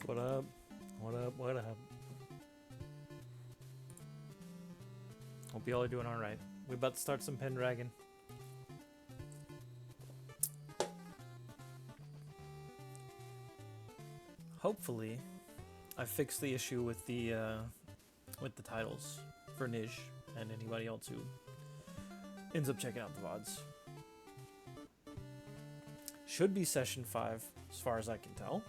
What up? What up? What up? Hope y'all are doing alright. We about to start some Pendragon. Hopefully, I fixed the issue with the titles for Nij and anybody else who ends up checking out the VODs. Should be session 5, as far as I can tell.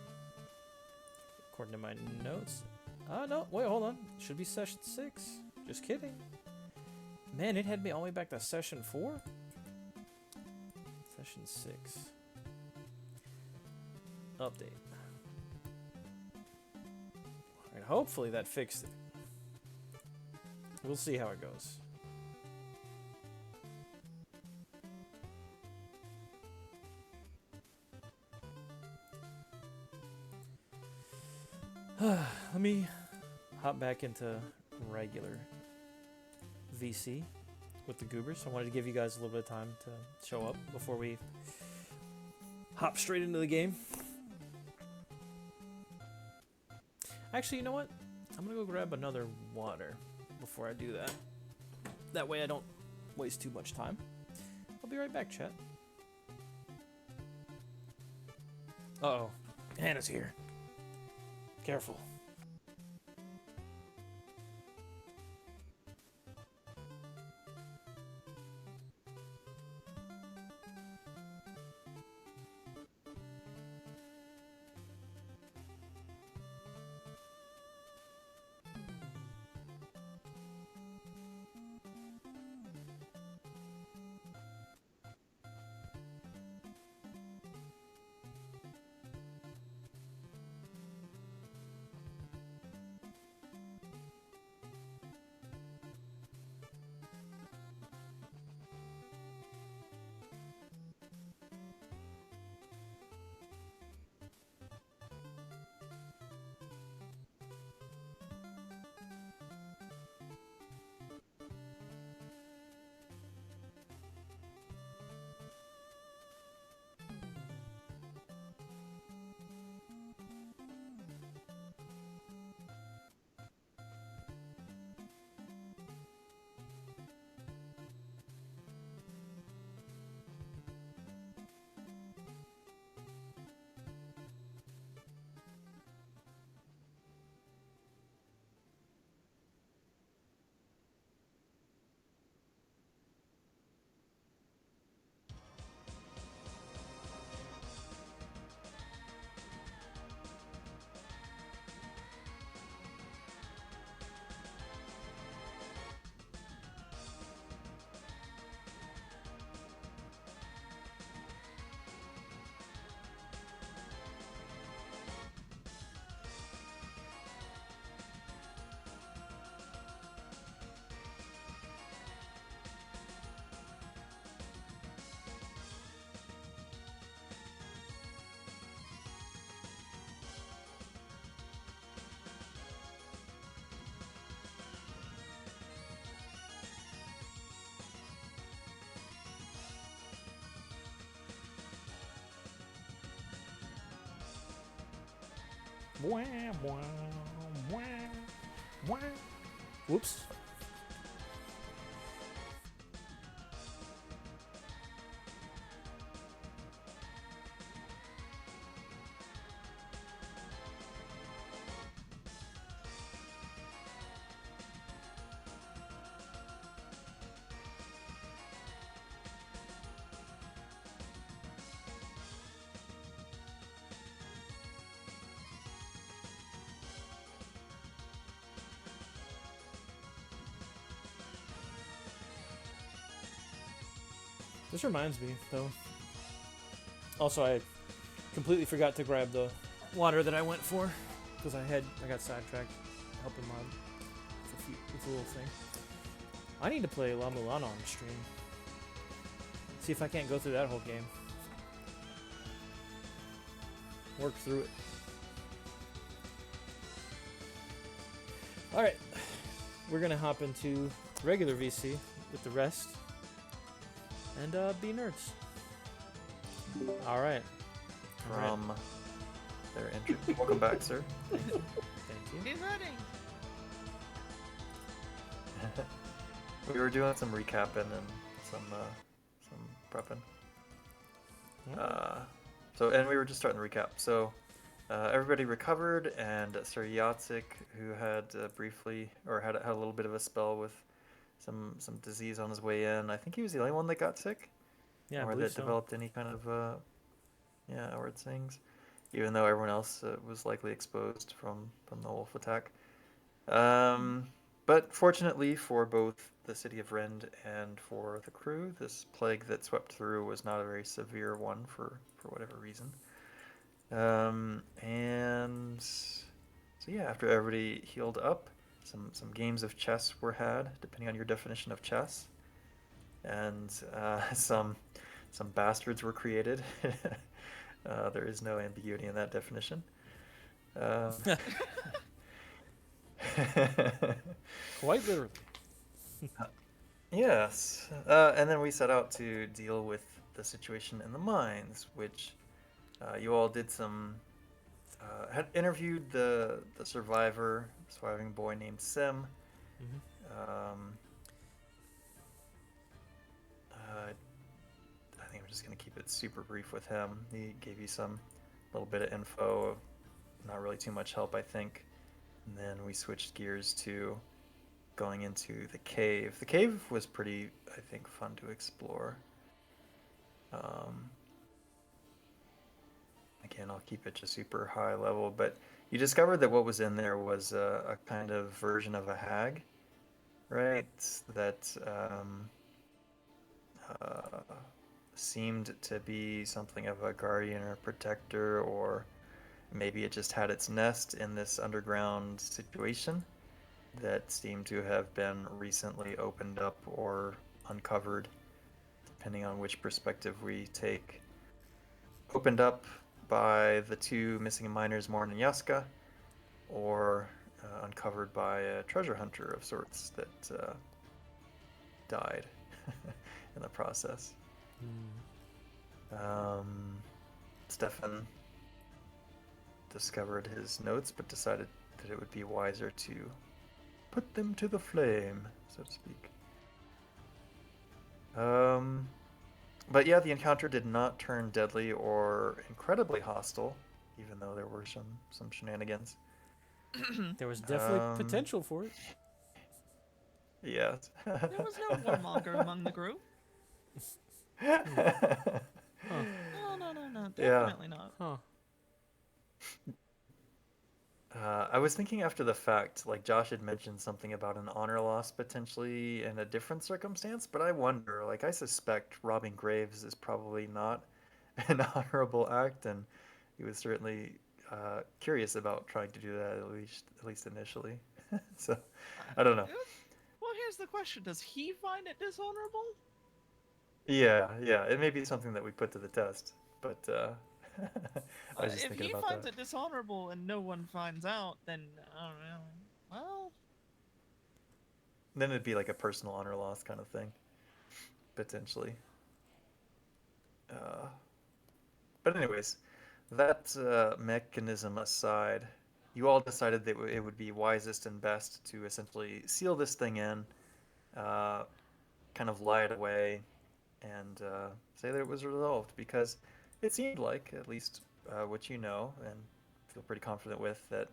According to my notes. No, wait, hold on. Should be session 6. Just kidding. Man, it had me all the way back to session 4? Session 6. Update. Alright, hopefully that fixed it. We'll see how it goes. Let me hop back into regular VC with the goobers. I wanted to give you guys a little bit of time to show up before we hop straight into the game. Actually, you know what? I'm gonna go grab another water before I do that. That way I don't waste too much time. I'll be right back, chat. Uh-oh. Hannah's here. Careful. Whoops. This reminds me, though. Also, I completely forgot to grab the water that I went for because I got sidetracked helping Mom with a little thing. I need to play La Mulana on stream. See if I can't go through that whole game. Work through it. Alright. We're gonna hop into regular VC with the rest. And be nerds. Alright. From their entry. Welcome back, sir. Thank you. Be ready. We were doing some recapping and some prepping. And we were just starting the recap. So everybody recovered, and Sir Yatsik, who had briefly, or had a little bit of a spell with some disease on his way in. I think he was the only one that got sick, Yeah, or that developed any kind of outward things, even though everyone else was likely exposed from the wolf attack. But fortunately for both the city of Rend and for the crew, this plague that swept through was not a very severe one for whatever reason. And so yeah, after everybody healed up, some games of chess were had, depending on your definition of chess, and some bastards were created. There is no ambiguity in that definition. Quite literally. Yes, and then we set out to deal with the situation in the mines, which you all did some. Had interviewed the surviving boy named Sim. I think I'm just gonna keep it super brief with him. He gave you some little bit of info, not really too much help, I think. And then we switched gears to going into the cave. The cave was pretty, I think, fun to explore. Again, I'll keep it just super high level, but you discovered that what was in there was a kind of version of a hag, right? That seemed to be something of a guardian or protector, or maybe it just had its nest in this underground situation that seemed to have been recently opened up or uncovered, depending on which perspective we take. Opened up by the two missing miners, Morn and Yaska, or uncovered by a treasure hunter of sorts that died in the process. Stefan discovered his notes, but decided that it would be wiser to put them to the flame, so to speak. But yeah, the encounter did not turn deadly or incredibly hostile, even though there were some shenanigans. There was definitely potential for it. Yes. There was no warmonger among the group. Huh. No, definitely not. Huh. I was thinking after the fact, like Josh had mentioned something about an honor loss potentially in a different circumstance, but I wonder, like I suspect robbing graves is probably not an honorable act, and he was certainly curious about trying to do that at least initially. So I don't know. Well, here's the question: does he find it dishonorable? Yeah, it may be something that we put to the test, but I was just if thinking he about finds that. it dishonorable and no one finds out, then I don't know. Well, Then it'd be like a personal honor loss kind of thing, potentially. But anyways, that mechanism aside, you all decided that it would be wisest and best to essentially seal this thing in, kind of lie it away, and say that it was resolved, because it seemed like, at least what you know and feel pretty confident with, that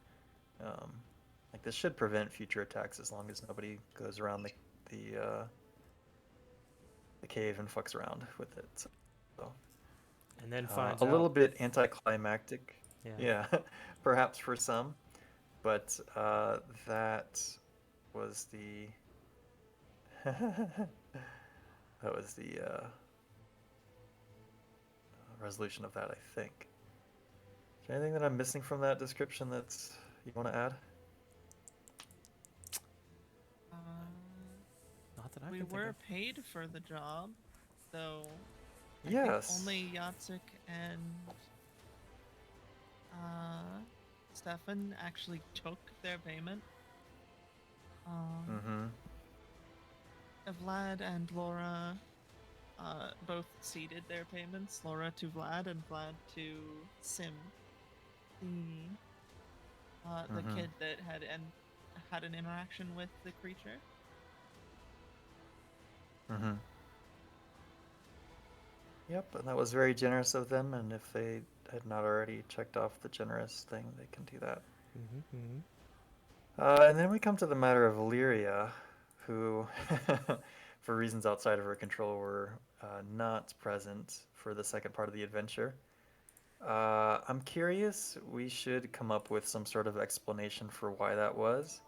like this should prevent future attacks as long as nobody goes around the cave and fucks around with it. So And then finds a out. little bit anticlimactic, Yeah. perhaps for some, but that was the resolution of that, I think. Is there anything that I'm missing from that description that you want to add? Not that I we can think were of. paid for the job, though. I Yes. think only Yatsik and Stefan actually took their payment. Vlad and Laura both ceded their payments. Laura to Vlad and Vlad to Sim. the Mhm. kid that had an interaction with the creature. Mhm. Yep, and that was very generous of them. And if they had not already checked off the generous thing, they can do that. Mm-hmm. And then we come to the matter of Illyria, who, for reasons outside of her control, were not present for the second part of the adventure. I'm curious. We should come up with some sort of explanation for why that was.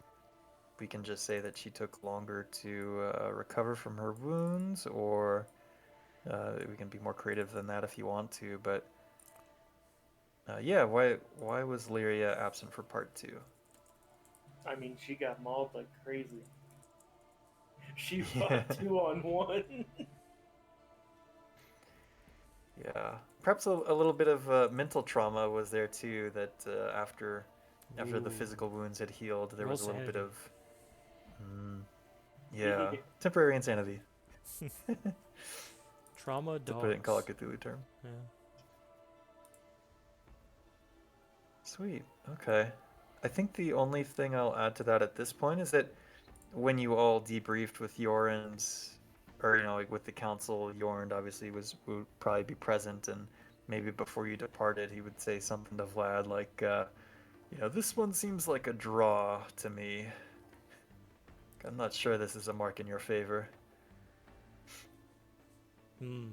We can just say that she took longer to recover from her wounds, or we can be more creative than that if you want to. But yeah, why was Lyria absent for part two? I mean, she got mauled like crazy. She Yeah. fought 2-on-1. Yeah, perhaps a little bit of mental trauma was there too. That after the Ooh. physical wounds had healed, there Roll was a little bit sanity. of yeah, temporary insanity, Trauma to put it in Call of dogs. Cthulhu term. Yeah. Sweet. Okay. I think the only thing I'll add to that at this point is that when you all debriefed with Yorand, or like with the council, Yorand obviously would probably be present, and maybe before you departed, he would say something to Vlad like, this one seems like a draw to me. I'm not sure this is a mark in your favor. Hmm.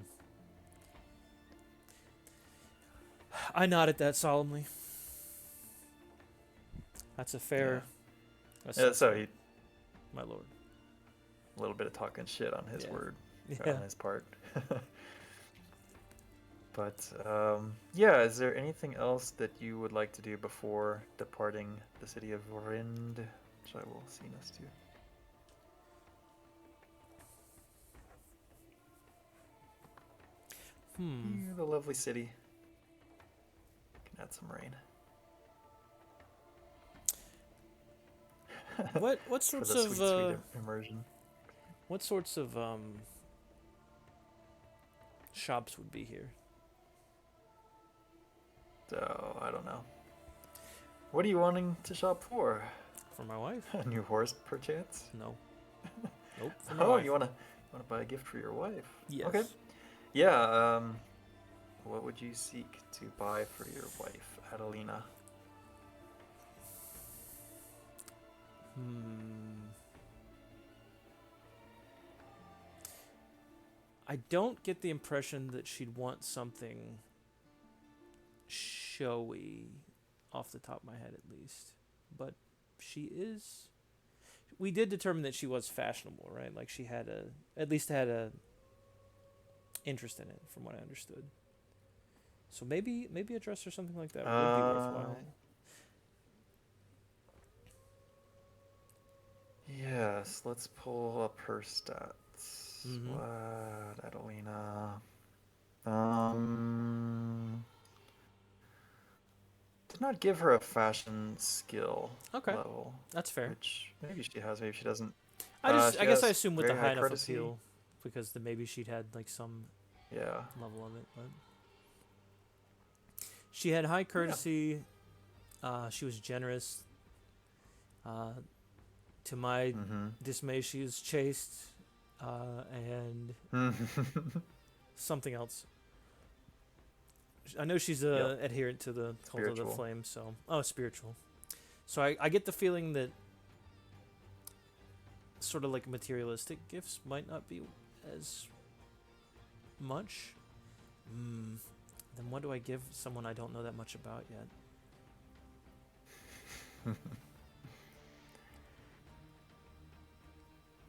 I nodded that solemnly. That's a fair Yeah, assessment, so he my lord. a little bit of talking shit on his Yeah. word, Yeah. on his part. But yeah, is there anything else that you would like to do before departing the city of Vorind, which I will see us to? The lovely city. Can add some rain. What For sorts the of sweet immersion. what sorts of shops would be here? So I don't know. What are you wanting to shop for? For my wife? A new horse, perchance? No. Nope. For my Oh, wife. you wanna buy a gift for your wife? Yes. Okay. Yeah. What would you seek to buy for your wife, Adelina? I don't get the impression that she'd want something showy, off the top of my head at least. But she is. We did determine that she was fashionable, right? Like she had at least had a interest in it, from what I understood. So maybe a dress or something like that would be worthwhile. Yes, let's pull up her stats. Mm-hmm. What, Adelina? Did not give her a fashion skill level. That's fair. Which maybe she has, maybe she doesn't. I guess I has assume with the very high enough courtesy. appeal, because then maybe she'd had like some level of it. But she had high courtesy. Yeah. She was generous. To my dismay, she is chaste, and something else. I know she's adherent to the cult of the flame, so spiritual. So I get the feeling that sort of like materialistic gifts might not be as much. Then what do I give someone I don't know that much about yet?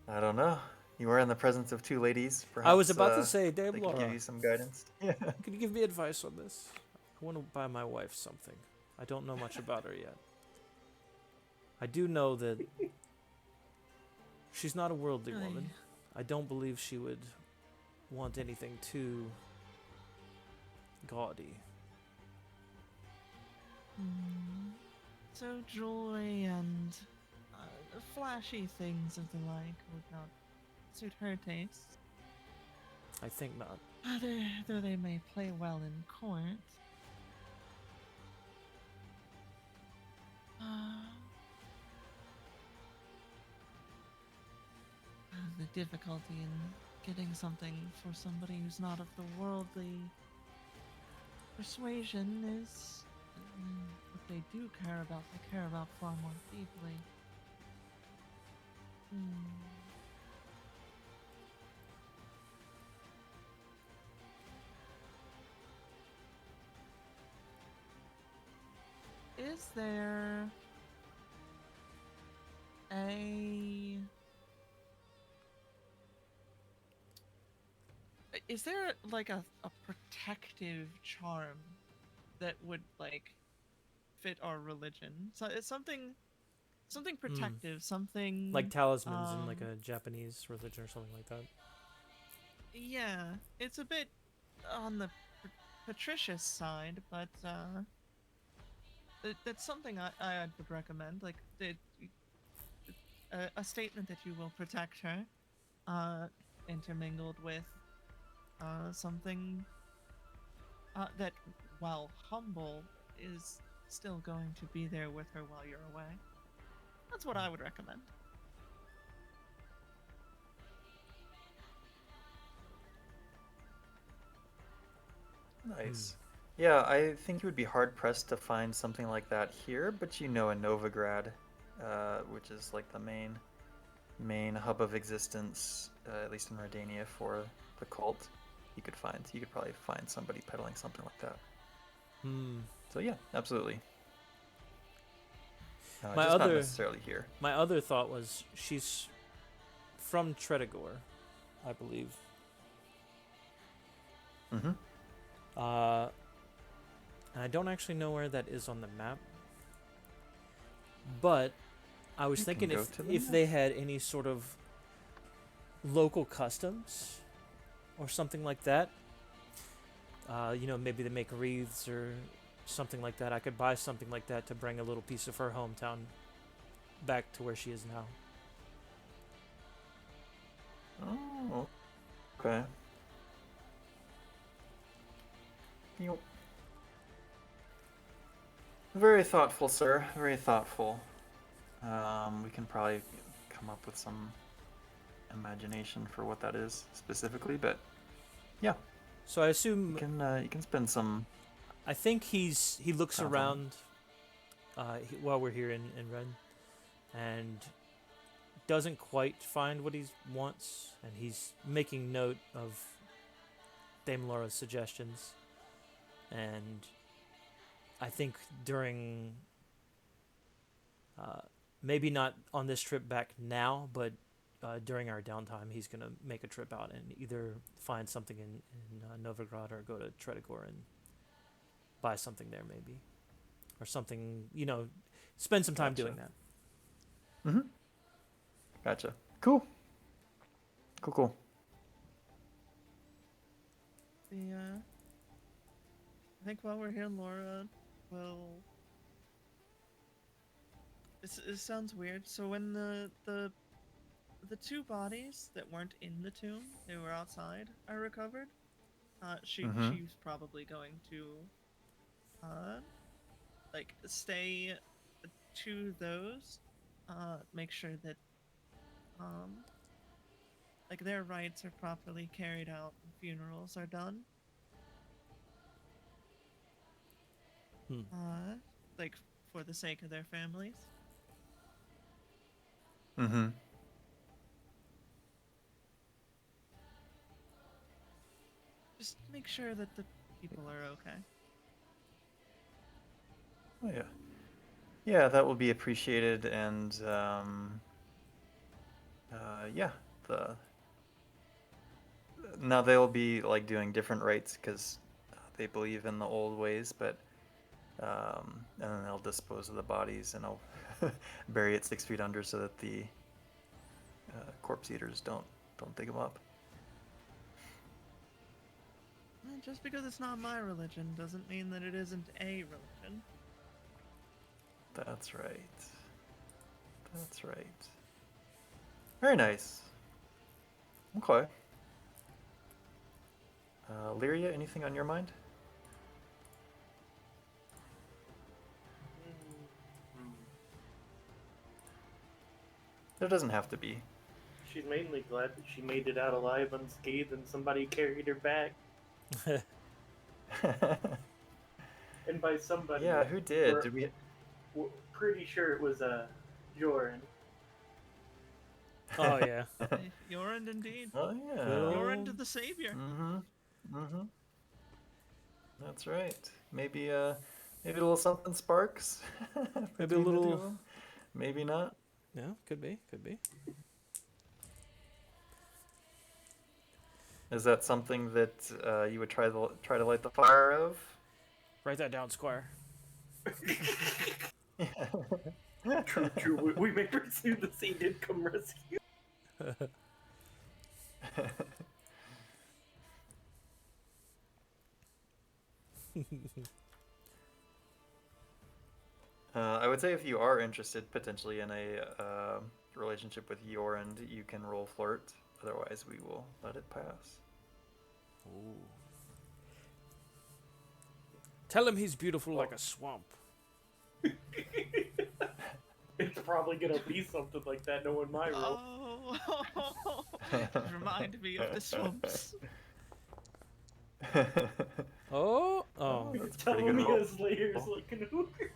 I don't know. You were in the presence of two ladies. Perhaps, I was about to say, Dave they Laura, could give you some guidance. Yeah. Could you give me advice on this? I want to buy my wife something. I don't know much about her yet. I do know that she's not a worldly woman. I don't believe she would want anything too gaudy. So jewelry and flashy things of the like would not suit her taste. I think not. Though they may play well in court. difficulty in getting something for somebody who's not of the worldly persuasion is what they do care about. They care about far more deeply. Is there a... Is there like a protective charm that would like fit our religion? So it's something protective, something Like talismans in like a Japanese religion or something like that. Yeah, it's a bit on the patricious side, but that's something I would recommend. Like a statement that you will protect her, intermingled with something that, while humble, is still going to be there with her while you're away. That's what I would recommend. Nice. Yeah, I think you would be hard pressed to find something like that here, but in Novigrad, which is like the main hub of existence, at least in Redania, for the cult, you could probably find somebody peddling something like that. So yeah, absolutely. Just not necessarily here. My other thought was she's from Tredagor, I believe. Mm-hmm. And I don't actually know where that is on the map. But I was thinking if they had any sort of local customs or something like that. Maybe they make wreaths or something like that. I could buy something like that to bring a little piece of her hometown back to where she is now. Oh, okay. Very thoughtful, sir. Very thoughtful. We can probably come up with some imagination for what that is specifically, but yeah. So I assume you can spend some. I think he looks around while we're here in Red, and doesn't quite find what he wants, and he's making note of Dame Laura's suggestions. And I think during, maybe not on this trip back now, but during our downtime, he's going to make a trip out and either find something in Novigrad or go to Tredagor and buy something there maybe. Or something, spend some time doing that. Mm-hmm. Gotcha. Cool. I think while we're here, Laura will... It sounds weird. So when the two bodies that weren't in the tomb, they were outside, are recovered, she's probably going to stay to those, make sure that their rites are properly carried out and funerals are done. For the sake of their families. Mm-hmm. Just make sure that the people are okay. Oh yeah. Yeah, that will be appreciated, and now they'll be doing different rites because they believe in the old ways, but and then they'll dispose of the bodies and I'll bury it 6 feet under so that the corpse eaters don't dig them up. Just because it's not my religion doesn't mean that it isn't a religion. That's right. Very nice. Okay. Lyria, anything on your mind? There doesn't have to be. she's mainly glad that she made it out alive unscathed and somebody carried her back. And by somebody, Yeah, who did? we're, Did we? we're pretty sure it was Joran. Oh yeah. Yorin, indeed. Oh yeah. Good Yorin to old- the savior. Mm-hmm. That's right. Maybe a little something sparks. Maybe a between the two little- of 'em. Maybe not. Yeah, could be. Is that something that you would try to light the fire of? Write that down, Squire. True. We may pursue the sea did come rescue. I would say if you are interested potentially in a relationship with Yorand, you can roll flirt. Otherwise, we will let it pass. Ooh. Tell him he's beautiful like a swamp. It's probably gonna be something like that knowing my role. Oh, remind me of the swamps. Oh. That's a Tell pretty him good he roll. has layers like an ogre.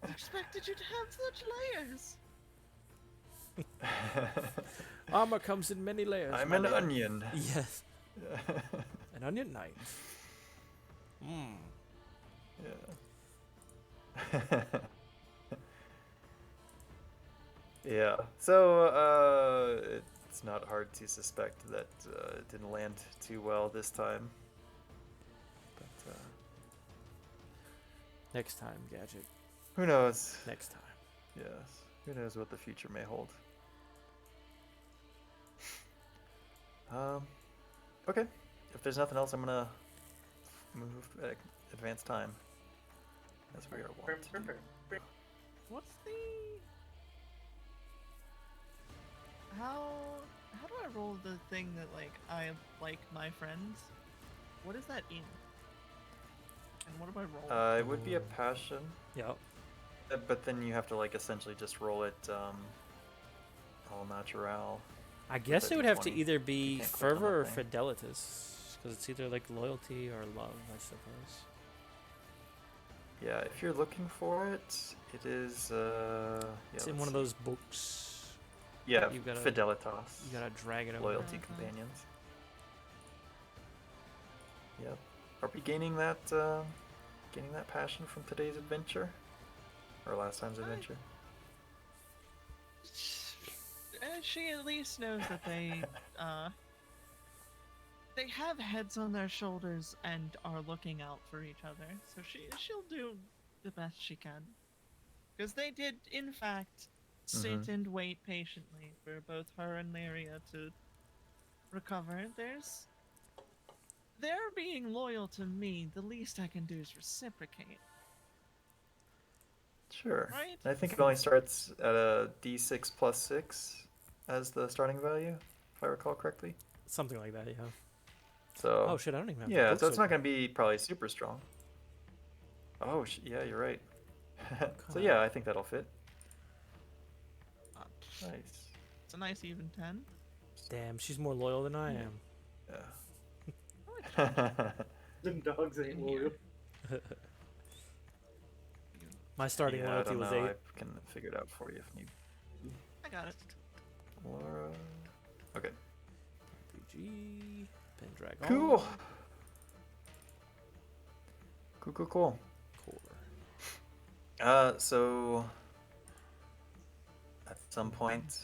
Expected you to have such layers. Armor comes in many layers. I'm my an lady. onion. Yes. An onion knight. Mmm. Yeah. Yeah. So it's not hard to suspect that it didn't land too well this time. But Next time, Gadget. who knows? Next time. Yes. Who knows what the future may hold? Okay. If there's nothing else, I'm gonna move advance time. As we are wont to do. What's the... How do I roll the thing that, like, I like my friends? What is that in? And what do I roll? It would be a passion, Yep. but then you have to like essentially just roll it all natural. I guess a it would have to D20. either You be can't click on fervor or the thing. fidelitas, because it's either like loyalty or love, I suppose. Yeah, if you're looking for it, it is. Yeah, It's in let's one of see. those books. Yeah, you gotta- Fidelitas. You gotta drag it over. Loyalty Okay. companions. Yep. Are we gaining that passion from today's adventure, or last time's adventure? She at least knows that they have heads on their shoulders and are looking out for each other. So she'll do the best she can. Because they did, in fact, sit and wait patiently for both her and Lyria to recover. They're being loyal to me. The least I can do is reciprocate. Sure. Right? I think it only starts at a D6 plus 6 as the starting value, if I recall correctly. Something like that, yeah. So. Oh shit, I don't even have the Yeah, books so it's not open. going to be probably super strong. Oh, yeah, you're right. So God. yeah, I think that'll fit. Uh, Nice. It's a nice even 10. Damn, she's more loyal than I am. Yeah. Them dogs ain't loyal. My starting Yeah, I loyalty don't was know. 8. I can figure it out for you if need. I got it. Laura. Okay. RPG, Pendragon. Cool. Cool. Core. So at some point,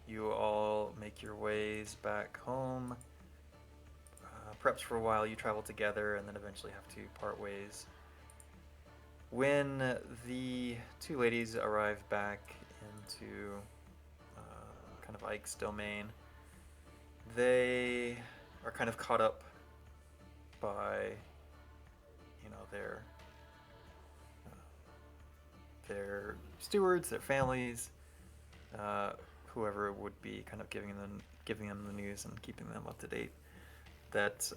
you all make your ways back home. Perhaps for a while you travel together and then eventually have to part ways. When the two ladies arrive back into kind of Ike's domain, they are kind of caught up by, you know, their stewards, their families, whoever would be kind of giving them the news and keeping them up to date. That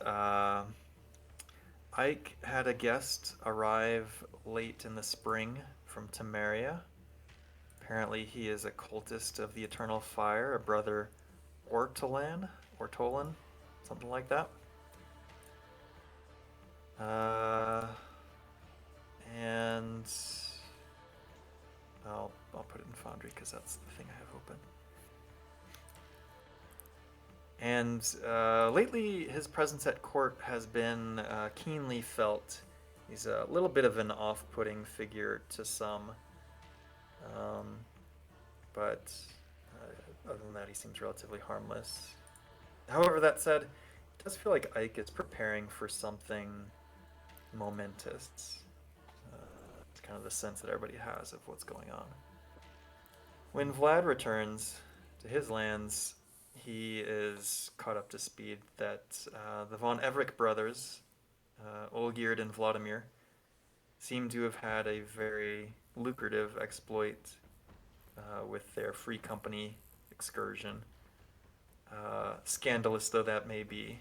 Ike had a guest arrive late in the spring from Temeria. Apparently, he is a cultist of the Eternal Fire, a brother Ortolan, something like that. And I'll put it in Foundry because that's the thing I have open. And lately, his presence at court has been keenly felt. He's a little bit of an off-putting figure to some, but other than that, he seems relatively harmless. However, that said, it does feel like Ike is preparing for something momentous. It's kind of the sense that everybody has of what's going on. When Vlad returns to his lands, he is caught up to speed that the von Everick brothers, Olgierd and Vladimir, seem to have had a very lucrative exploit with their free company excursion. Scandalous though that may be.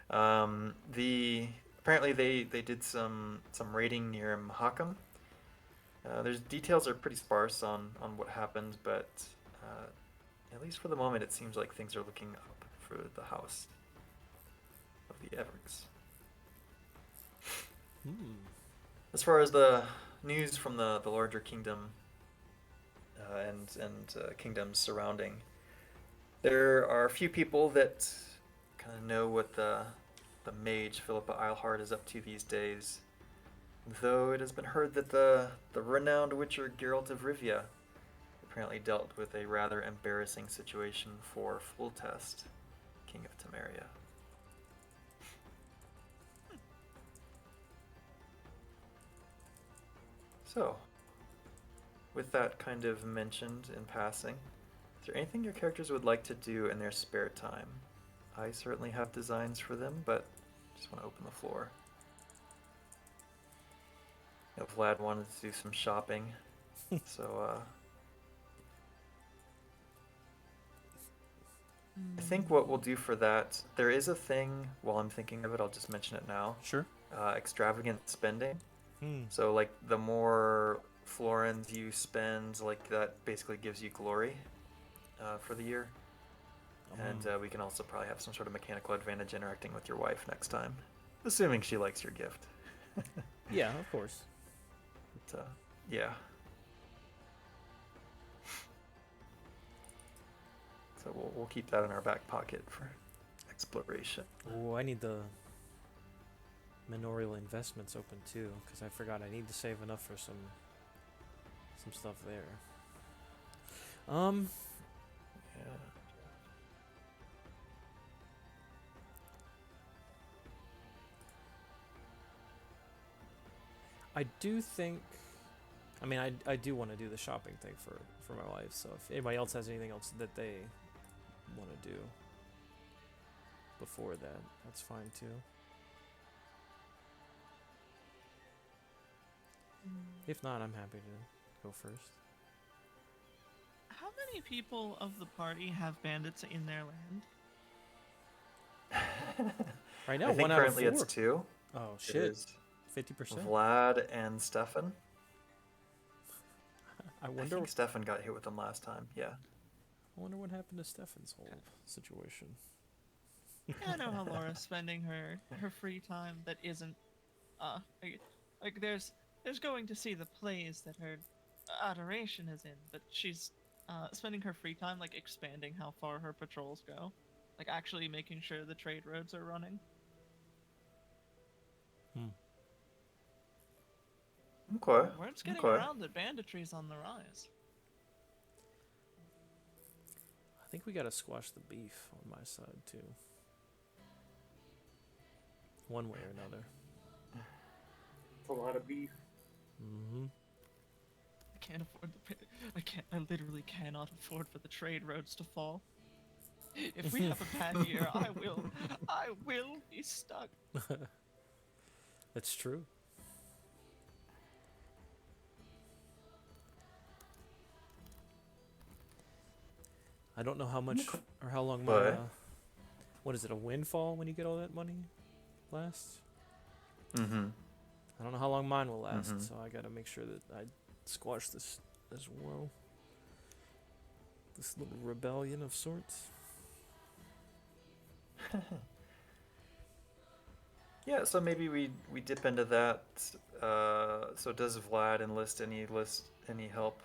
Apparently they did some raiding near Mahakam. There's details are pretty sparse on what happened, but at least for the moment, it seems like things are looking up for the house of the Evericks. As far as the news from the larger kingdom and kingdoms surrounding, there are a few people that kind of know what the mage Philippa Eilhart is up to these days. Though it has been heard that the renowned witcher Geralt of Rivia apparently dealt with a rather embarrassing situation for Foltest, King of Temeria. So, with that kind of mentioned in passing, is there anything your characters would like to do in their spare time? I certainly have designs for them, but just want to open the floor. You know, Vlad wanted to do some shopping, so I think what we'll do for that, there is a thing, while I'm thinking of it, I'll just mention it now. Sure. Extravagant spending. So, like, the more florins you spend, like, that basically gives you glory for the year. And we can also probably have some sort of mechanical advantage interacting with your wife next time. Assuming she likes your gift. Yeah, of course. But, yeah. So we'll keep that in our back pocket for exploration. Oh, I need the manorial investments open too, because I forgot I need to save enough for some stuff there. Yeah. I do think, I mean, I do want to do the shopping thing for my wife, so if anybody else has anything else that they want to do before that, that's fine too. If not, I'm happy to go first. How many people of the party have bandits in their land? Right now, I think one out of currently four. it's 2. Oh It shit! is 50%. Vlad and Stefan. I I wonder. think Stefan got hit with them last time. Yeah. I wonder what happened to Stefan's whole situation. Yeah, I know how Laura's spending her free time that isn't like there's going to see the plays that her adoration is in, but she's spending her free time like expanding how far her patrols go, like actually making sure the trade roads are running. Okay. Word's getting Okay. around that banditry's on the rise. I think we gotta squash the beef on my side too. One way or another. It's a lot of beef. Mm-hmm. I can't afford I literally cannot afford for the trade roads to fall. If we have a bad year, I will be stuck. That's true. I don't know how much or how long my what is it, a windfall when you get all that money lasts? Mm-hmm. I don't know how long mine will last, so I gotta make sure that I squash this as well. This little rebellion of sorts. Yeah, so maybe we dip into that. So does Vlad enlist any help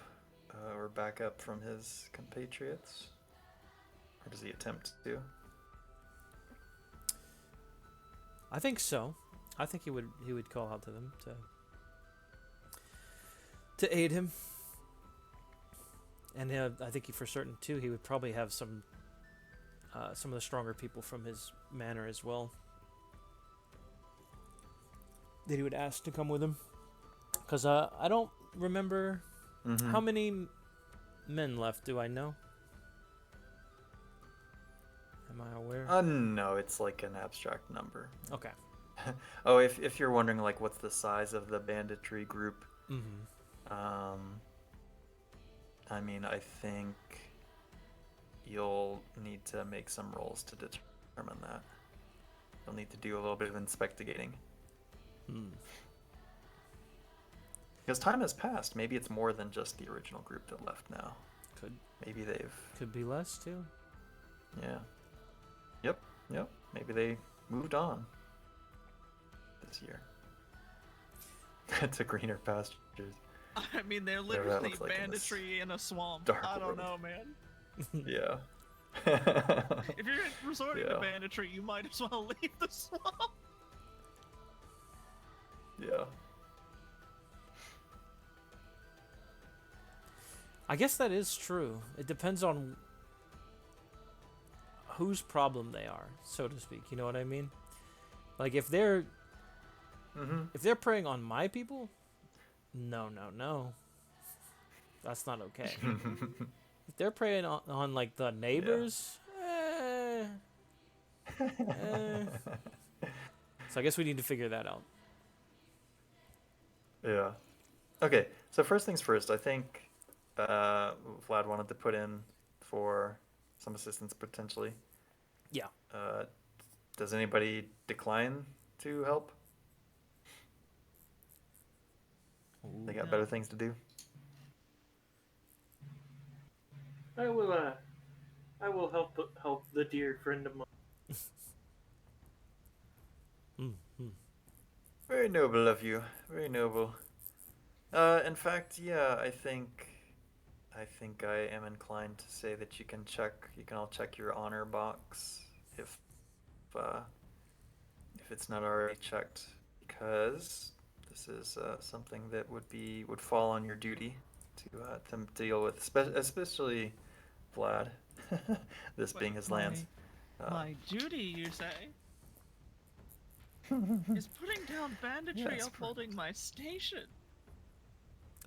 or backup from his compatriots, or does he attempt to? I think so. I think he would call out to them to aid him. And I think for certain too, he would probably have some of the stronger people from his manor as well that he would ask to come with him. Because I don't remember how many men left. Do I know? Am I aware? No, it's like an abstract number. Okay. Oh, if you're wondering like what's the size of the banditry group, I mean, I think you'll need to make some rolls to determine that. You'll need to do a little bit of investigating. Because time has passed. Maybe it's more than just the original group that left now. Maybe Could be less too. Yeah. Yep. Maybe they moved on this year to greener pastures. I mean, they're Whatever that literally looks like in this banditry in a swamp. dark I don't world. know, man. Yeah. If you're resorting to Yeah. banditry, you might as well leave the swamp. Yeah. I guess that is true. It depends on whose problem they are, so to speak. You know what I mean? Like if they're preying on my people, no, that's not okay. If they're preying on like the neighbors, so I guess we need to figure that out. Yeah. Okay, so first things first, I think Vlad wanted to put in for some assistance potentially. Yeah. Does anybody decline to help? They got better things to do. I will help the dear friend of mine. Very noble of you. Very noble. In fact, yeah, I think I am inclined to say that you can all check your honor box if it's not already checked, because this is something that would fall on your duty to deal with, especially Vlad, this being his lands. My duty, you say, is putting down banditry Yes, upholding my station.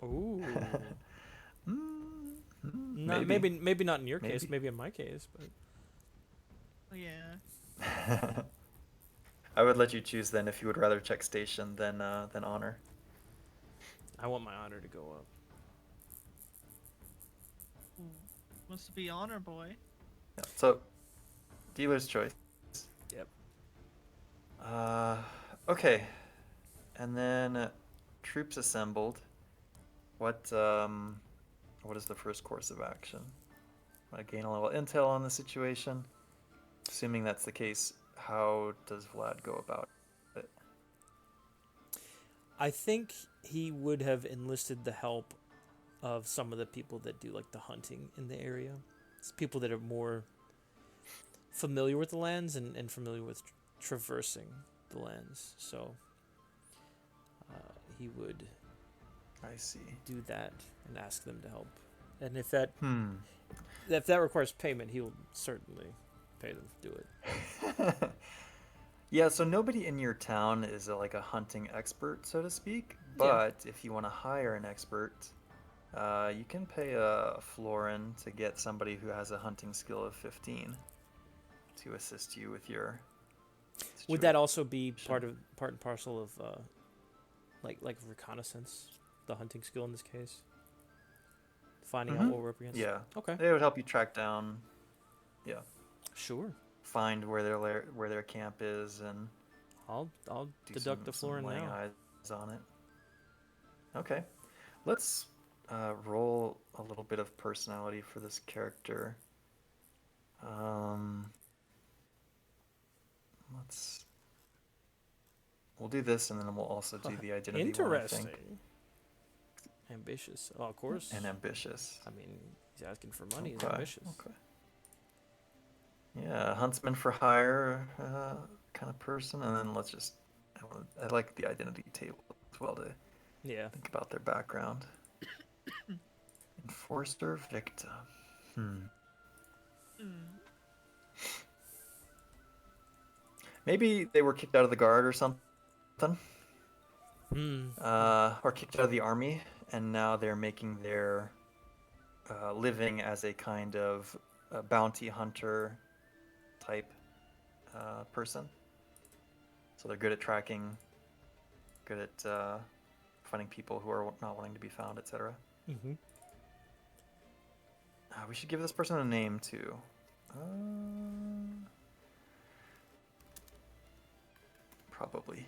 Ooh. Maybe not in your case. Maybe in my case, but. Yeah. I would let you choose then if you would rather check station than honor. I want my honor to go up. Must be honor, boy. Yeah, so, dealer's choice. Yep. Okay. And then troops assembled. What is the first course of action? I gain a little intel on the situation. Assuming that's the case, how does Vlad go about it? I think he would have enlisted the help of some of the people that do like the hunting in the area. It's people that are more familiar with the lands and familiar with traversing the lands. So he would do that and ask them to help. And if that requires payment, he will certainly pay them to do it. Yeah, so nobody in your town is like a hunting expert, so to speak. But if you want to hire an expert, you can pay a florin to get somebody who has a hunting skill of 15 to assist you with your situation. Would that also be part and parcel of like reconnaissance, the hunting skill in this case? Finding out what we're up against? Yeah. Okay. They would help you track down. Yeah. Sure. Find where their camp is and I'll deduct the florin laying now. eyes on it. Okay. Let's roll a little bit of personality for this character. We'll do this, and then we'll also do the identity one, I think. Interesting. Ambitious. Oh, of course. And ambitious. I mean, he's asking for money. He's Okay, ambitious. okay. Yeah, huntsman for hire kind of person, and then let's just. I like the identity table as well to Yeah. think about their background. Enforcer victim. Maybe they were kicked out of the guard or something. Or kicked out of the army, and now they're making their living as a kind of bounty hunter type person. So they're good at tracking, good at finding people who are not wanting to be found, etc. Mm-hmm. We should give this person a name too. Probably.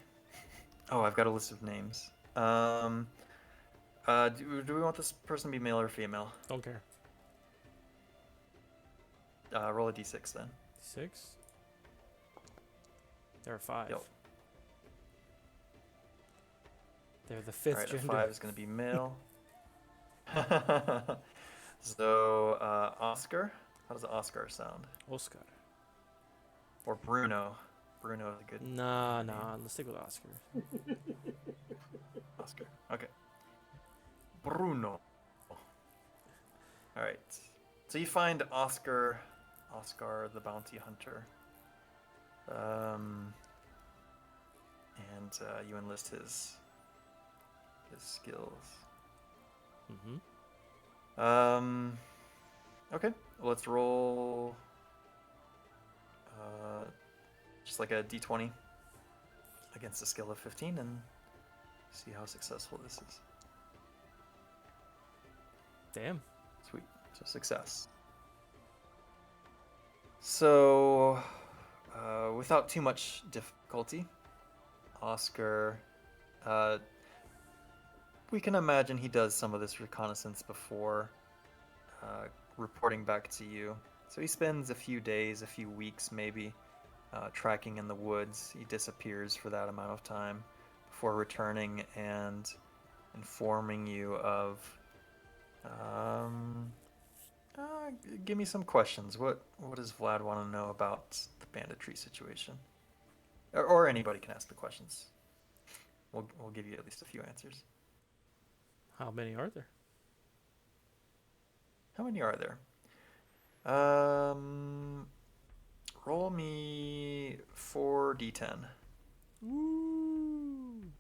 Oh, I've got a list of names. Do we want this person to be male or female? Don't care. Roll a d6 then. 6? There are 5. Yep. They're the 5th Alright, a gender. 5 is going to be male. So, Oscar? How does Oscar sound? Oscar. Or Bruno? Bruno is a good Nah, name. let's stick with Oscar. Oscar. Okay. Bruno. Alright. So you find Oscar the bounty hunter. And you enlist his skills. Mm-hmm. Okay. Let's roll just like a d20 against a skill of 15 and see how successful this is. Damn. Sweet. So success. So, without too much difficulty, Oscar, we can imagine he does some of this reconnaissance before reporting back to you. So he spends a few days, a few weeks maybe, tracking in the woods. He disappears for that amount of time before returning and informing you of give me some questions. What does Vlad want to know about the banditry situation? Or anybody can ask the questions. We'll give you at least a few answers. How many are there? How many are there? Roll me 4d10. Woo!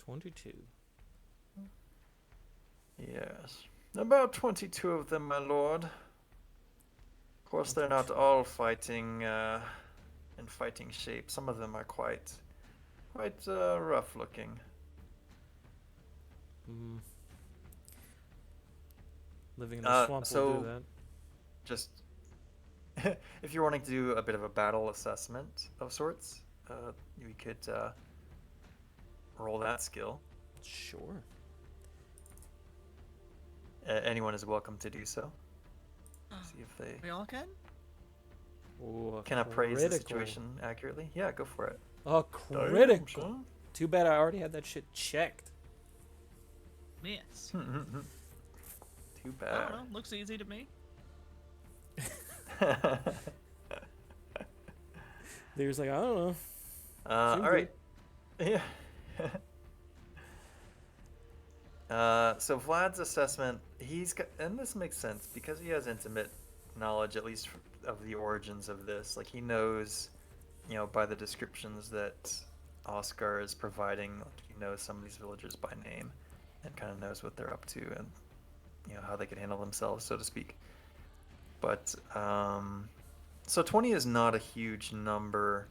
$22. Yes. About 22 of them, my lord. Of course, they're not all fighting in fighting shape. Some of them are quite rough looking. Living in the swamp will do so- that. Just if you're wanting to do a bit of a battle assessment of sorts, we could roll that skill. Sure. Anyone is welcome to do so. See if they We all can? Ooh, can appraise the critical. situation accurately. Yeah, go for it. A Damn, critical. son. Too bad I already had that shit checked. Yes. Too I don't bad. know. Looks easy to me. They was like, I don't know. All Seemed right. Yeah. So Vlad's assessment, he's got, and this makes sense because he has intimate knowledge, at least of the origins of this. Like he knows, by the descriptions that Oscar is providing, like he knows some of these villagers by name, and kind of knows what they're up to, and how they can handle themselves, so to speak. But so 20 is not a huge number.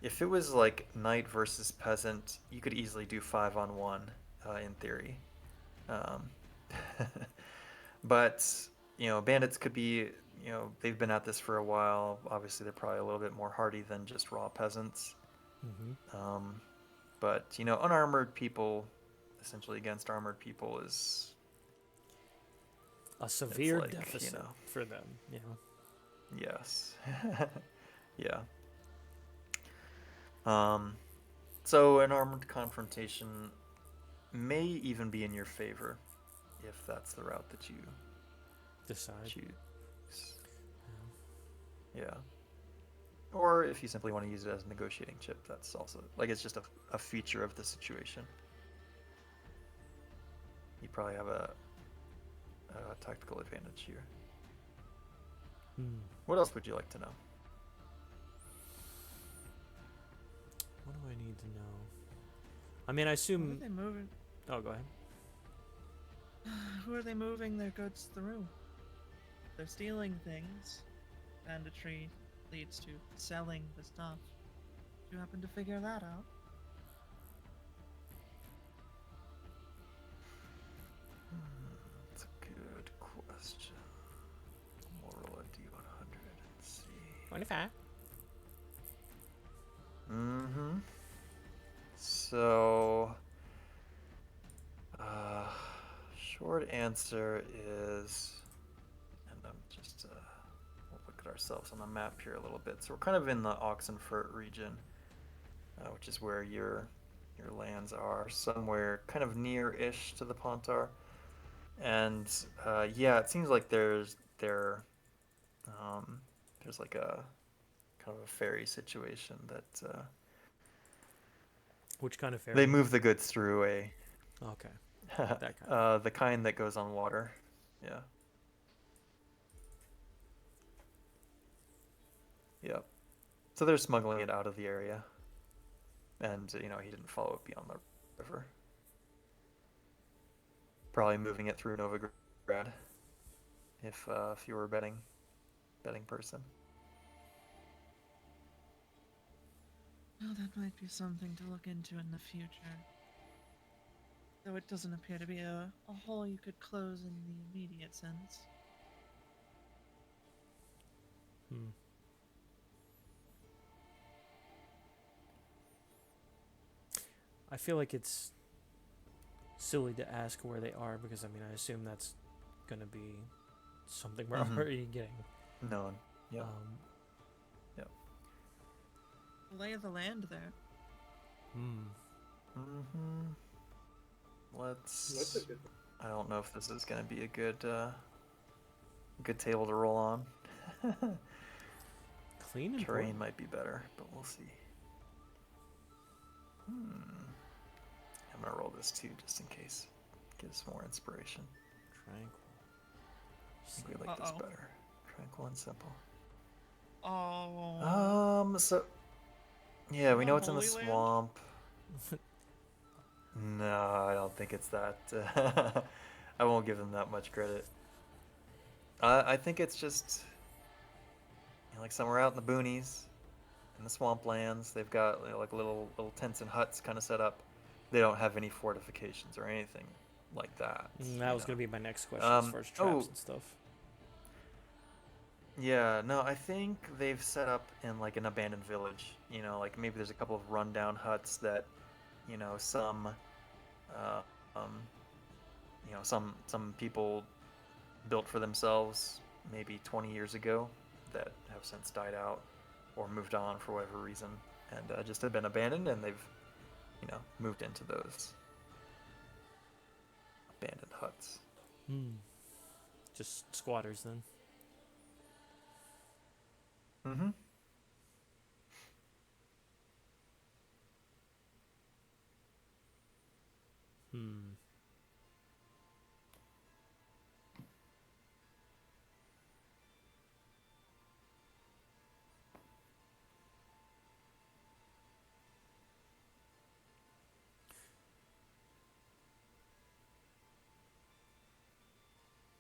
If it was like knight versus peasant, you could easily do 5-on-1 in theory. But bandits could be, they've been at this for a while. Obviously, they're probably a little bit more hardy than just raw peasants. Mm-hmm. But unarmored people, essentially against armored people, is A severe like, deficit for them. Yeah. yes, yeah. So an armored confrontation may even be in your favor if that's the route that you Decide. choose. Yeah. Or if you simply want to use it as a negotiating chip, that's also like it's just a feature of the situation. You probably have a tactical advantage here. Hmm. What else would you like to know? What do I need to know? I mean, I Who are assume. they moving? Oh, go ahead. Who are they moving their goods through? They're stealing things. Banditry leads to selling the stuff. Do you happen to figure that out? That's a good question. We'll roll a d100 and see. 25. Mm-hmm. So, short answer is, and I'm just we'll look at ourselves on the map here a little bit. So we're kind of in the Oxenfurt region, which is where your lands are, somewhere kind of near-ish to the Pontar. And yeah, it seems like there's like a kind of a ferry situation that Which kind of ferry? they move the goods through Okay. That kind. the kind that goes on water. Yeah. Yep. So they're smuggling it out of the area, and he didn't follow it beyond the river. Probably moving it through Novigrad, if you were a betting person. Well, that might be something to look into in the future. Though it doesn't appear to be a hole you could close in the immediate sense. Hmm. I feel like it's silly to ask where they are because I mean I assume that's gonna be something we're already getting. No. Yeah. Yep. Lay of the land there. Let's. I don't know if this is going to be a good table to roll on. Clean and Terrain important. might be better, but we'll see. I'm gonna roll this too, just in case. Gives more inspiration. Tranquil. I think we like this better. Tranquil and simple. Oh. So yeah, we know it's in the Holy Land? swamp. No, I don't think it's that. I won't give them that much credit. I think it's just like somewhere out in the boonies, in the swamplands. They've got like little tents and huts kind of set up. They don't have any fortifications or anything like that. That was gonna be my next question as far as traps and stuff. Yeah, no, I think they've set up in like an abandoned village. Like maybe there's a couple of rundown huts that, some, some people built for themselves maybe 20 years ago that have since died out or moved on for whatever reason and just have been abandoned, and they've, moved into those abandoned huts. Just squatters then. Mm-hmm.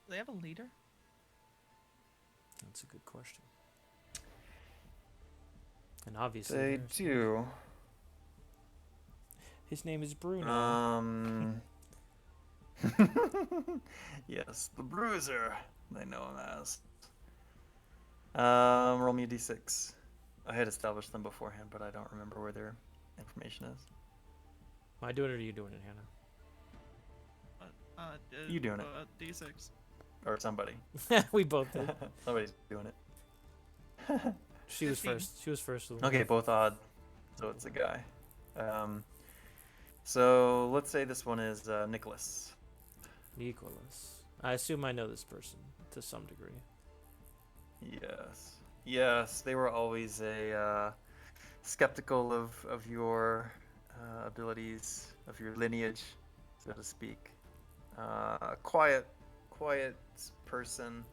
Do they have a leader? That's a good question. And obviously They do. His name is Bruno. Yes, the Bruiser, they know him as. Roll me a d6. I had established them beforehand, but I don't remember where they're information is. Am I doing it or are you doing it, Hannah? You doing it. D6. Or somebody. We both did. Somebody's doing it. She was 15. first. She was first. Okay, both odd. So it's a guy. So let's say this one is Nicholas. Nicholas. I assume I know this person to some degree. Yes. Yes, they were always skeptical of your abilities, of your lineage, so to speak. Quiet person.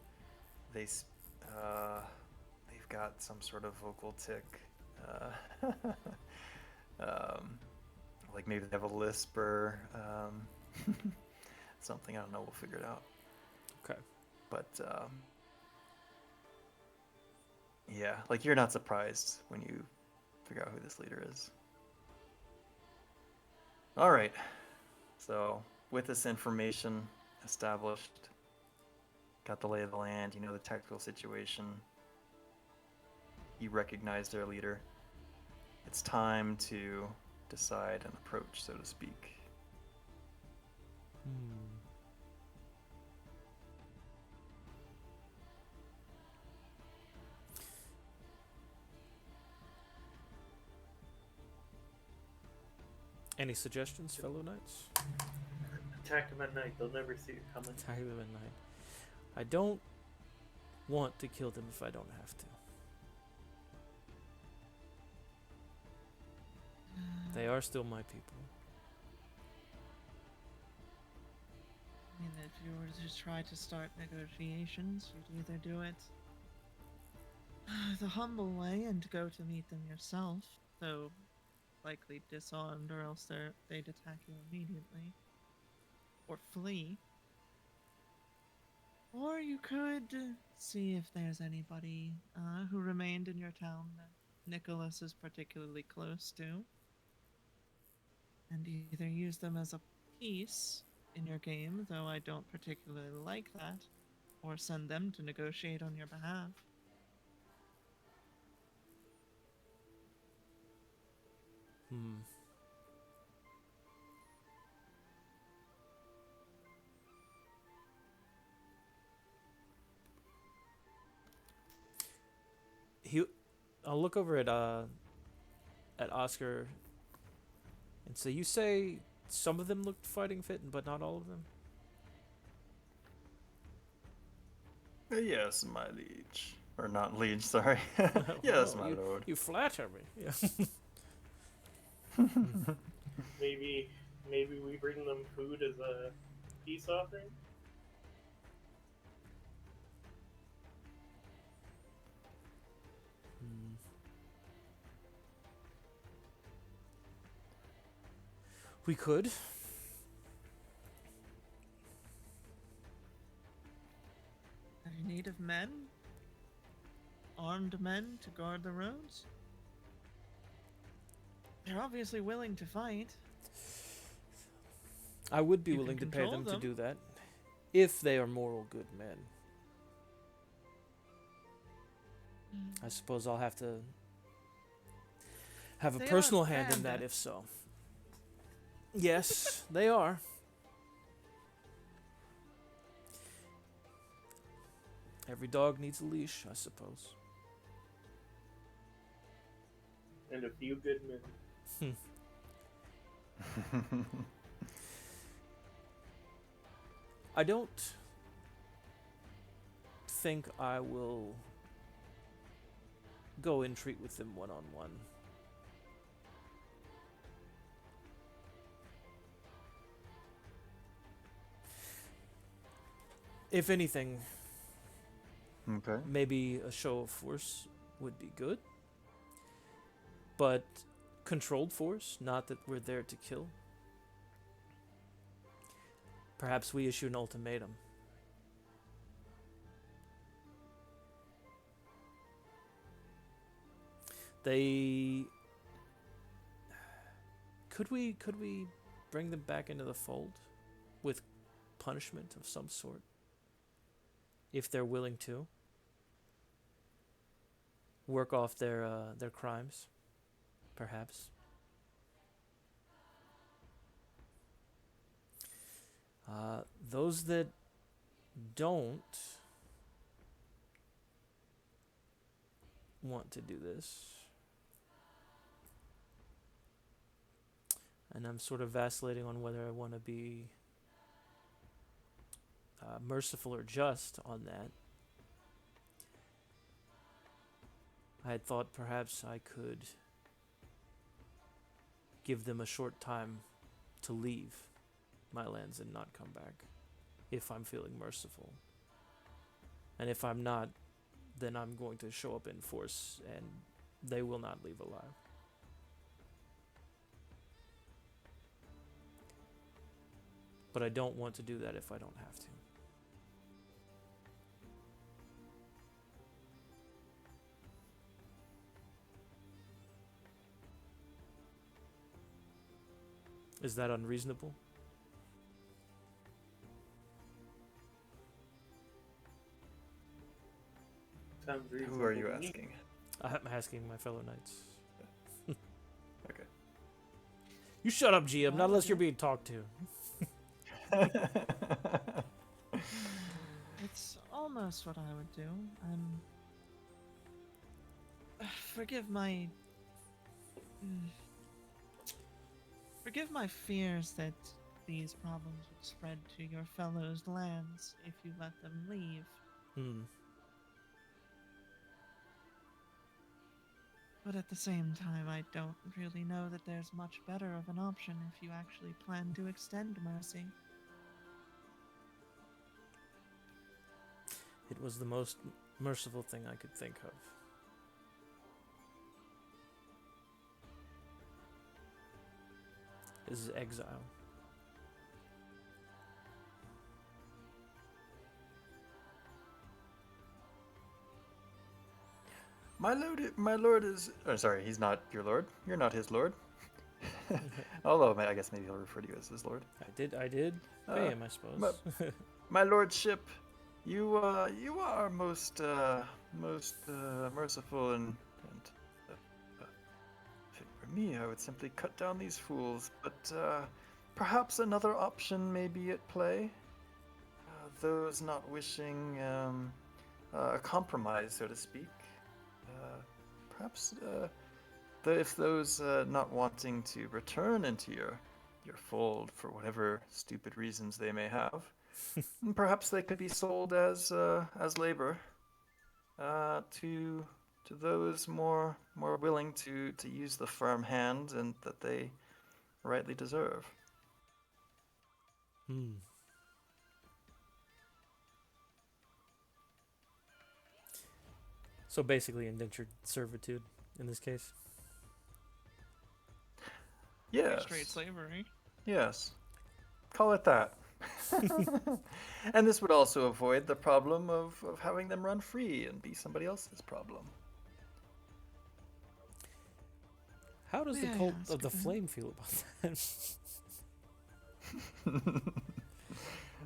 They've got some sort of vocal tick. Like maybe they have a lisp or something. I don't know. We'll figure it out. Okay. But yeah, like you're not surprised when you figure out who this leader is. All right. So with this information established, got the lay of the land, you know the tactical situation, you recognize their leader. It's time to decide an approach, so to speak. Any suggestions, fellow knights? Attack them at night. They'll never see it coming. Attack them at night. I don't want to kill them if I don't have to. They are still my people. I mean, if you were to try to start negotiations, you'd either do it the humble way and go to meet them yourself, though likely disarmed, or else they'd attack you immediately, or flee. Or you could see if there's anybody who remained in your town that Nicholas is particularly close to, and either use them as a piece in your game, though I don't particularly like that, or send them to negotiate on your behalf. I'll look over at Oscar and say, you say some of them looked fighting fit, but not all of them? Yes, my liege. Or not liege, sorry. Yes, my lord. You flatter me. Yeah. Maybe we bring them food as a peace offering. We could. Are you in need of men? Armed men to guard the roads? They're obviously willing to fight. I would be You willing to can pay control them to them. do that, if they are moral good men. I suppose I'll have to have a They are personal hand in that, if bandits. so. Yes, they are. Every dog needs a leash, I suppose. And a few good men. I don't think I will go and treat with them one-on-one. If anything, Okay. maybe a show of force would be good. But controlled force, not that we're there to kill. Perhaps we issue an ultimatum. They... Could we bring them back into the fold with punishment of some sort? If they're willing to. Work off their crimes, perhaps. Those that don't want to do this, and I'm sort of vacillating on whether I want to be merciful or just on that. I had thought perhaps I could give them a short time to leave my lands and not come back, if I'm feeling merciful. And if I'm not, then I'm going to show up in force and they will not leave alive. But I don't want to do that if I don't have to. Is that unreasonable? Sounds reasonable. Who are you to me. asking? I'm asking my fellow knights. Okay. You shut up, GM, not unless you're being talked to. It's almost what I would do. Forgive my. Forgive my fears that these problems would spread to your fellows' lands if you let them leave. But at the same time, I don't really know that there's much better of an option if you actually plan to extend mercy. It was the most merciful thing I could think of. This is exile. My lord is. Oh, sorry, he's not your lord. You're not his lord. Although, I guess maybe he'll refer to you as his lord. I did pay him, I suppose. My lordship, you are most merciful and for me, I would simply cut down these fools. But perhaps another option may be at play. Those not wishing a compromise, so to speak. Perhaps if those not wanting to return into your fold for whatever stupid reasons they may have, perhaps they could be sold as labor to those more willing to use the firm hand and that they rightly deserve. So basically indentured servitude in this case. Yes. Straight slavery. Yes. Call it that. And this would also avoid the problem of having them run free and be somebody else's problem. How does the May I cult ask of the then? flame feel about that?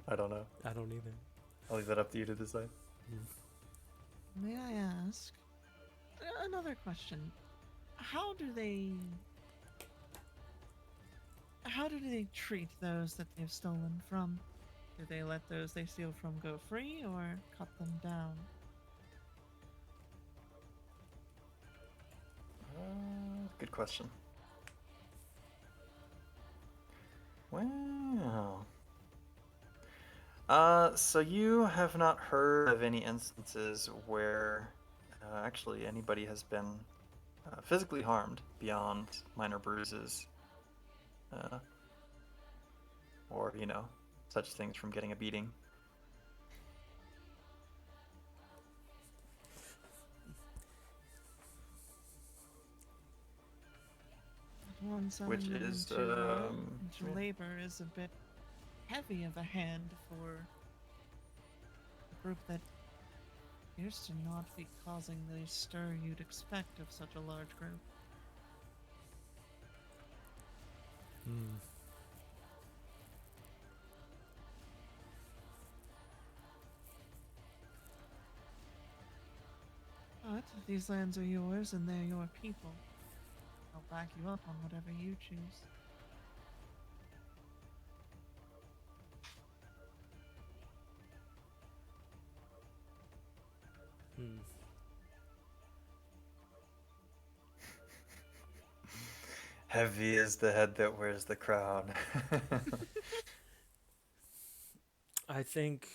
I don't know. I don't either. I'll leave that up to you to decide. May I ask another question? How do they treat those that they've stolen from? Do they let those they steal from go free or cut them down? Good question. Well, so you have not heard of any instances where actually anybody has been physically harmed beyond minor bruises, or such things from getting a beating. One selling Which them is, into yeah. labor is a bit heavy of a hand for a group that appears to not be causing the stir you'd expect of such a large group. But these lands are yours and they're your people. I'll back you up on whatever you choose. Hmm. Heavy is the head that wears the crown. I think.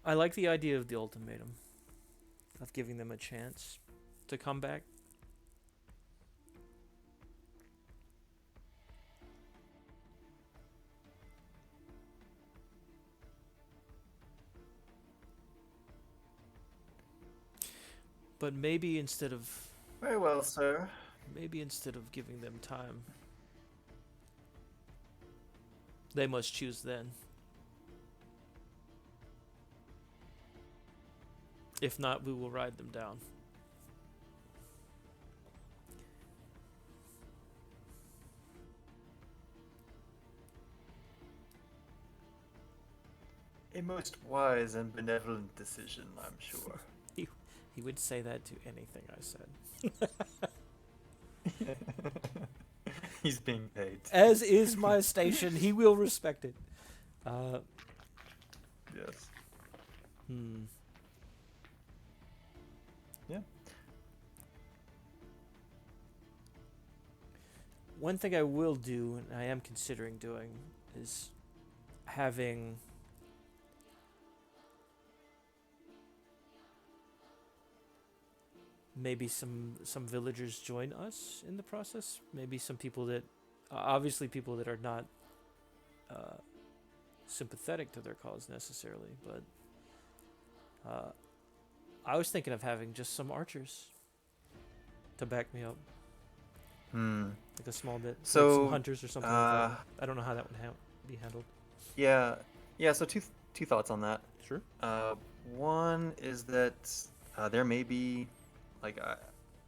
I like the idea of the ultimatum, of giving them a chance to come back. But maybe instead of Very well, sir. giving them time, they must choose then. If not, we will ride them down. A most wise and benevolent decision, I'm sure. He would say that to anything I said. He's being paid. As is my station, he will respect it. Yes. Yeah. One thing I will do, and I am considering doing, is having maybe some villagers join us in the process. Maybe some people that, obviously people that are not sympathetic to their cause necessarily, but I was thinking of having just some archers to back me up. Like a small bit. So, like some hunters or something like that. I don't know how that would be handled. Yeah. So two thoughts on that. Sure. One is that there may be,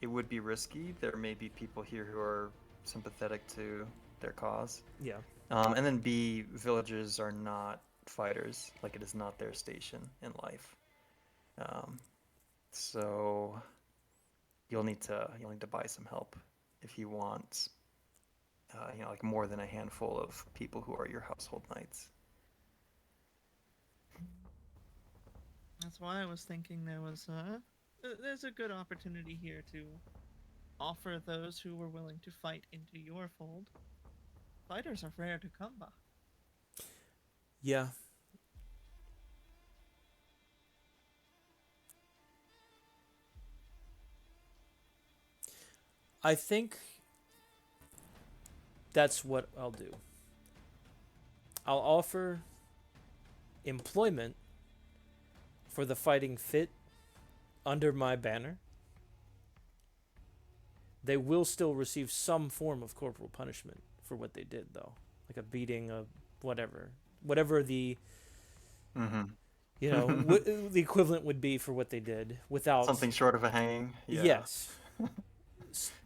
it would be risky. There may be people here who are sympathetic to their cause. Yeah. And then B, villagers are not fighters. Like, it is not their station in life. So you'll need to buy some help if you want, like more than a handful of people who are your household knights. That's why I was thinking there's a good opportunity here to offer those who were willing to fight into your fold. Fighters are rare to come by. Yeah. I think that's what I'll do. I'll offer employment for the fighting fit under my banner. They will still receive some form of corporal punishment for what they did, though. Like a beating, a whatever the the equivalent would be for what they did without something short of a hanging. Yeah. Yes.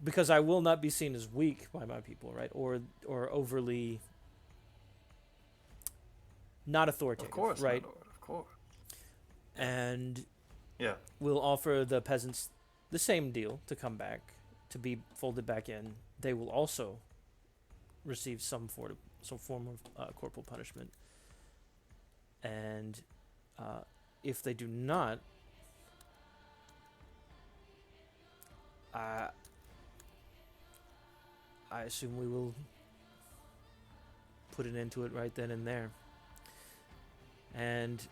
Because I will not be seen as weak by my people, right? Or overly not authoritative, Of course, right? my lord, of course. And Yeah. we'll offer the peasants the same deal to come back, to be folded back in. They will also receive some form of corporal punishment. And if they do not, I assume we will put an end to it right then and there. And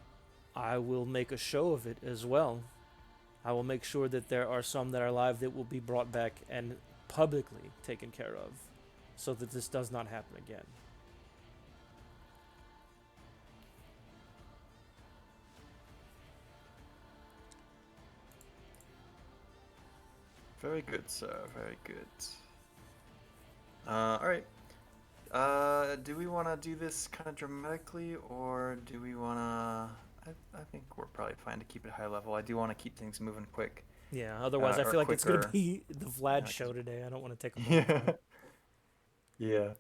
I will make a show of it as well. I will make sure that there are some that are alive that will be brought back and publicly taken care of, so that this does not happen again. Very good, sir. Very good. All right. Do we want to do this kind of dramatically, or do we want to... I think we're probably fine to keep it high level. I do want to keep things moving quick. Yeah, otherwise I or feel like it's going to quicker. be the Wlad Yeah, show today. I don't want to take a Yeah.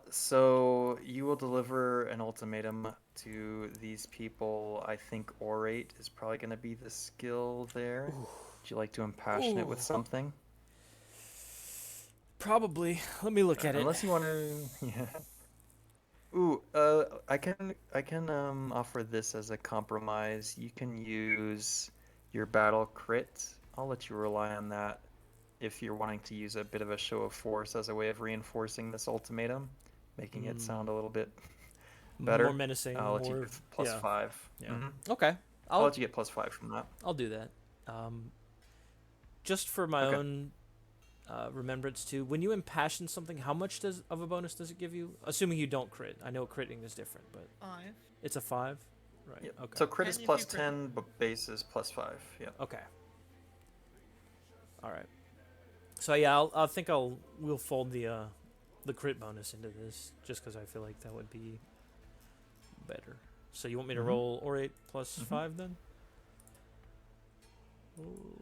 So you will deliver an ultimatum to these people. I think orate is probably going to be the skill there. Would you like to impassion it with Ooh. something? Probably. Let me look at it. Unless you want to, yeah. Ooh, I can offer this as a compromise. You can use your battle crit. I'll let you rely on that if you're wanting to use a bit of a show of force as a way of reinforcing this ultimatum, making it sound a little bit better. More menacing. I'll let you More. get plus Yeah. 5. Yeah. Mhm. Okay. I'll let you get plus 5 from that. I'll do that. Just for my Okay. own remembrance too. When you impassion something, how much of a bonus does it give you? Assuming you don't crit. I know critting is different, but 5. it's a 5, right? Yep. Okay. So crit is And if plus you crit- 10, but base is plus 5. Yeah. Okay. All right. So yeah, I think we'll fold the crit bonus into this just because I feel like that would be better. So you want me to roll orate plus 5 then?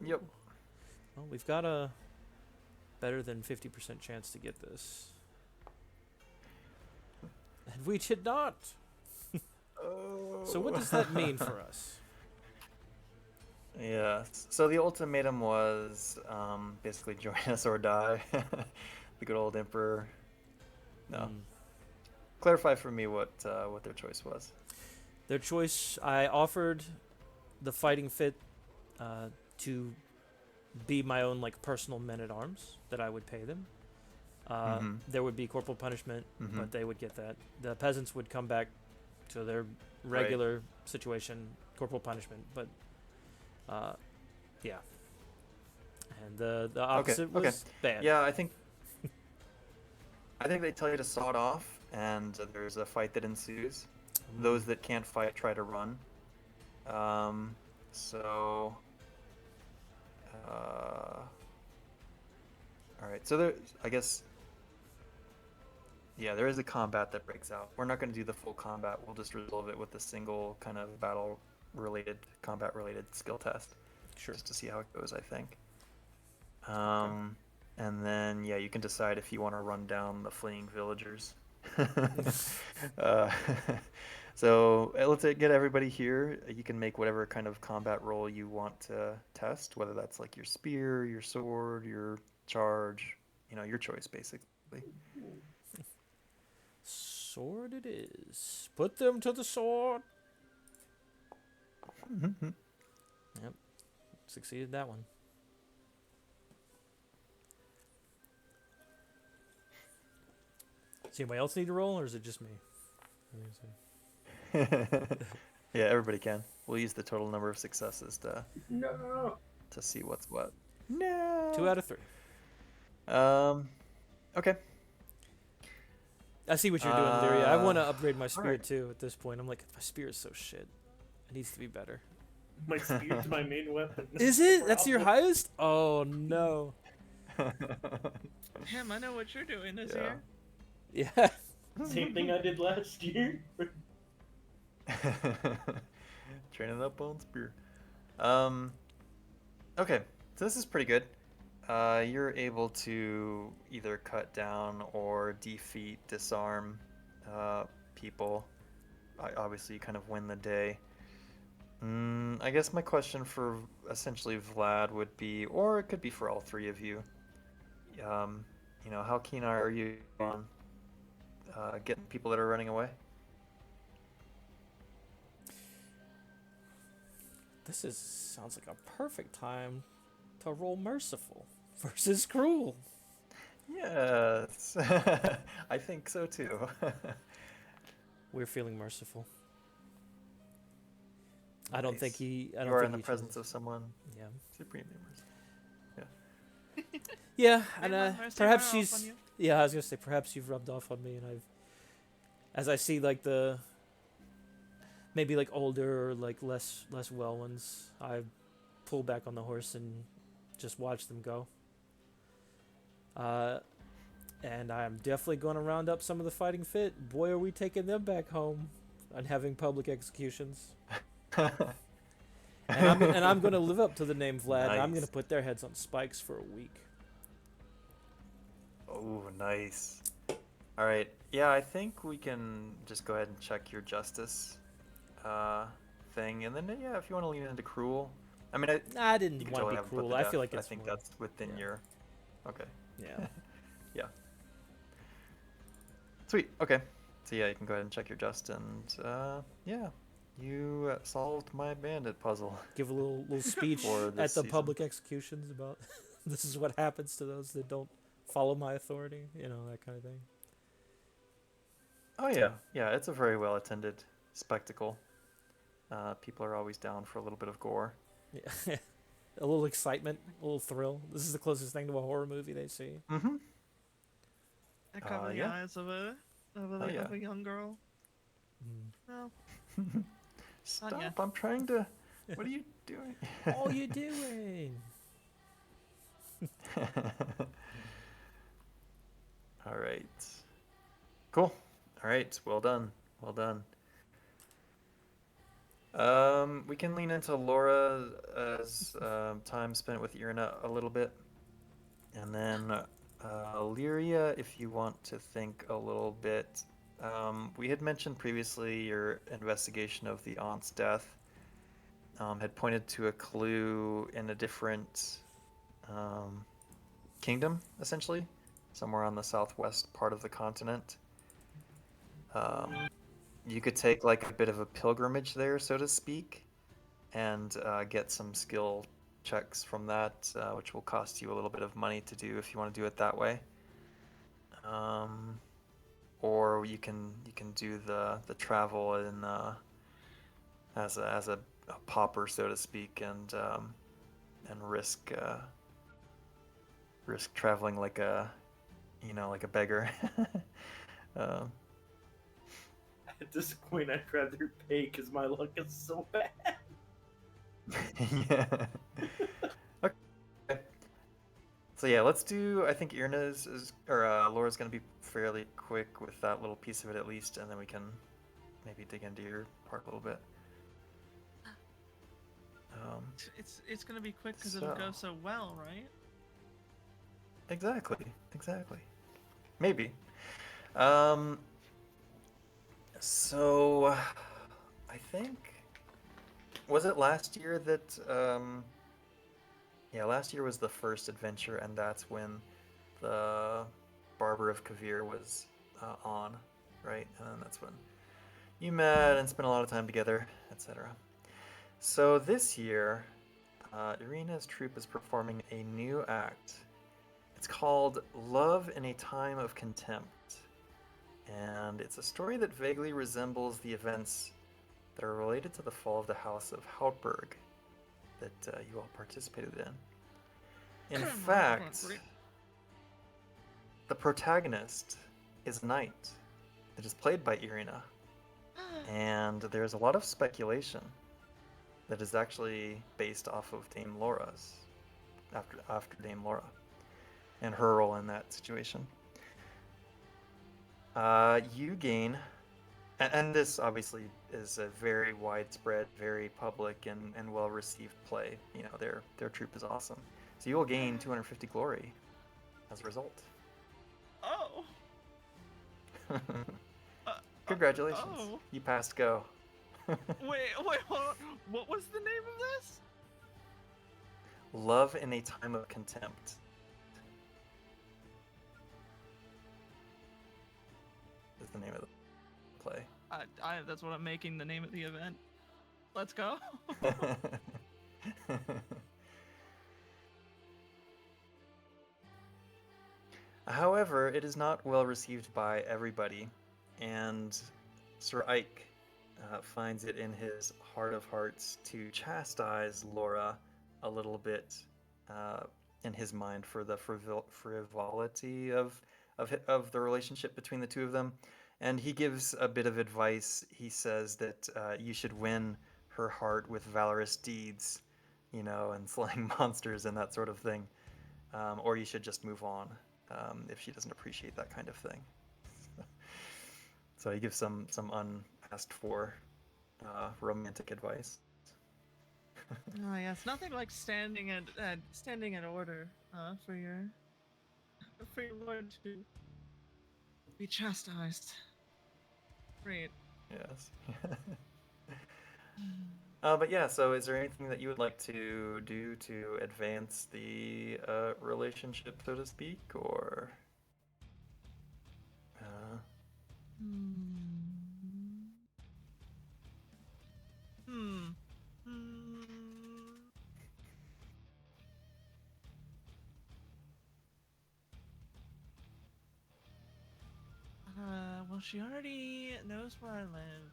Yep. Well, we've got a better than 50% chance to get this. And we did not. So what does that mean for us? Yeah. So the ultimatum was basically join us or die. The good old emperor. No. Mm. Clarify for me what their choice was. Their choice, I offered the fighting fit to be my own like personal men-at-arms that I would pay them. There would be corporal punishment, but they would get that. The peasants would come back to their regular situation, corporal punishment, but yeah. And the opposite was bad. Yeah, I think they tell you to saw it off, and there's a fight that ensues. Those that can't fight try to run. So all right. So there, I guess. Yeah, there is a combat that breaks out. We're not going to do the full combat. We'll just resolve it with a single kind of battle-related, combat-related skill test. Sure. Just to see how it goes, I think. And then, yeah, you can decide if you want to run down the fleeing villagers. So let's get everybody here. You can make whatever kind of combat roll you want to test, whether that's like your spear, your sword, your charge, your choice, basically. Sword it is. Put them to the sword. Yep. Succeeded that one. Does anybody else need to roll, or is it just me? Yeah, everybody can. We'll use the total number of successes to see what's what. No. 2 out of 3. Okay. I see what you're doing, Lyria. I want to upgrade my spear too at this point. I'm like, my spear is so shit. It needs to be better. My spear's my main weapon. Is it? That's your highest? Oh no. Him, I know what you're doing this Yeah. year. Yeah. Same thing I did last year. Training up on spear. Okay, so this is pretty good. You're able to either cut down or defeat, disarm people. Obviously, you kind of win the day. I guess my question for essentially Vlad would be, or it could be for all three of you. How keen are you on getting people that are running away? This sounds like a perfect time to roll merciful versus cruel. Yes, I think so too. We're feeling merciful. I don't think he. I don't You are think in the he presence chose- of someone Yeah. supremely merciful. Yeah, and Anyone mercy perhaps wear off on she's. you? Yeah, I was gonna say perhaps you've rubbed off on me, and I've. As I see like the. Maybe like older or like less well ones, I pull back on the horse and just watch them go. And I'm definitely going to round up some of the fighting fit. Boy, are we taking them back home and having public executions. And I'm going to live up to the name Vlad. And I'm going to Nice. put their heads on spikes for a week. Oh, nice. All right. Yeah, I think we can just go ahead and check your justice uh, thing, and then yeah, if you want to lean into cruel, I mean, Nah, I you didn't can want to totally be have him put cruel. to I death. feel like I it's think more. that's within Yeah. your. Okay. Yeah. Yeah. Sweet. Okay. So yeah, you can go ahead and check your just, and yeah, you solved my bandit puzzle Give a little speech for this at the season. public executions about this is what happens to those that don't follow my authority. You know, that kind of thing. Oh yeah, yeah. It's a very well attended spectacle. People are always down for a little bit of gore. Yeah. A little excitement, a little thrill. This is the closest thing to a horror movie they see. Mm-hmm. I cover the Yeah. eyes of a Oh yeah. of a young girl. Mm. No, Stop! yet. I'm trying to. What are you doing? All you doing? All right. Cool. All right. Well done. Well done. We can lean into Laura as time spent with Irina a little bit, and then Lyria, if you want to think a little bit. We had mentioned previously your investigation of the aunt's death had pointed to a clue in a different kingdom, essentially, somewhere on the southwest part of the continent. You could take like a bit of a pilgrimage there, so to speak, and get some skill checks from that, which will cost you a little bit of money to do if you want to do it that way. Or you can do the travel in as a pauper, so to speak, and risk traveling like a like a beggar. um, At this point, I'd rather pay because my luck is so bad. yeah. Okay. So yeah, let's do. I think Irna's is or Laura's gonna be fairly quick with that little piece of it at least, and then we can maybe dig into your part a little bit. It's gonna be quick because it'll go So- so well, right? Exactly. Maybe. Um. So, I think was it last year that yeah, last year was the first adventure, and that's when the Barber of Kavir was on, right? And that's when you met and spent a lot of time together, etc. So this year, Irina's troupe is performing a new act. It's called Love in a Time of Contempt. And it's a story that vaguely resembles the events that are related to the fall of the House of Hautberg that you all participated in. In fact, the protagonist is a knight. It is played by Irina. And there's a lot of speculation that is actually based off of Dame Laura's, after Dame Laura, and her role in that situation. You gain, and this obviously is a very widespread, very public, and well-received play. You know, their troupe is awesome. So you will gain 250 glory as a result. Oh. Congratulations, Oh. you passed go. Wait, hold on. What was the name of this? Love in a Time of Contempt. Is the name of the play. That's what I'm making the name of the event. Let's go. However, it is not well received by everybody, and Sir Ike finds it in his heart of hearts to chastise Laura a little bit in his mind for the frivolity of the relationship between the two of them. And he gives a bit of advice. He says that you should win her heart with valorous deeds, and slaying monsters and that sort of thing. Or you should just move on if she doesn't appreciate that kind of thing. So he gives some unasked for romantic advice. Oh yes, nothing like standing at order for your lord to. Be chastised. Great. Yes. But yeah, so is there anything that you would like to do to advance the relationship, so to speak, or? Hmm. Hmm. Hmm. Well, she already knows where I live.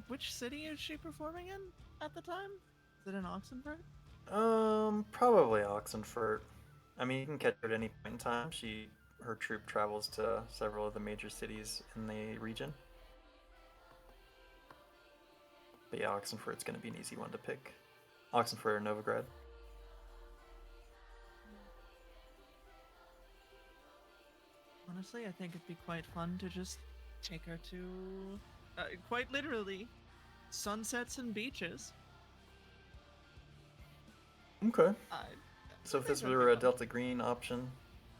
Which city is she performing in at the time? Is it in Oxenford? Probably Oxenfurt. I mean, you can catch her at any point in time. Her troupe travels to several of the major cities in the region. But yeah, Oxenfurt's gonna be an easy one to pick. Oxenfurt or Novigrad. Honestly, I think it'd be quite fun to just take her to, quite literally, sunsets and beaches. Okay. I So if think this that'd were be a fun. Delta Green option,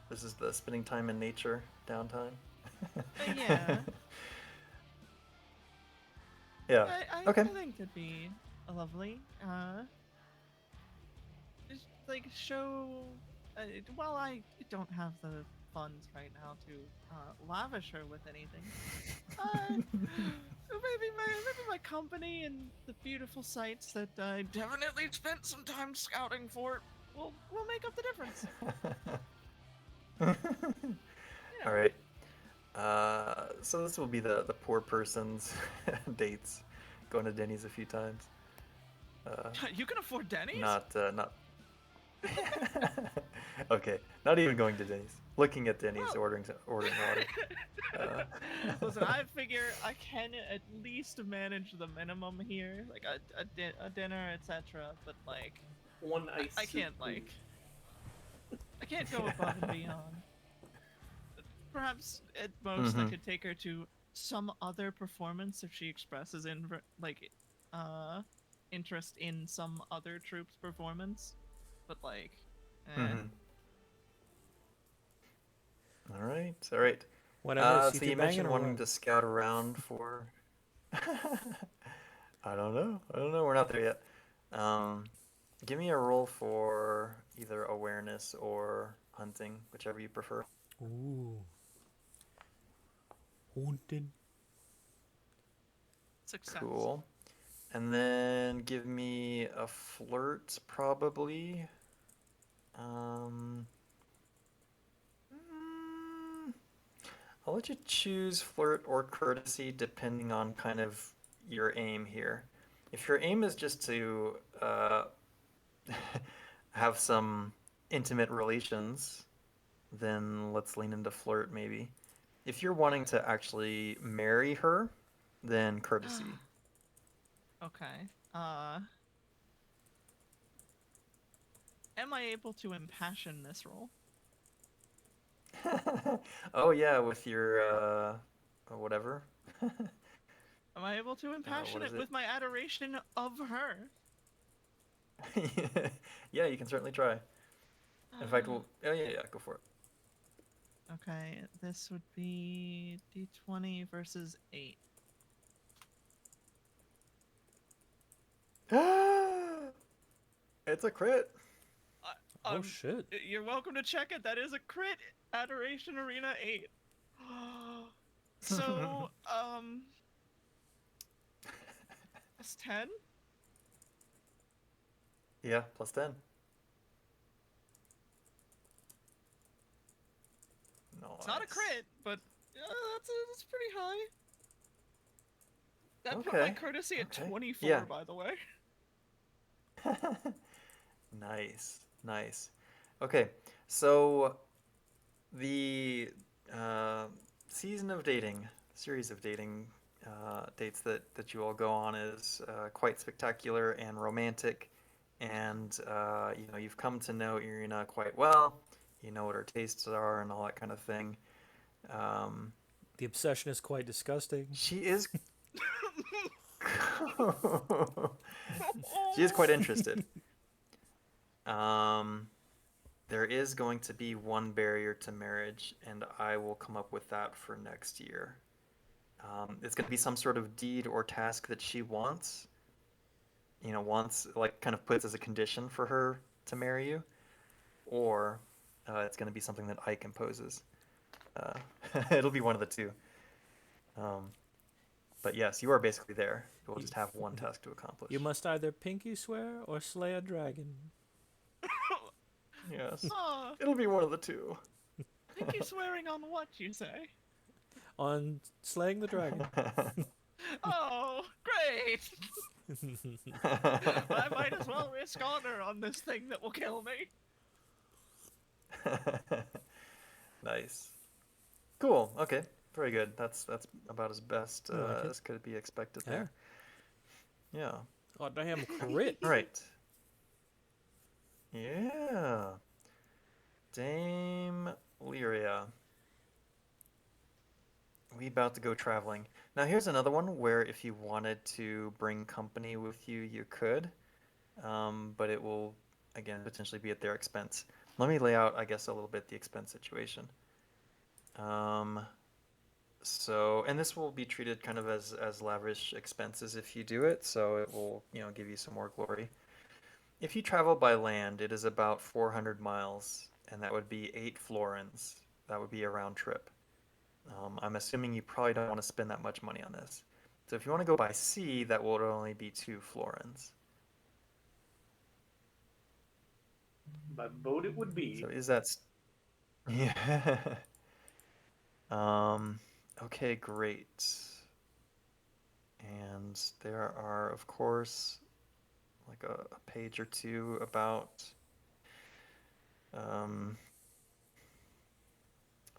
this is the spending time in nature downtime. Yeah. Yeah. I Okay. think that'd be lovely. Just like show. Well, I don't have the funds right now to lavish her with anything. Maybe my company and the beautiful sights that I definitely spent some time scouting for will make up the difference. All right. So this will be the poor person's dates, going to Denny's a few times. You can afford Denny's? Not. Okay, not even going to Denny's. Looking at Denny's, Well- ordering water. Listen, I figure I can at least manage the minimum here, like a dinner, etc. But like, One ice. I can't please. I can't go above and beyond. Perhaps at most I Mhm. could take her to some other performance if she expresses uh interest in some other troupe's performance. But like, Mhm. All right. All right. Whenever So see you banging mentioned or wanting what? to scout around for. I don't know. I don't know. We're not there yet. Um, Give me a roll for either awareness or hunting, whichever you prefer. Ooh. Haunted. success. Cool. And then give me a flirt, probably. Um, mm, I'll let you choose flirt or courtesy depending on kind of your aim here. If your aim is just to have some intimate relations, then let's lean into flirt maybe. If you're wanting to actually marry her, then courtesy. Okay. Am I able to impassion this role? Oh yeah, with your whatever. Am I able to impassion What is it it? with my adoration of her? Yeah, you can certainly try. In fact, we'll. Oh yeah, go for Okay, this would be D20 versus 8. it. It's a crit. Oh shit. You're welcome to check it. That is a crit. Adoration Arena 8. So, plus 10? Yeah, plus 10. It's not a Nice. crit, but that's pretty high. That put my Okay. courtesy at Okay. 24, Yeah. by the way. Nice. Nice. Okay. So the uh, season of dating, series of dating dates that you all go on is quite spectacular and romantic, and you've come to know Irina quite well. You know what her tastes are and all that kind of thing. Um, The obsession is quite disgusting. she is she is quite interested. Um, there is going to be one barrier to marriage, and I will come up with that for next year. It's going to be some sort of deed or task that she wants, wants, like, kind of puts as a condition for her to marry you, or it's going to be something that Ike imposes. Uh, it'll be one of the two. But yes, you are basically there. You will just have one task to accomplish. You must either pinky swear or slay a dragon. Yes. Oh, It'll be one of the two. think you swearing on what you say? On slaying the dragon. Oh, great! I might as well risk honor on this thing that will kill me. Nice. Cool. Okay. Very good. That's about as best I like it. as could be expected there. Yeah. Oh, damn, crit. All right. Yeah. Dame Lyria. We about to go traveling. Now here's another one where if you wanted to bring company with you, you could. But it will, again, potentially be at their expense. Let me lay out, I guess, a little bit the expense situation. So, and this will be treated kind of as lavish expenses if you do it, so it will, give you some more glory. If you travel by land, it is about 400 miles, and that would be 8 florins. That would be a round trip. I'm assuming you probably don't want to spend that much money on this. So if you want to go by sea, that will only be 2 florins. By boat it would be. So is that... Yeah. Okay, great. And there are, of course, like a page or two about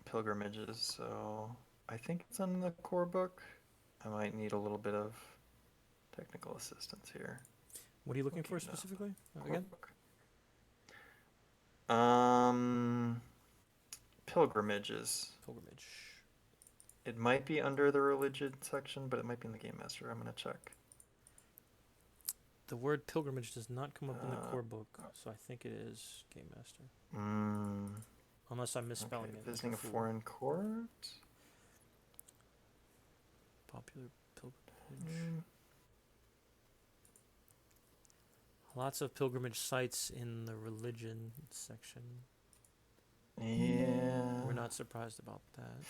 pilgrimages. So I think it's in the core book. I might need a little bit of technical assistance here. What are you looking for Okay, no. specifically? Core Again? book. Pilgrimages. Pilgrimage. It might be under the religion section, but it might be in the Game Master. I'm gonna check. The word pilgrimage does not come up in the core book, so I think it is Game Master. Unless I'm misspelling Okay, it. visiting a Fool. foreign court. Popular pilgrimage. Lots of pilgrimage sites in the religion section. Yeah. We're not surprised about that.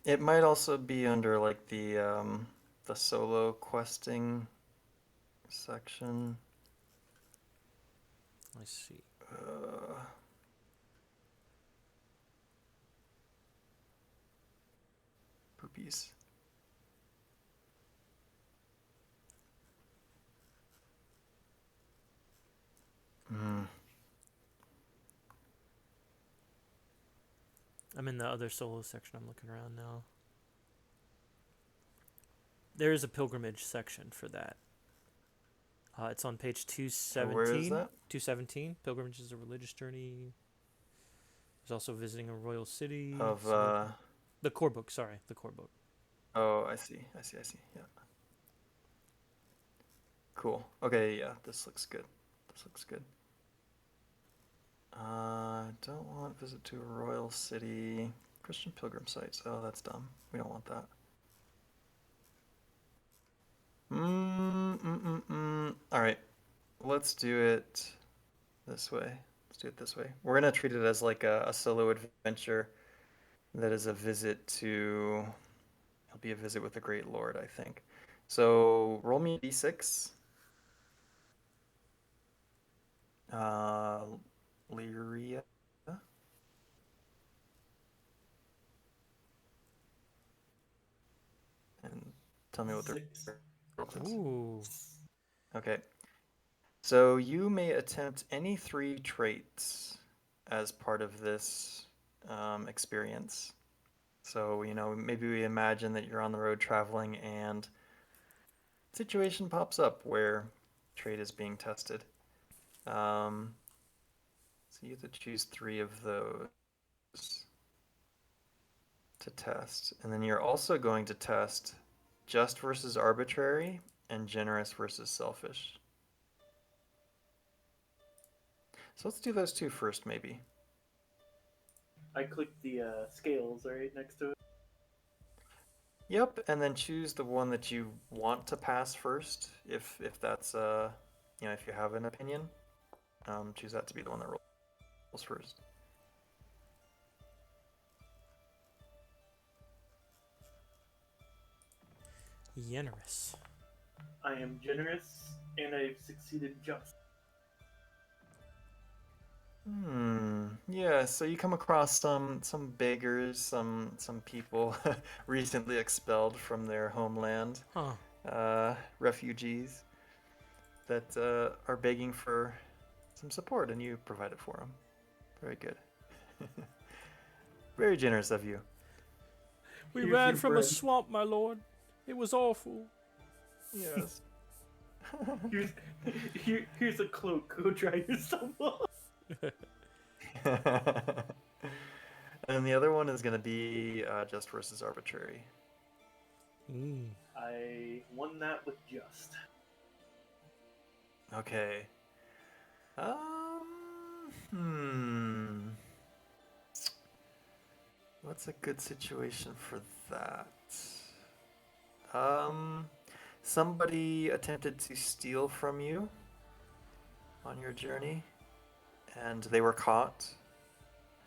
It might also be under like the solo questing section. I see. Poopies. I'm in the other solo section. I'm looking around now. There is a pilgrimage section for that. It's on page 217. Where is that? 217. Pilgrimage is a religious journey. There's also visiting a royal city. Of the core book. Sorry, the core book. Oh, I see. Yeah. Cool. Okay, yeah, this looks good. Don't want visit to a royal city. Christian pilgrim sites. Oh, that's dumb. We don't want that. All right, let's do it this way. We're gonna treat it as like a solo adventure that is a visit to... It'll be a visit with the Great Lord, I think. So roll me a d6. Lyria. And tell me what the... 6. Ooh. Okay. So you may attempt any 3 traits as part of this experience. So, maybe we imagine that you're on the road traveling and a situation pops up where trait is being tested. So you have to choose 3 of those to test. And then you're also going to test just versus arbitrary and generous versus selfish. So let's do those two first, maybe. I clicked the scales right next to it. Yep, and then choose the one that you want to pass first, if that's if you have an opinion. Choose that to be the one that rolls first. Generous. I am generous, and I've succeeded just. Yeah, so you come across some beggars, some people recently expelled from their homeland, Huh. refugees that are begging for some support, and you provide it for them. Very good. Very generous of you. We Here's ran your from a bread. swamp, my lord. It was awful. Yes. Here's a cloak. Go dry yourself off. And the other one is going to be just versus arbitrary. I won that with just. Okay. What's a good situation for that? Somebody attempted to steal from you on your journey, and they were caught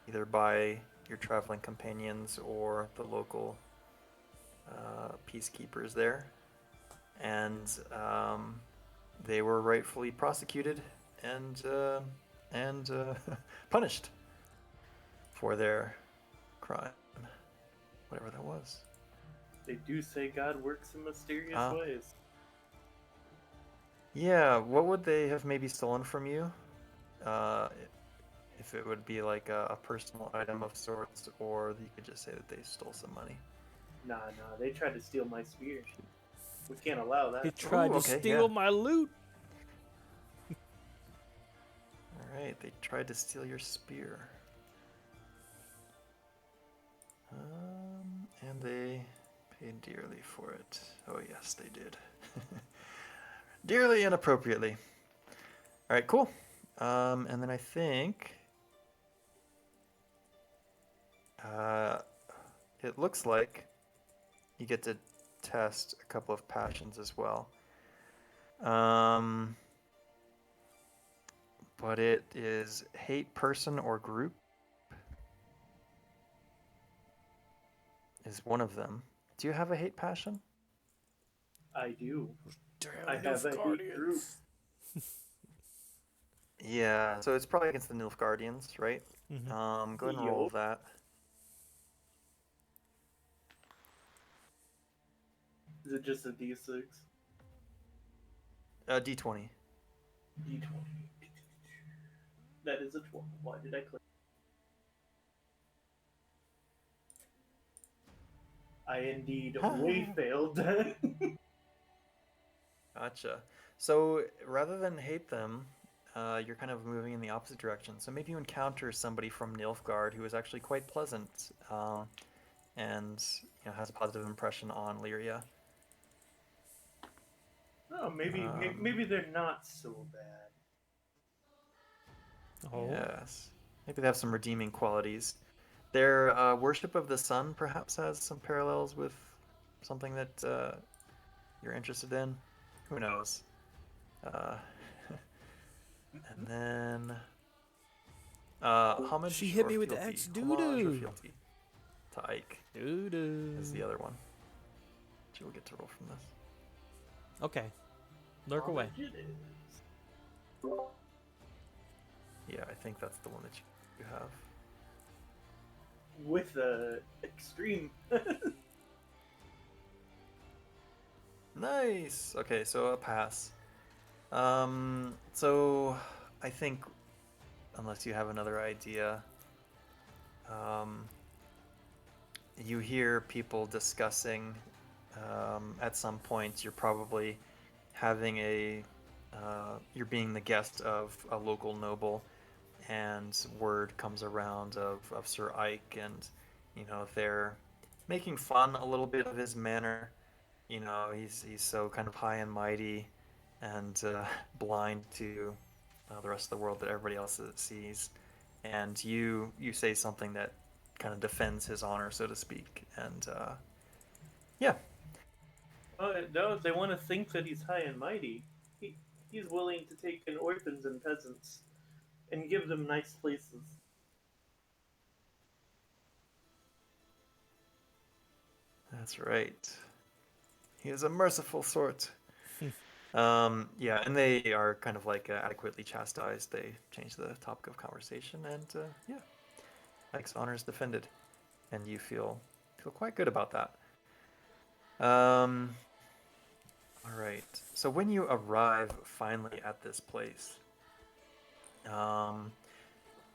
either by your traveling companions or the local peacekeepers there, and they were rightfully prosecuted and punished for their crime, whatever that was. They do say God works in mysterious ways. Yeah, what would they have maybe stolen from you? If it would be like a personal item of sorts, or you could just say that they stole some money. Nah, they tried to steal my spear. We can't allow that. He tried to steal my loot. Alright, they tried to steal your spear. And they paid dearly for it. Oh yes, they did. Dearly and appropriately. Alright, cool. And then I think it looks like you get to test a couple of passions as well. But it is hate person or group is one of them. Do you have a hate passion? I do. Damn, I have a hate group. Yeah, so it's probably against the Nilfgaardians, right? Mm-hmm. Go ahead and roll that. Is it just a D6? D20. D20. That is a 12. Why did I click? I indeed way failed. Gotcha. So rather than hate them, you're kind of moving in the opposite direction. So maybe you encounter somebody from Nilfgaard who is actually quite pleasant, and has a positive impression on Lyria. Oh, maybe they're not so bad. Oh. Yes. Maybe they have some redeeming qualities. Their worship of the sun perhaps has some parallels with something that you're interested in. Who knows? And then homage. She hit or me with the fealty? X Homage or doo-doo. fealty to Ike Doo-doo. is the other one. Which you'll get to roll from this. Okay. Lurk away. It is. Yeah, I think that's the one that you have. With extreme. Nice. Okay, so a pass. So I think, unless you have another idea, you hear people discussing. At some point, you're probably having you're being the guest of a local noble, and word comes around of Sir Ike, and they're making fun a little bit of his manner. He's so kind of high and mighty, and blind to the rest of the world that everybody else sees, and you say something that kind of defends his honor, so to speak, and yeah. No, they want to think that he's high and mighty. He's willing to take in orphans and peasants and give them nice places. That's right. He is a merciful sort. Yeah, and they are kind of like adequately chastised. They change the topic of conversation, and yeah, Ike's honor is defended, and you feel quite good about that. All right. So when you arrive finally at this place, um,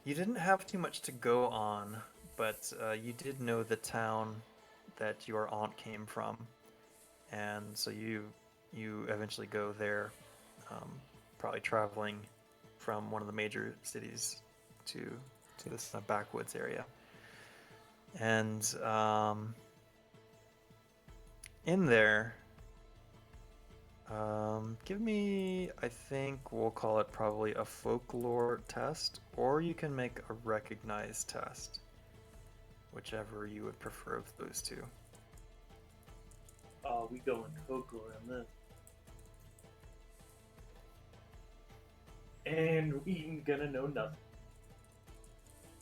you didn't have too much to go on, but you did know the town that your aunt came from, and so you eventually go there, um, probably traveling from one of the major cities to this backwoods area, and in there. Give me, I think we'll call it probably a folklore test, or you can make a recognize test, whichever you would prefer of those two. Oh, we going folklore on this. And we ain't gonna know nothing.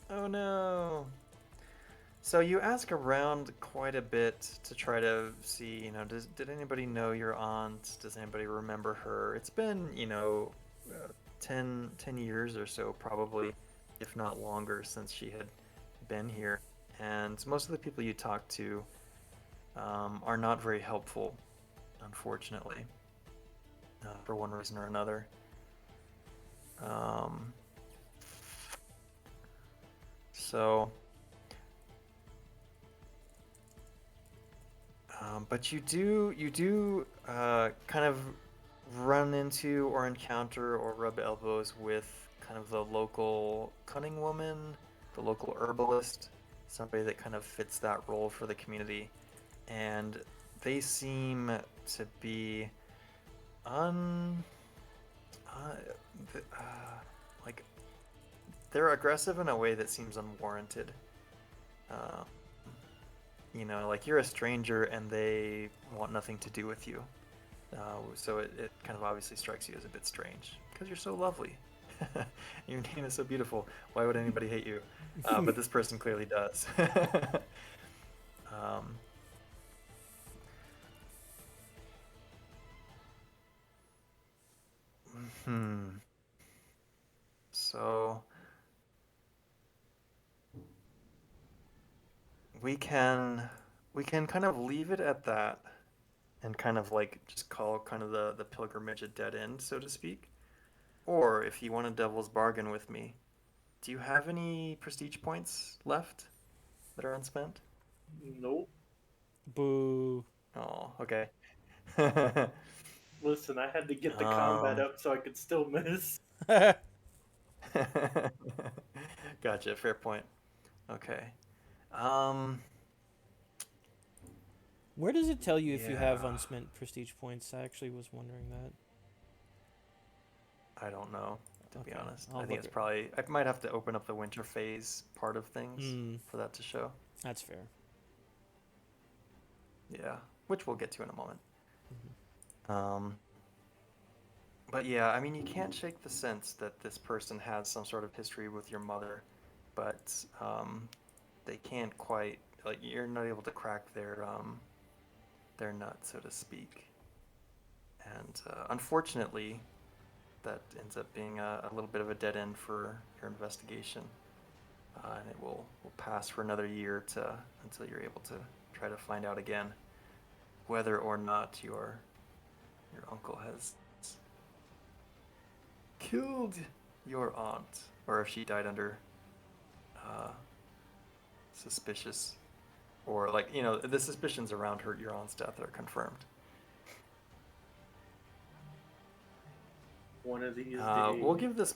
Oh no. So you ask around quite a bit to try to see, did anybody know your aunt? Does anybody remember her? It's been, 10 years or so probably, if not longer, since she had been here. And most of the people you talk to are not very helpful, unfortunately, for one reason or another. So... but you do kind of run into or encounter or rub elbows with kind of the local cunning woman, the local herbalist, somebody that kind of fits that role for the community, and they seem to be like they're aggressive in a way that seems unwarranted. Uh, like you're a stranger and they want nothing to do with you. So it kind of obviously strikes you as a bit strange because you're so lovely. Your name is so beautiful. Why would anybody hate you? But this person clearly does. um, So we can kind of leave it at that and kind of like just call kind of the pilgrimage a dead end, so to speak. Or if you want a devil's bargain with me, do you have any prestige points left that are unspent? Nope. Boo. Oh, okay. Listen, I had to get the combat up so I could still miss. Gotcha, fair point. Okay. Um, Where does it tell you if you have yeah. unspent prestige points? I actually was wondering that. I don't know, to be Okay, honest. I'll I think look it's it. probably... I might have to open up the winter phase part of things for that to show. That's fair. Yeah, which we'll get to in a moment. Mm-hmm. But yeah, I mean, you can't shake the sense that this person has some sort of history with your mother, but they can't quite, like, you're not able to crack their nut, so to speak. And unfortunately, that ends up being a little bit of a dead end for your investigation. And it will pass for another year until you're able to try to find out again whether or not your uncle has killed your aunt, or if she died under suspicious, or like, the suspicions around your aunt's death are confirmed. One of these We'll days. give this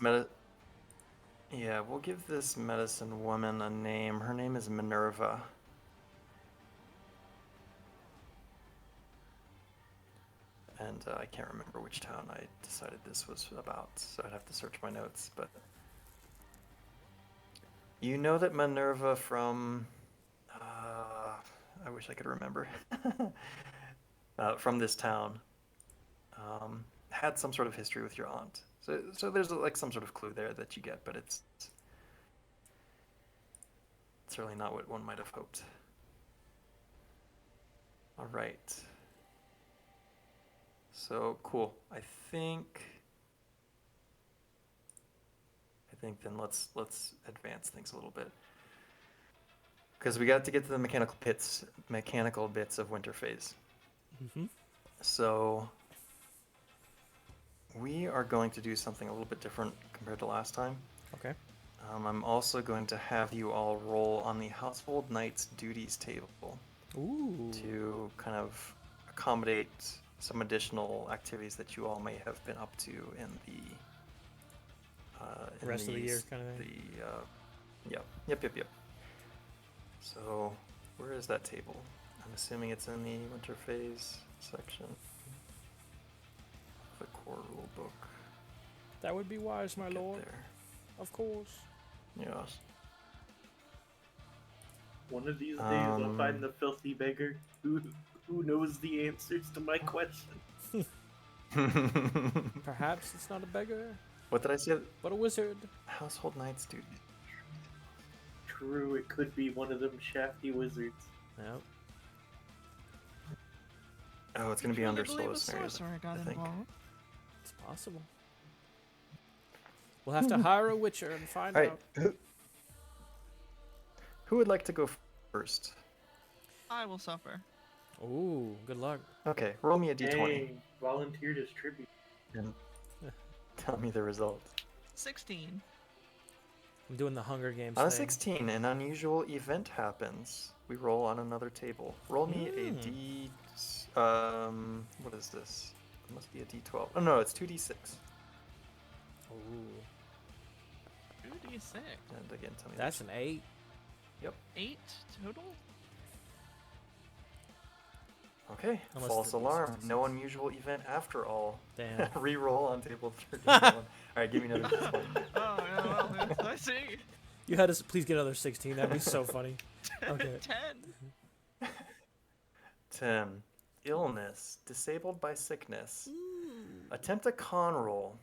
we'll give this medicine woman a name. Her name is Minerva. And I can't remember which town I decided this was about, so I'd have to search my notes. But you know that Minerva from... I wish I could remember. From this town. Had some sort of history with your aunt. So there's like some sort of clue there that you get, but it's certainly not what one might have hoped. All right. So cool. I think then let's advance things a little bit, because we got to get to the mechanical bits of winter phase. Mm-hmm. So we are going to do something a little bit different compared to last time. Okay. I'm also going to have you all roll on the Household Knights duties table Ooh. to kind of accommodate some additional activities that you all may have been up to in the Rest of the year kind of thing. Yep. So where is that table? I'm assuming it's in the winter phase section. The core rule book. That would be wise, my Get lord. there. Of course. Yes. One of these days I'll find the filthy beggar who knows the answers to my question. Perhaps it's not a beggar, What did I say? but a wizard. Household Knights duties. True, it could be one of them shafty wizards. Yep. Oh, it's going to be under Truly believe slow a scenarios, sorcerer got I think. involved. It's possible. We'll have to hire a witcher and find All right. out. Who would like to go first? I will suffer. Ooh, good luck. Okay, roll me a d20 Dang, volunteered as tribute. and tell me the result. 16. I'm doing the Hunger Games On a thing. 16, an unusual event happens. We roll on another table. Roll me a Mm. d... what is this? It must be a d12. Oh no, it's 2d6. Ooh, 2d6. And again, tell me that's an 8. 8 total? Okay, Unless false the alarm. d6 No unusual event after all. Damn. Reroll on table 31. Alright, give me another d20. Oh, yeah, well, I see. You had to please get another 16. That'd be so funny. Okay. 10. 10. Illness. Disabled by sickness. Attempt a con roll.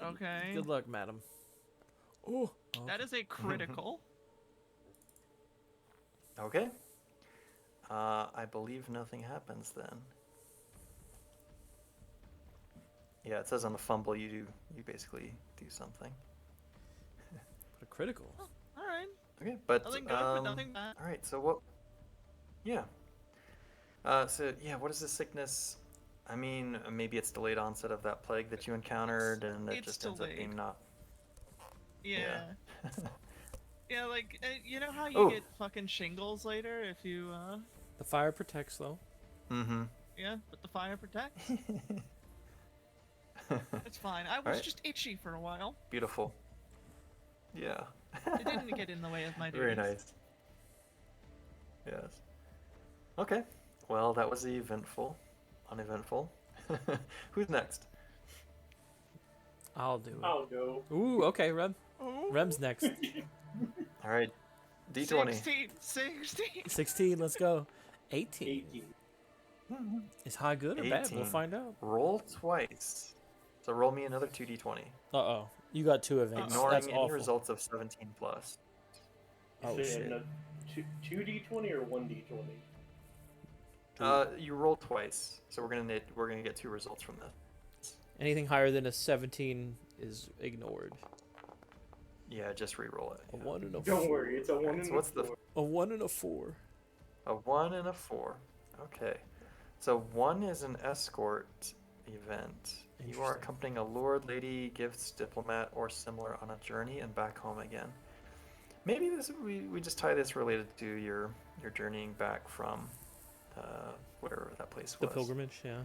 Okay. Good luck, madam. Oh. That is a critical. Okay. I believe nothing happens then. Yeah, it says on the fumble you basically do something. A critical. Alright. Okay, but Nothing good, but nothing bad. all right. So what? Yeah. So yeah, what is this sickness? I mean, maybe it's delayed onset of that plague that you encountered, and it It's just ends up being delayed. not. Yeah. Yeah, like, you know how you Oh. get fucking shingles later if you, The fire protects, though. Mm-hmm. yeah, but the fire protects? It's fine. I was Alright. just itchy for a while. Beautiful. Yeah. It didn't get in the way of my duties. Very nice. Yes. Okay. Well, that was eventful. Uneventful. Who's next? I'll do it. I'll go. Ooh, okay, Rem. Oh. Rem's next. All right. D20. 16. 16, let's go. 18. 18. Is high good or bad? 18. We'll find out. Roll twice. So roll me another 2d20. Uh-oh. You got 2 events. Ignoring That's any awful. results of 17 plus. Oh, Is it shit. a 2d20 or 1d20? You roll twice, so we're gonna get 2 results from this. Anything higher than a 17 is ignored. Yeah, just re-roll it. A yeah. 1 and a 4. Don't worry, it's a 1 and So a what's the 4. A 1 and a 4. A 1 and a 4. Okay. So 1 is an escort event. You are Interesting. accompanying a lord, lady, gifts, diplomat, or similar on a journey and back home again. Maybe we just tie this related to your journeying back from whatever that place The was. pilgrimage, yeah.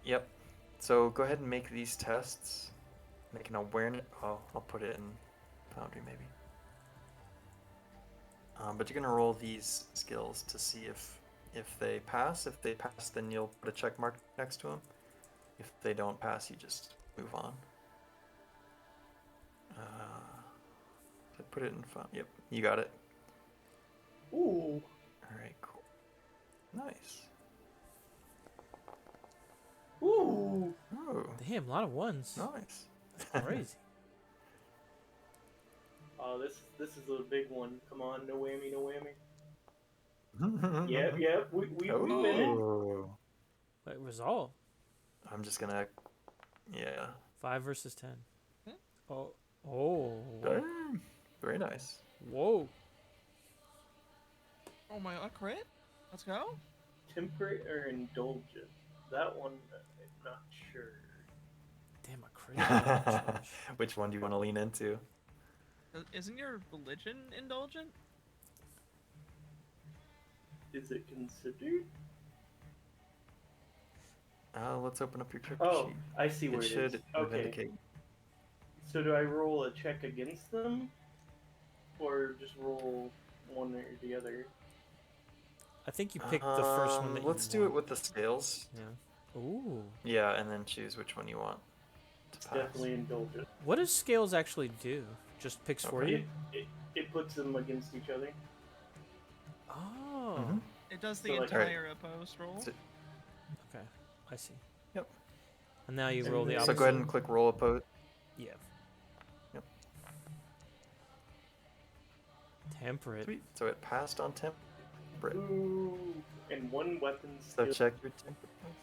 Yep. So go ahead and make these tests. Make an awareness. Oh, I'll put it in Foundry maybe. But you're gonna roll these skills to see if If they pass, then you'll put a check mark next to them. If they don't pass, you just move on. I put it in front. Yep, you got it. Ooh. All right, cool. Nice. Ooh. Oh, Damn, a lot of ones. nice. That's crazy. Oh, this is a big one. Come on, no whammy, no whammy. Yep. We finished. Oh. What result? I'm just gonna, yeah. 5 versus 10. Hmm? Oh. Oh. Damn. Very nice. Whoa. Oh my, a crit? Let's go. Temperate or indulgent? That one, I'm not sure. Damn, a crazy. Which one do you want to lean into? Isn't your religion indulgent? Is it considered? Let's open up your character Oh, sheet. I see where It it should is. Okay. indicate. So do I roll a check against them, or just roll one or the other? I think you picked the first one that Let's you do it want. with the scales. Yeah. Ooh. Yeah, and then choose which one you want to It's pass. definitely indulgent. What does scales actually do? Just picks for Okay. you? It puts them against each other. Oh. Mhm. It does the So, like- entire opposed roll. So- Okay. I see. Yep. And now you And roll the then- So opposite. go ahead and click roll opposed. Yeah. Yep. Temperate. Sweet. So it passed on temperate. Ooh. And one weapon So skill. check your temperate.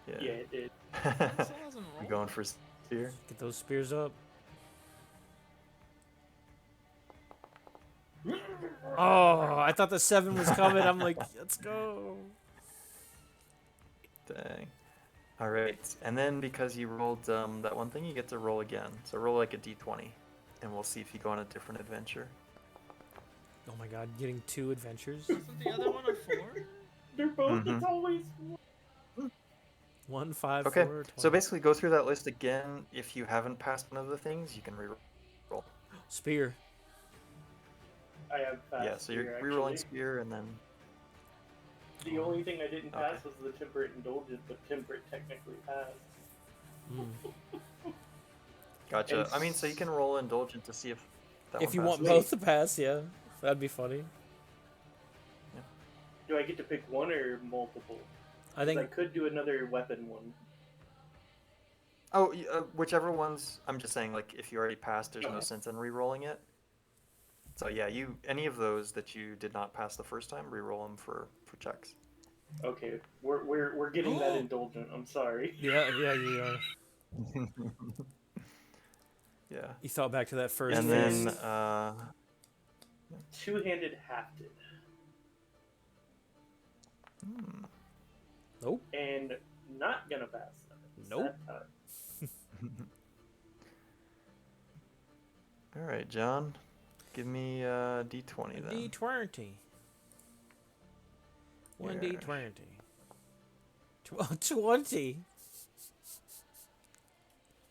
Yeah, Yeah. it did. It still hasn't You rolled. going for spear? Get those spears up. Oh, I thought the 7 was coming. I'm like, let's go. Dang. All right. And then because you rolled that one thing, you get to roll again. So roll like a d20, and we'll see if you go on a different adventure. Oh my god, getting 2 adventures. Isn't the other one a 4? They're both. Mhm. It's always. 1, 5, Okay. 4, 20. So basically, go through that list again. If you haven't passed one of the things, you can re-roll. Spear. I have passed. Yeah. So you're here, re-rolling actually. spear, and then The only thing I didn't Okay. pass was the temperate indulgent, but temperate technically passed. Mm. gotcha. And I mean, so you can roll indulgent to see if that If one you want passes. both to pass, yeah. That'd be funny. Do I get to pick one or multiple? I 'Cause think I could do another weapon one. Oh, whichever ones. I'm just saying, like, if you already passed, there's no Okay. sense in re-rolling it. So yeah, any of those that you did not pass the first time, re-roll them for checks. Okay, we're getting that indulgent. I'm sorry. yeah, you are. Yeah. You thought back to that first And phase. then Two-handed hafted, Nope. and not gonna pass that. Nope. Satire. all right, John, give me d20 then. D20. 1d20. 20.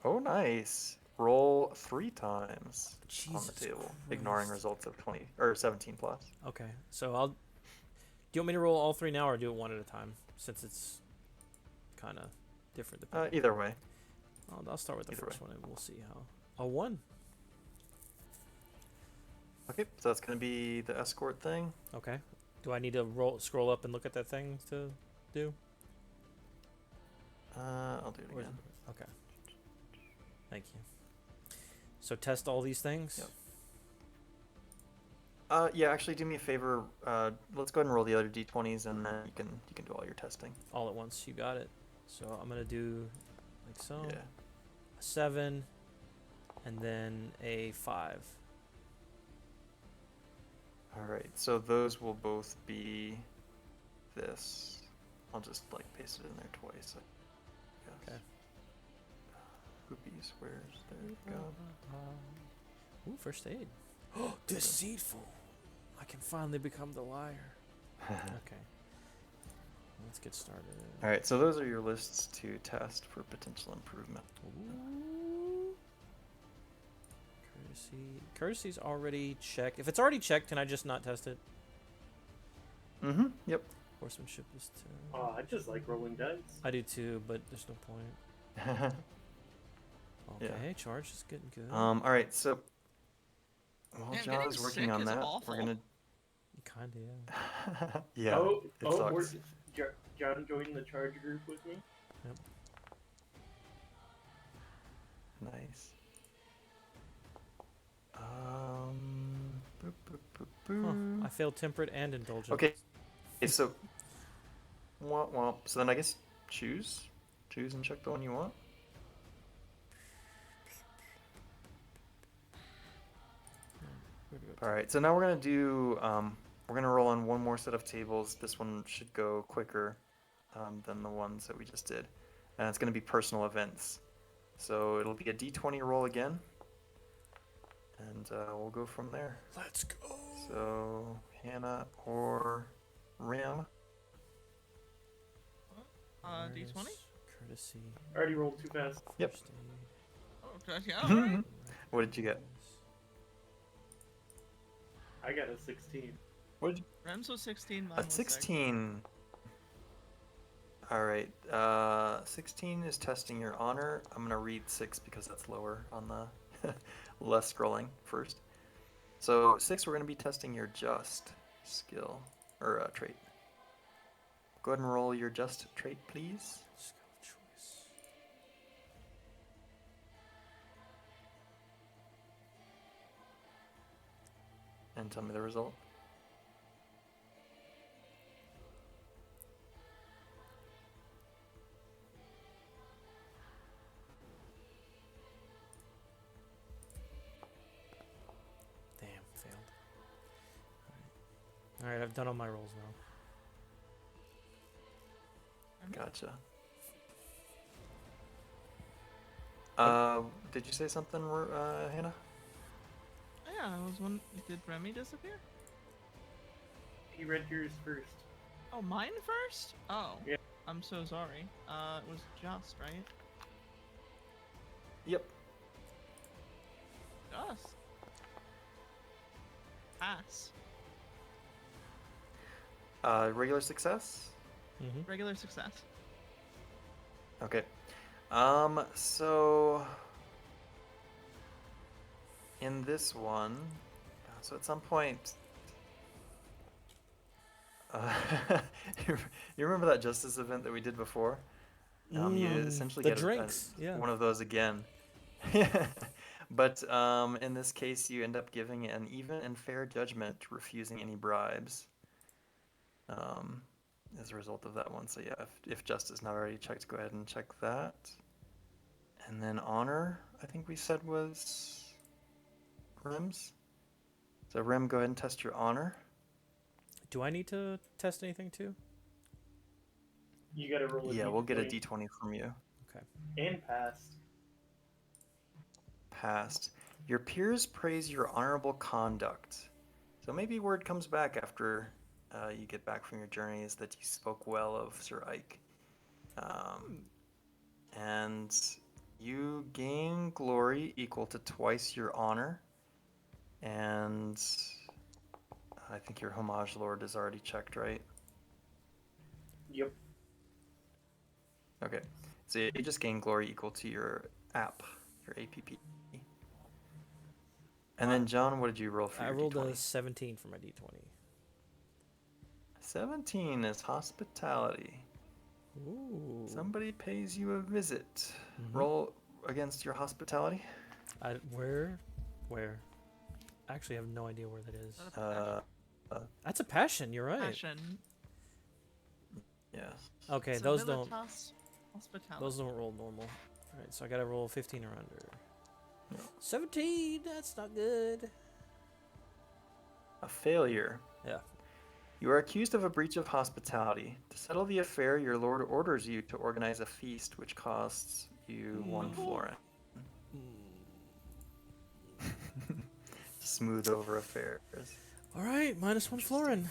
Oh, nice. Roll 3 times on Jesus the table, ignoring Christ. results of 20 or 17 plus. Okay, so I'll. Do you want me to roll all 3 now, or do it one at a time? Since it's kind of different. depending- Either way. I'll start with the either first way. one, and we'll see how. A 1. Okay, so that's gonna be the escort thing. Okay. Do I need to scroll up and look at that thing to do? I'll do it Or is again. it- Okay. Thank you. So test all these things. Yep. Yeah, actually, do me a favor. Let's go ahead and roll the other d20s, and then you can do all your testing. All at once. You got it. So I'm gonna do like so. Yeah. A 7, and then a 5. All right. So those will both be this. I'll just like paste it in there twice. Okay. Goopy squares. There you go. Ooh, first aid. Deceitful. I can finally become the liar. Okay. Let's get started. All right. So those are your lists to test for potential improvement. Ooh. Courtesy. Courtesy's already checked. If it's already checked, can I just not test it? Yep. Horsemanship is 10. Oh, I just like rolling dice. I do too, but there's no point. Okay, charge is getting good. All right, so while Man, John getting is working sick on is that, awful. we're gonna. Kinda, yeah. Yeah, it sucks. John joined the charge group with me. Yep. Nice. Huh. I failed temperate and indulgent. Okay, so. Well, so then I guess choose and check the one you want. All right, so now we're gonna do. We're gonna roll on one more set of tables. This one should go quicker than the ones that we just did, and it's gonna be personal events. So it'll be a D20 roll again, and we'll go from there. Let's go. So Hannah or Ram. D20? Courtesy. I already rolled too fast. Yep. First aid, Oh, okay, yeah, alright. What did you get? I got a 16. What did you? Rems was 16, mine A was 16. All right. 16 is testing your honor. I'm gonna read 6 because that's lower on the less scrolling first. So 6, we're gonna be testing your just skill or trait. Go ahead and roll your just trait, please. skill of choice. And tell me the result. Damn, failed. Alright, I've done all my rolls now. Gotcha. Did you say something, Hannah? Yeah, I was one. Did Remy disappear? He read yours first. Oh, mine first? Oh. Yeah. I'm so sorry. It was just, right? Yep. Just. Pass. Regular success? Mm-hmm. Regular success. Okay. So in this one, so at some point, you remember that justice event that we did before? You essentially the get drinks, yeah. one of those again. But in this case, you end up giving an even and fair judgment, refusing any bribes. As a result of that one. So yeah, if justice is not already checked, go ahead and check that. And then honor, I think we said was Rem's. So Rem, go ahead and test your honor. Do I need to test anything too? You gotta roll a Yeah, we'll get a D20. D20 from you. Okay. And passed. Passed. Your peers praise your honorable conduct. So maybe word comes back after you get back from your journeys that you spoke well of Sir Ike. And you gain glory equal to twice your honor. And I think your homage lord is already checked, right? Yep. Okay. So you just gain glory equal to your app, your APP. And then John, what did you roll for I your rolled D20? a 17 for my D20. 17 is hospitality. Ooh. Somebody pays you a visit. Mhm. Roll against your hospitality. Where? I actually have no idea where that is. Is that a That's a passion. You're right. passion? Yeah. Okay, So those don't. Militas Hospitality. Those don't roll normal. All right, so I gotta roll 15 or under. No. 17. That's not good. A failure. Yeah. You are accused of a breach of hospitality. To settle the affair, your lord orders you to organize a feast which costs you 1 florin. Smooth over affairs. All right, -1 florin.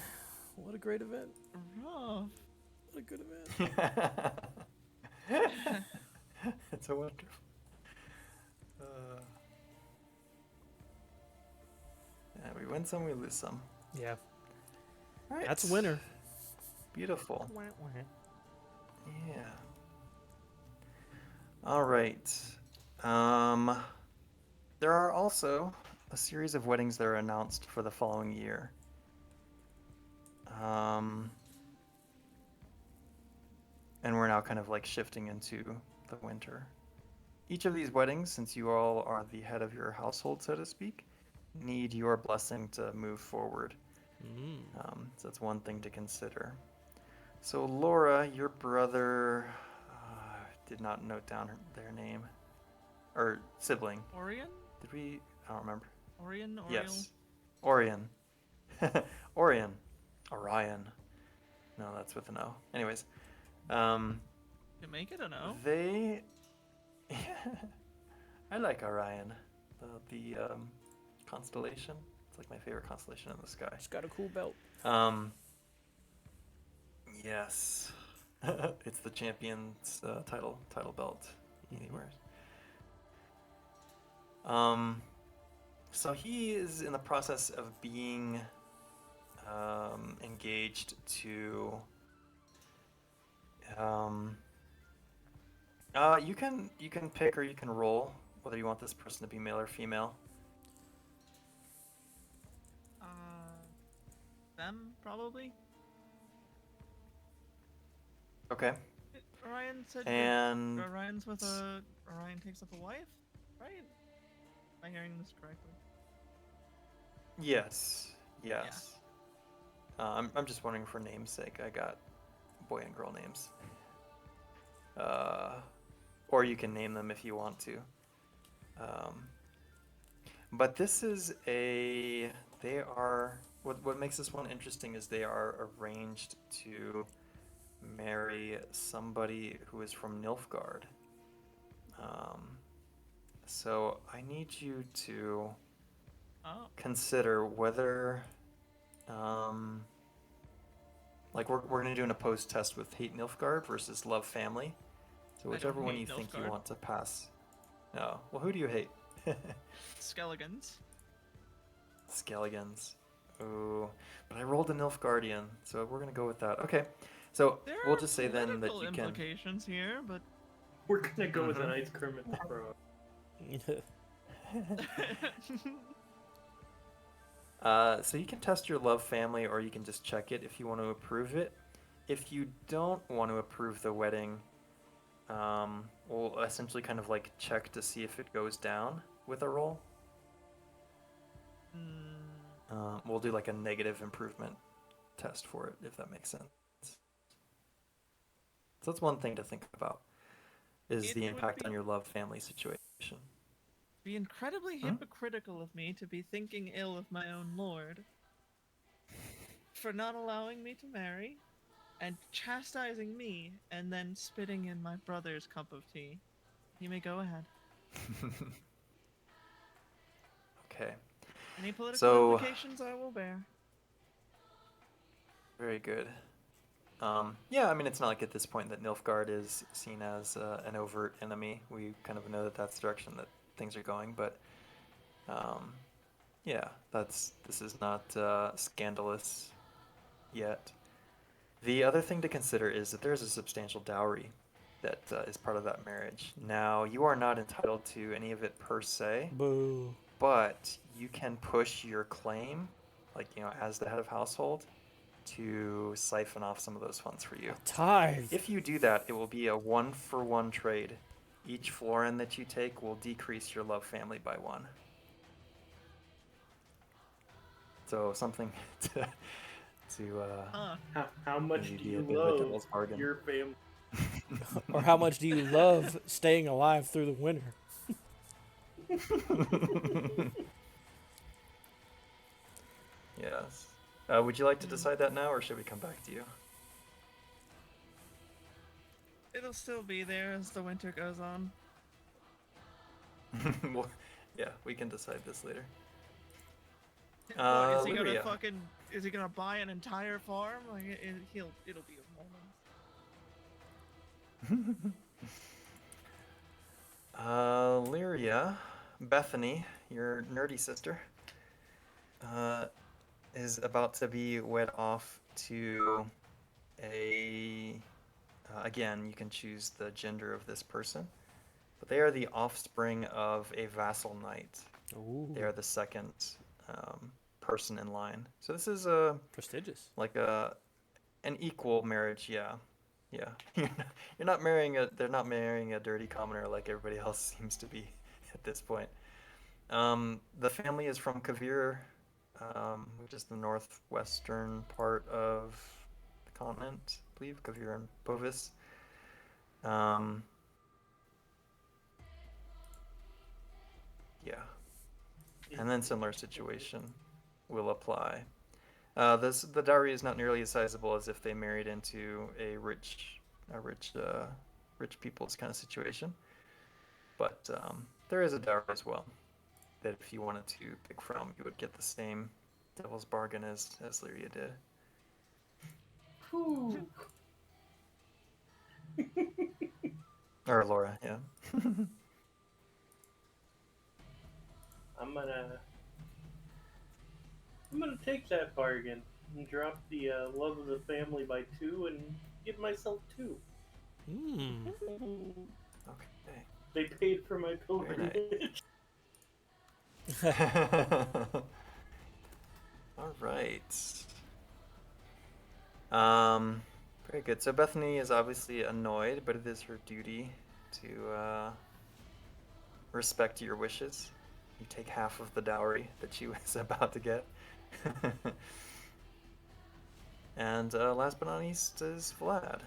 What a great event. Rough. What a good event. It's a wonderful. Yeah, we win some, we lose some. Yeah. All right. That's a winner. Beautiful. Wah, wah. Yeah. All right. Um, there are also a series of weddings that are announced for the following year. Um, and we're now kind of like shifting into the winter. Each of these weddings, since you all are the head of your household, so to speak, need your blessing to move forward. Mm. So that's one thing to consider. So Laura, your brother, did not note down their name or sibling. Orion? Did we? I don't remember. Orion? Oriel? Yes, Orion. Orion. Orion. No, that's with an O. Anyways, You make it a no? they. I like Orion, the constellation. It's like my favorite constellation in the sky. It's got a cool belt. Yes, it's the champion's title belt he wears. So he is in the process of being engaged to. You can pick or you can roll whether you want this person to be male or female. Them, probably? Okay. Orion said And Orion's with a... Orion takes up a wife? Right? Am I hearing this correctly? yes. I'm just wondering for namesake. I got boy and girl names. Or you can name them if you want to. But this is they are, what makes this one interesting is they are arranged to marry somebody who is from Nilfgaard. So I need you to consider whether, like we're gonna do an opposed test with Hate Nilfgaard versus Love Family. So I whichever don't one hate you think you Nilfgaard. want to pass. No. Well, who do you hate? Skelegons. Skelegons. Ooh. But I rolled a Nilfgaardian, so we're gonna go with that. Okay. So There we'll are just say then that political you can. implications here, but We're gonna go with a nice Kermit the Frog. So you can test your love family, or you can just check it if you want to approve it. If you don't want to approve the wedding, we'll essentially kind of like check to see if it goes down with a roll. We'll do like a negative improvement test for it, if that makes sense. So that's one thing to think about, is It the would impact be- on your love family situation. be incredibly hypocritical of me to be thinking ill of my own lord for not allowing me to marry and chastising me and then spitting in my brother's cup of tea. You may go ahead. Okay. Any political So- implications I will bear. Very good. Yeah, I mean, it's not like at this point that Nilfgaard is seen as an overt enemy. We kind of know that that's the direction that things are going, but yeah, this is not scandalous yet. The other thing to consider is that there's a substantial dowry that is part of that marriage. Now, you are not entitled to any of it per se, Boo. but you can push your claim, like, as the head of household, to siphon off some of those funds for you. Tithe. If you do that, it will be a 1-for-1 trade. Each florin that you take will decrease your love family by 1. So something to How much maybe do be a you bit of a love devil's bargain. your family? Or how much do you love staying alive through the winter? Yes. Would you like to decide that now, or should we come back to you? It'll still be there as the winter goes on. Well, yeah, we can decide this later. What, is he gonna Lyria. is he gonna buy an entire farm? Like it'll be a moment. Lyria, Bethany, your nerdy sister, is about to be wed off to again, you can choose the gender of this person, but they are the offspring of a vassal knight. Ooh. They are the second person in line. So this is Prestigious. like an equal marriage. Yeah. You're not marrying they're not marrying a dirty commoner like everybody else seems to be at this point. The family is from Kavir, which is the northwestern part of the continent, I believe, Kavir and Bovis. Yeah. And then similar situation will apply. The dowry is not nearly as sizable as if they married into a rich people's kind of situation. But there is a dowry as well, that if you wanted to pick from, you would get the same devil's bargain as Lyria did. Whew. Or Laura, yeah. I'm gonna take that bargain and drop the love of the family by 2 and give myself 2. Hmm. Okay. They paid for my pilgrimage. All right. Very good. So Bethany is obviously annoyed, but it is her duty to respect your wishes. You take half of the dowry that she was about to get. And last but not least is Vlad.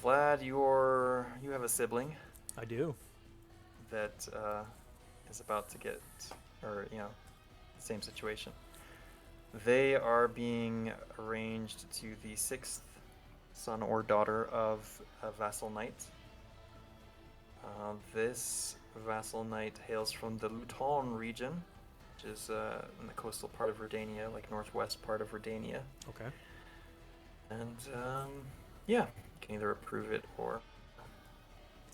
Vlad, you have a sibling I do. that is about to get, or same situation. They are being arranged to the 6th son or daughter of a vassal knight. This vassal knight hails from the Luton region, which is in the coastal part of Redania, like northwest part of Redania. Okay. And yeah, you can either approve it or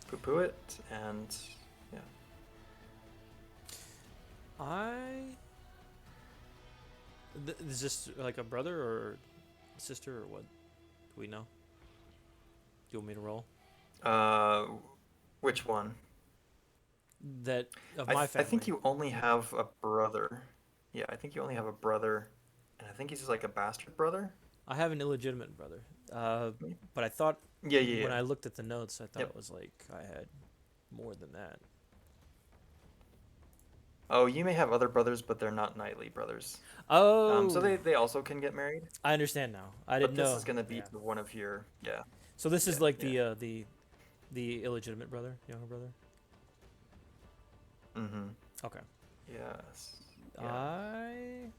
poo-poo it, and yeah. Is this like a brother or a sister or what? Do we know? Do you want me to roll? Which one? That of my I family. think you only have a brother. Yeah, I think you only have a brother, and I think he's like a bastard brother. I have an illegitimate brother. But I thought Yeah. when I looked at the notes, I thought Yep. it was like I had more than that. Oh, you may have other brothers, but they're not knightly brothers. Oh. So they also can get married. I understand now. I But didn't this know. is gonna be Yeah. to one of your So this is yeah, like yeah. the illegitimate brother, younger brother. Mm-hmm. Okay. Yes. Yeah. I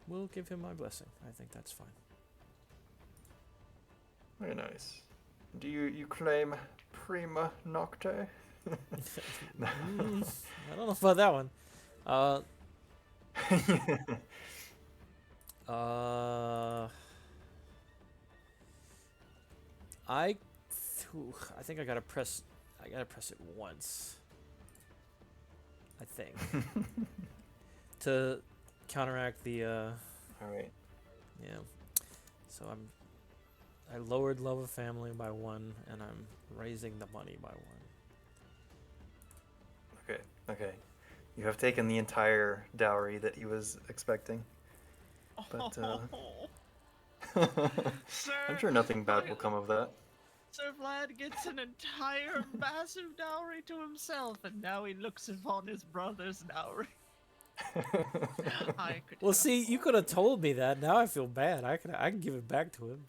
will give him my blessing. I think that's fine. Very nice. Do you claim prima nocte? No. I don't know about that one. I think I gotta press it once. I think to counteract the All right. yeah. So I lowered love of family by 1, and I'm raising the money by 1. Okay. You have taken the entire dowry that he was expecting. But Sir, I'm sure nothing bad will come of that. Sir Vlad gets an entire massive dowry to himself, and now he looks upon his brother's dowry. I could Well, help. see, you could have told me that. Now I feel bad. I can give it back to him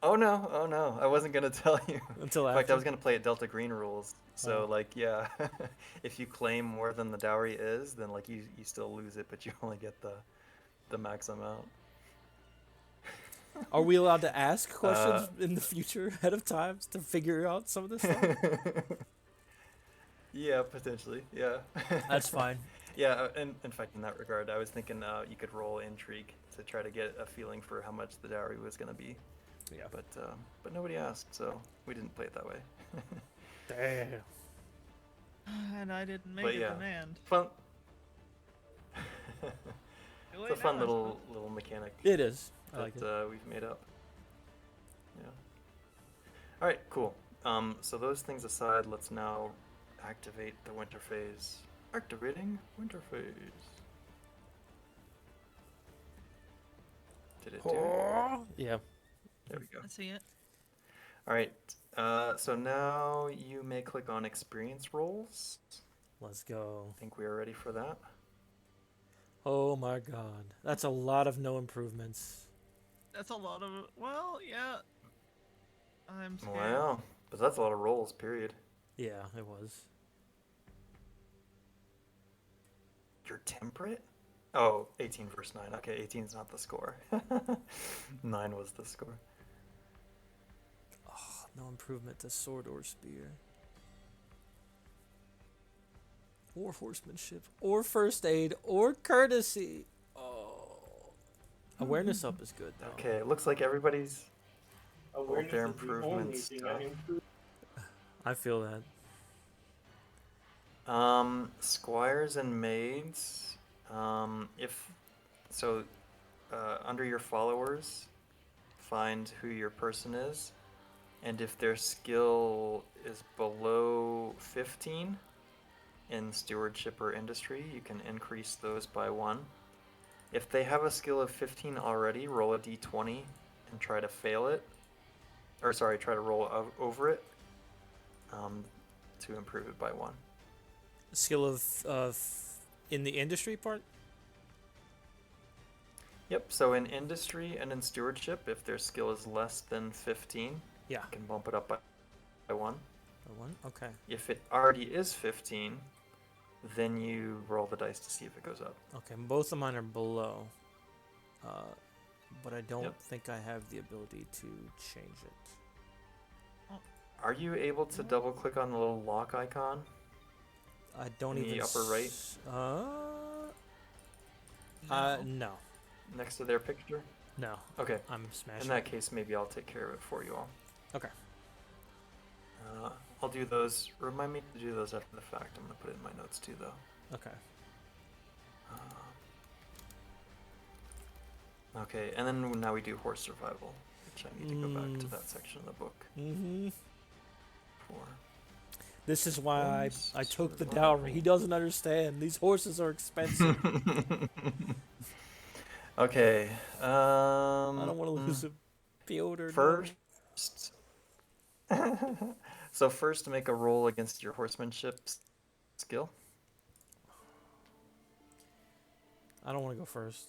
Oh no, I wasn't gonna tell you. until In after. fact, I was gonna play it Delta Green rules. So Oh. yeah, if you claim more than the dowry is, then you still lose it, but you only get the max amount. Are we allowed to ask questions in the future ahead of time to figure out some of this stuff? Yeah, potentially. Yeah. That's fine. Yeah, and in fact, in that regard, I was thinking you could roll intrigue to try to get a feeling for how much the dowry was gonna be. Yeah. But nobody asked, so we didn't play it that way. Damn. And I didn't make But a yeah. demand. Fun. Too It's late a fun now, little mechanic. It is. I like it. that we've made up. Yeah. All right, cool. So those things aside, let's now activate the winter phase. Activating winter phase. Did it do it? Yeah. There we go. I see it. All right. So now you may click on experience rolls. Let's go. I think we are ready for that. Oh my god. That's a lot of no improvements. That's a lot of. Well, yeah. I'm scared. Wow. But that's a lot of rolls, period. Yeah, it was. You're temperate? Oh, 18 versus 9. Okay, 18 is not the score. 9 was the score. Oh, no improvement to sword or spear. Or horsemanship. Or first aid. Or courtesy. Oh. Awareness up is good, though. Okay, it looks like everybody's... Awareness their is the only improvements thing stuff. I improved. I feel that. Squires and maids. Under your followers, find who your person is, and if their skill is below 15 in stewardship or industry, you can increase those by 1. If they have a skill of 15 already, roll a d20 and try to fail it. Or sorry, try to roll over it to improve it by 1. Skill of in the industry part? Yep, so in industry and in stewardship, if their skill is less than 15, Yeah. you can bump it up by 1. A 1? Okay. If it already is 15, then you roll the dice to see if it goes up. Okay, both of mine are below. But I don't Yep. think I have the ability to change it. Are you able to double click on the little lock icon? I don't In the even. upper right? No. Next to their picture? No. Okay. I'm smashing. In that case, maybe I'll take care of it for you all. Okay. I'll do those. Remind me to do those after the fact. I'm going to put it in my notes too, though. Okay. Okay, and then now we do horse survival, which I need to go back to that section of the book Mm-hmm. for. This is why Horse I took the survival. dowry. He doesn't understand. These horses are expensive. Okay. I don't want to lose a Piotr. First. So first, make a roll against your horsemanship skill. I don't want to go first.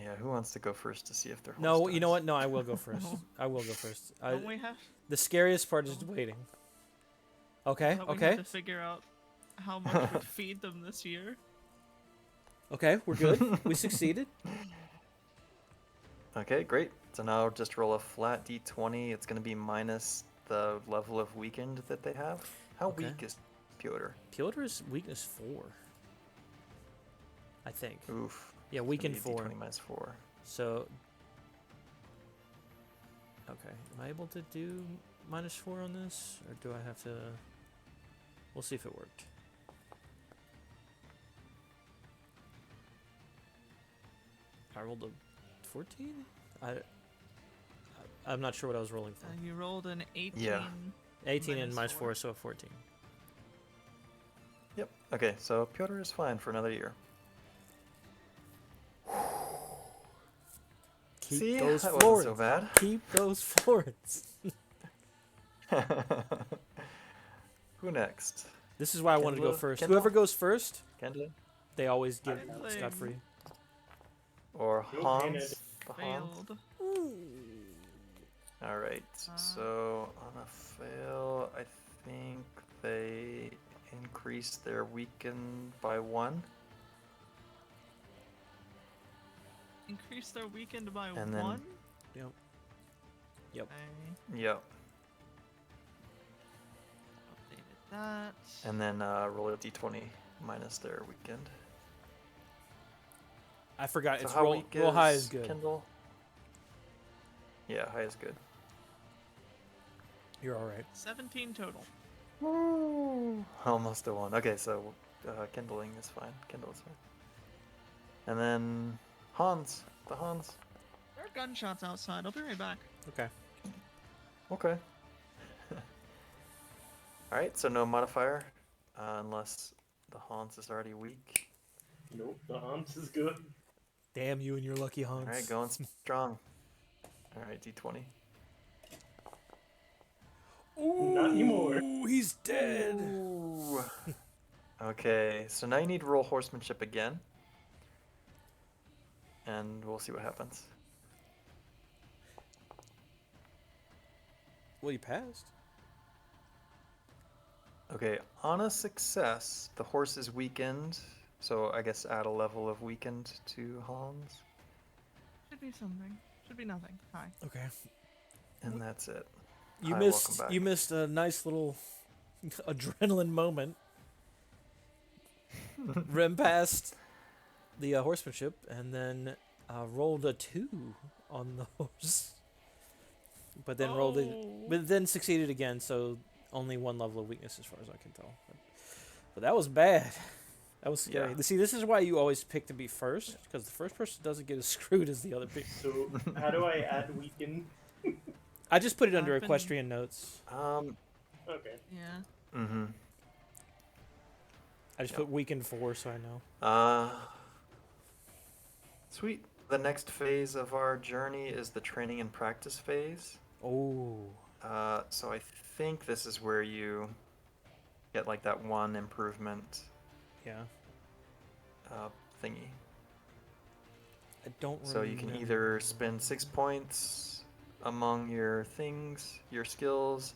Yeah, who wants to go first to see if they're No, you know what? No, I will go first. I will go first. Don't we have? The scariest part is waiting. Okay, Don't we okay, have to figure out how much would feed them this year? okay. We're good. We succeeded. Okay, great. So now just roll a flat d20. It's going to be minus the level of weakened that they have. How Okay. weak is Piotr? Piotr's weakness 4. I think. Oof. Yeah, It's gonna weakened be 4. D20 minus 4. So. Okay, am I able to do -4 on this, or do I have to? We'll see if it worked. I rolled a 14. I'm not sure what I was rolling for. You rolled an 18. Yeah. 18 and minus -4, so 14. Yep. Okay, so Piotr is fine for another year. Keep See, those that florins. wasn't so bad. Keep those florins. Who next? This is why I wanted to go Kendall? first. Kendall? Whoever goes first, Kendall? they always get Kindling. scot free. Or Nope, Hans? The Hans? Failed. Alright, so on a fail, I think they increase their weaken by 1. Increase their weekend by And then- 1? Yep. Yep. Okay. Yep. Updated that. And then roll a d20 minus their weekend. I forgot. So It's how roll, weak roll high is good. Kendall? Yeah, high is good. You're all right. 17 total. Woo! Almost a 1. Okay, so kindling is fine. Kindle is fine. And then Hans. the Hans? There are gunshots outside. I'll be right back. Okay. Okay. Alright, so no modifier, unless the Hans is already weak. Nope, the Hans is good. Damn you and your lucky Hans. Alright, going strong. Alright, D20. Ooh, Not anymore. He's dead. Ooh. Okay, so now you need to roll horsemanship again. And we'll see what happens. Well, you passed. Okay, on a success, the horse is weakened. So I guess add a level of weakened to Hans. Should be something. Should be nothing. Hi. Okay. And that's it. You Hi, missed. welcome back. You missed a nice little adrenaline moment. Ran past the horsemanship and then rolled a 2 on the horse. But then rolled it. But then succeeded again. So only 1 level of weakness, as far as I can tell. But that was bad. That was scary. Yeah. See, this is why you always pick to be first, because the first person doesn't get as screwed as the other people. So how do I add weaken? I just put it under I've been- equestrian notes. Okay. Yeah. Mm-hmm. I just Yep. put weakened 4, so I know. Sweet. The next phase of our journey is the training and practice phase. Oh. So I think this is where you get like that 1 improvement Yeah. thingy. I don't So you can either spend 6 points among your things, your skills.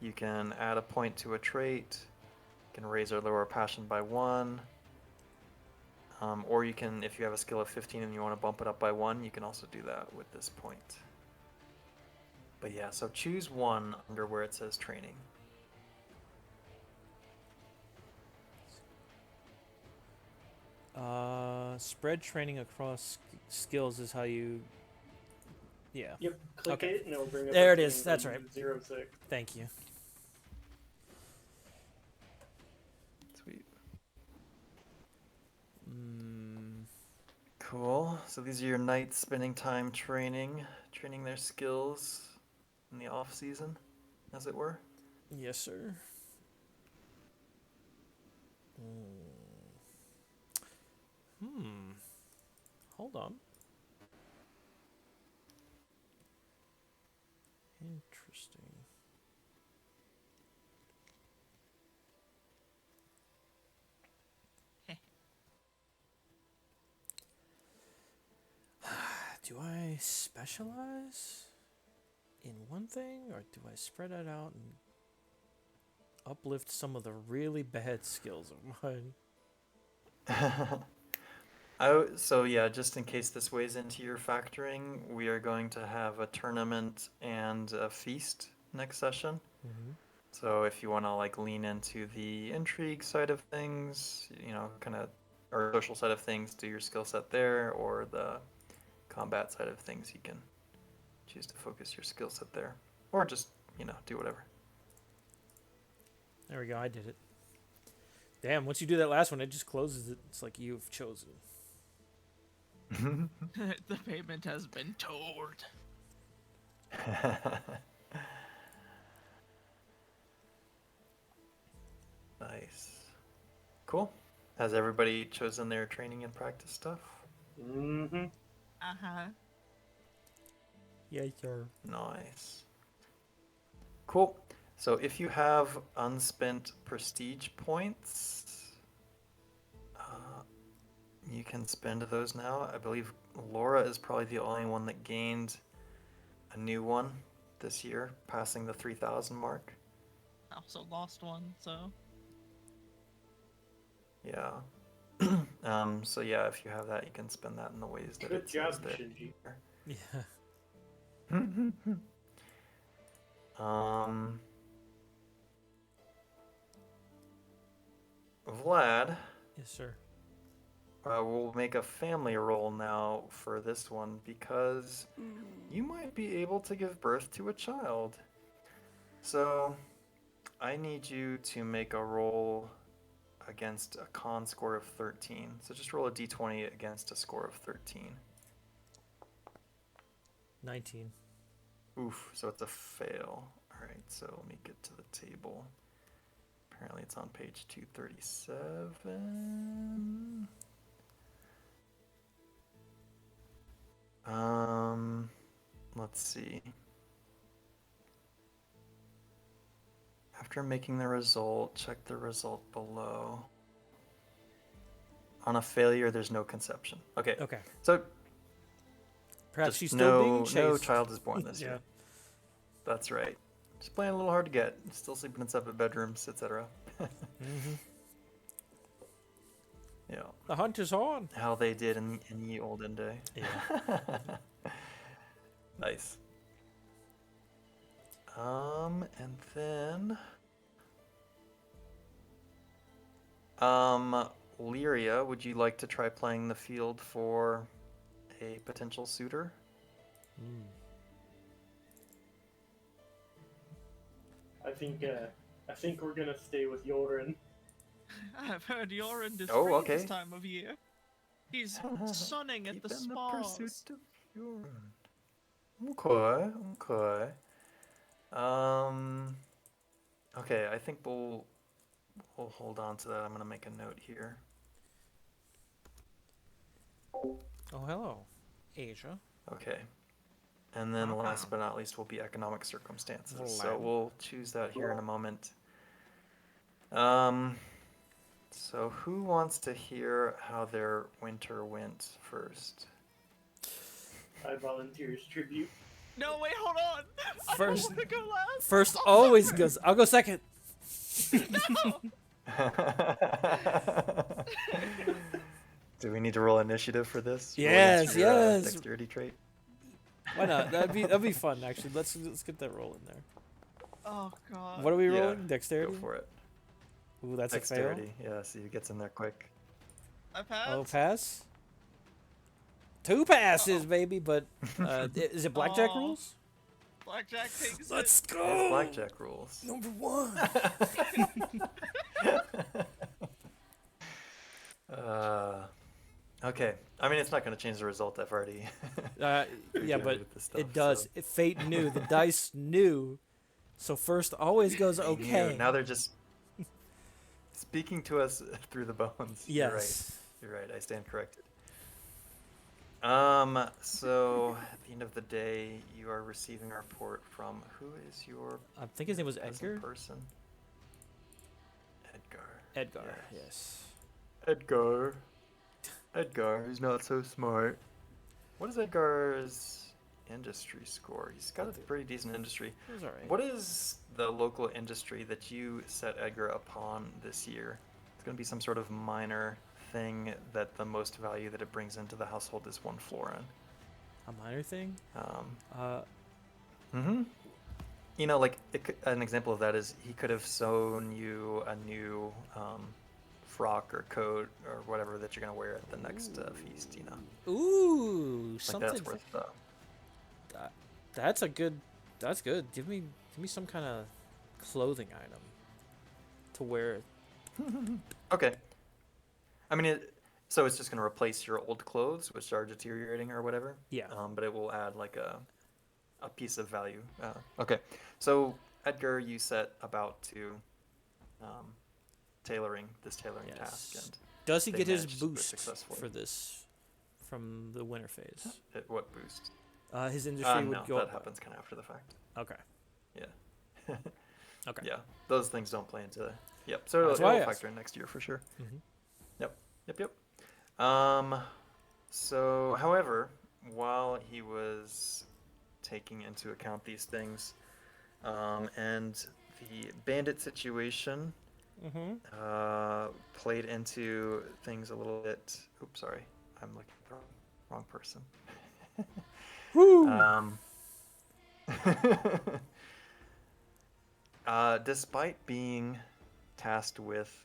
You can add a point to a trait. You can raise or lower a passion by 1. Or you can, if you have a skill of 15 and you want to bump it up by 1, you can also do that with this point. But yeah, so choose 1 under where it says training. Spread training across skills is how you. Yeah. Yep. Click Okay. it and it'll bring up. There a it is, thing that's that right. you 0-6. Thank you. Sweet. Mm, Cool. So these are your knights spending time training their skills in the off season, as it were. yes, sir. Hold on. Interesting. Do I specialize in one thing, or do I spread it out and uplift some of the really bad skills of mine? So yeah, just in case this weighs into your factoring, we are going to have a tournament and a feast next session. Mm-hmm. So if you want to like lean into the intrigue side of things, you know, kind of, or social side of things, do your skill set there, or the combat side of things, you can choose to focus your skill set there, or just, you know, do whatever. There we go. I did it. Damn! Once you do that last one, it just closes it. It's like you've chosen. The pavement has been towed. Nice. Cool. Has everybody chosen their training and practice stuff? Mm-hmm. Uh-huh. Yeah, sure. Nice. Cool. So if you have unspent prestige points, you can spend those now. I believe Laura is probably the only one that gained a new one this year, passing the 3,000 mark. I also lost one, so. Yeah. So yeah, if you have that, you can spend that in the ways that Good it job, says there. Shinji. Yeah. Vlad, Yes, sir. we'll make a family roll now for this one because you might be able to give birth to a child. So I need you to make a roll against a con score of 13. So just roll a d20 against a score of 13. 19. Oof, so it's a fail. All right, so let me get to the table. Apparently it's on page 237. Let's see. After making the result, check the result below. On a failure, there's no conception. Okay. Okay. So Perhaps just she's still being no chased. child is born this Yeah. year. That's right. Just playing a little hard to get. Still sleeping in separate bedrooms, etc. Mm-hmm. Yeah. The hunt is on. How they did in the olden day. Yeah. Nice. And then Lyria, would you like to try playing the field for a potential suitor? Mm. I think we're gonna stay with Yorin. I've heard Yorin is Oh, free okay. this time of year. He's sunning at the Keep in the spas. pursuit of Yorin. Okay, okay. Okay, I think we'll hold on to that. I'm gonna make a note here. Oh, hello, Asia. Okay. And then last but not least will be economic circumstances. So Wlad. we'll choose that here in a moment. So who wants to hear how their winter went first? I volunteer as tribute. No, wait, hold on. First- I don't want to go last. First always goes. I'll go second. No. Do we need to roll initiative for this? Roll Yes, against your, yes. dexterity trait. Why not? That'd be fun actually. Let's get that roll in there. Oh god. What are we Yeah, rolling? Dexterity. Go for it. Ooh, that's Dexterity. Yeah, see, it gets in there quick. I a passed. fail. Oh, pass. 2 passes, baby. But is it blackjack Aw. rules? Blackjack takes Let's it. go. It's blackjack rules. Number 1. Okay. I mean, it's not going to change the result. I've already. Yeah, but generated the stuff, it does. so. Fate knew. The dice knew. So first always goes They knew. okay. Now they're just speaking to us through the bones. Yes. You're right. I stand corrected. So at the end of the day, you are receiving a report from who is your I think his name was present Edgar. person? Edgar. Edgar. Yes. Edgar. Edgar, who's not so smart. What is Edgar's industry score? He's got a pretty decent industry. It was alright. What is the local industry that you set Edgar upon this year? It's going to be some sort of minor thing that the most value that it brings into the household is 1 florin. A minor thing? You know, like an example of that is he could have sewn you a new frock or coat or whatever that you're going to wear at the next feast, you know. Ooh, Like something. that's worth That's a good. That's good. Give me some kind of clothing item to wear. Okay. I mean, so it's just going to replace your old clothes, which are deteriorating or whatever. Yeah. But it will add like a piece of value. Okay. So Edgar, you set about to this tailoring task, and Does he they get his managed to do it boost successfully. for this from the winter phase? What boost? His industry would No, go that up. happens kind of after the fact. Okay. Yeah. Okay. Yeah, those things don't play into. Yep. So That's it'll why I asked. factor in next year for sure. Mhm. Yep. So, however, while he was taking into account these things, and the bandit situation played into things a little bit. Oops, sorry, I'm looking at the wrong person. Woo! Despite being tasked with,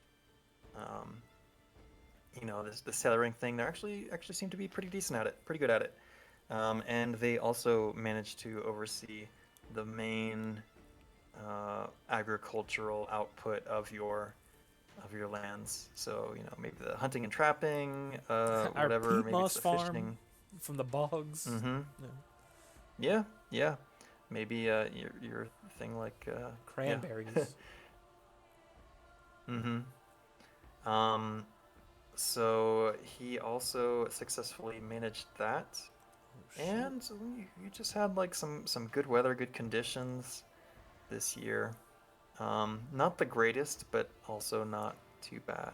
this tailoring thing, they actually seem to be pretty decent at it, pretty good at it, and they also managed to oversee the main agricultural output of your lands. So maybe the hunting and trapping, Our whatever, peat maybe moss it's the farm fishing. from the bogs. Mm-hmm. No. Yeah, yeah. Maybe your thing like Cranberries. Mm-hmm. Um, so he also successfully managed that, Oh, shit. and you just had like some good weather, good conditions this year. Not the greatest, but also not too bad.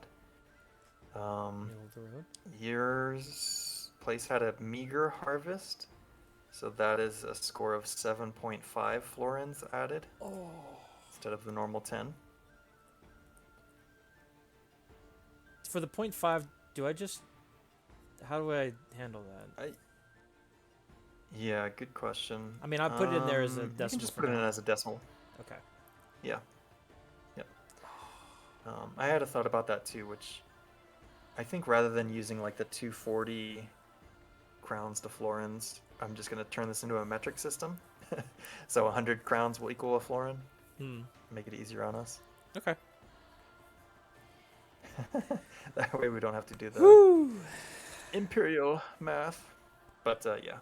Middle of the road. Yours place had a meager harvest, so that is a score of 7.5 florins added Oh. instead of the normal 10. For the 0.5, do I just... How do I handle that? Yeah, good question. I mean, I put it in there as a You can decimal just for put it in now. as a decimal. Okay. Yeah. Yep. I had a thought about that too, which I think rather than using like the 240 crowns to florins, I'm just going to turn this into a metric system. So 100 crowns will equal a florin. Make it easier on us. Okay. That way we don't have to do the Whew. imperial math. But yeah.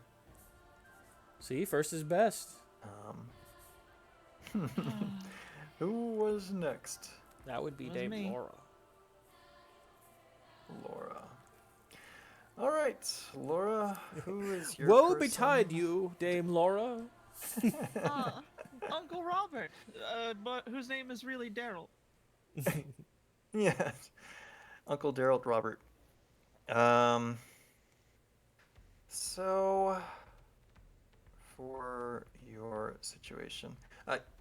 See, first is best. Who was next? That would be It was Dame me. Laura. Laura. All right, Laura. Who is your Woe person? betide you, Dame Laura. Uncle Robert, but whose name is really Daryl. Yeah, Uncle Daryl Robert. So for your situation,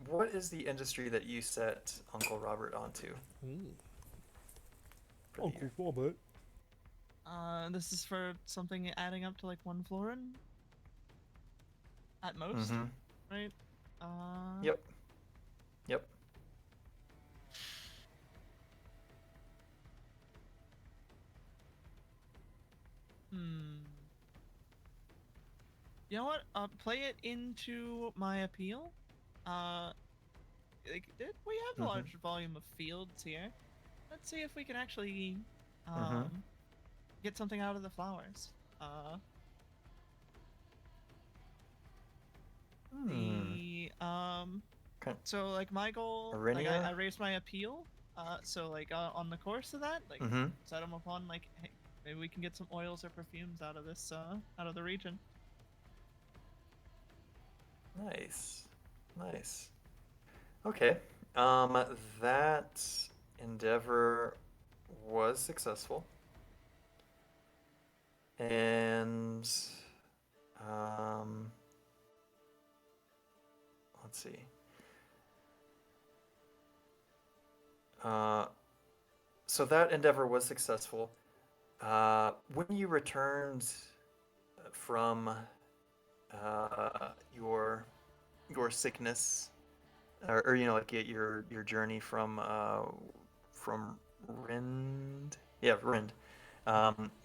what is the industry that you set Uncle Robert onto? For the Uncle year? Robert. This is for something adding up to like 1 florin? At most, Mm-hmm. right? Yep. Yep. You know what? Play it into my appeal. We have a large volume of fields here. Let's see if we can actually, get something out of the flowers. Okay. So like my goal, like Arinia? I raised my appeal. So like on the course of that, like set them upon like, hey, maybe we can get some oils or perfumes out of this, out of the region. Nice. Nice. Okay. That endeavor was successful. And let's see. So that endeavor was successful. When you returned from your sickness, or you know, like your journey from Rind, yeah, Rind.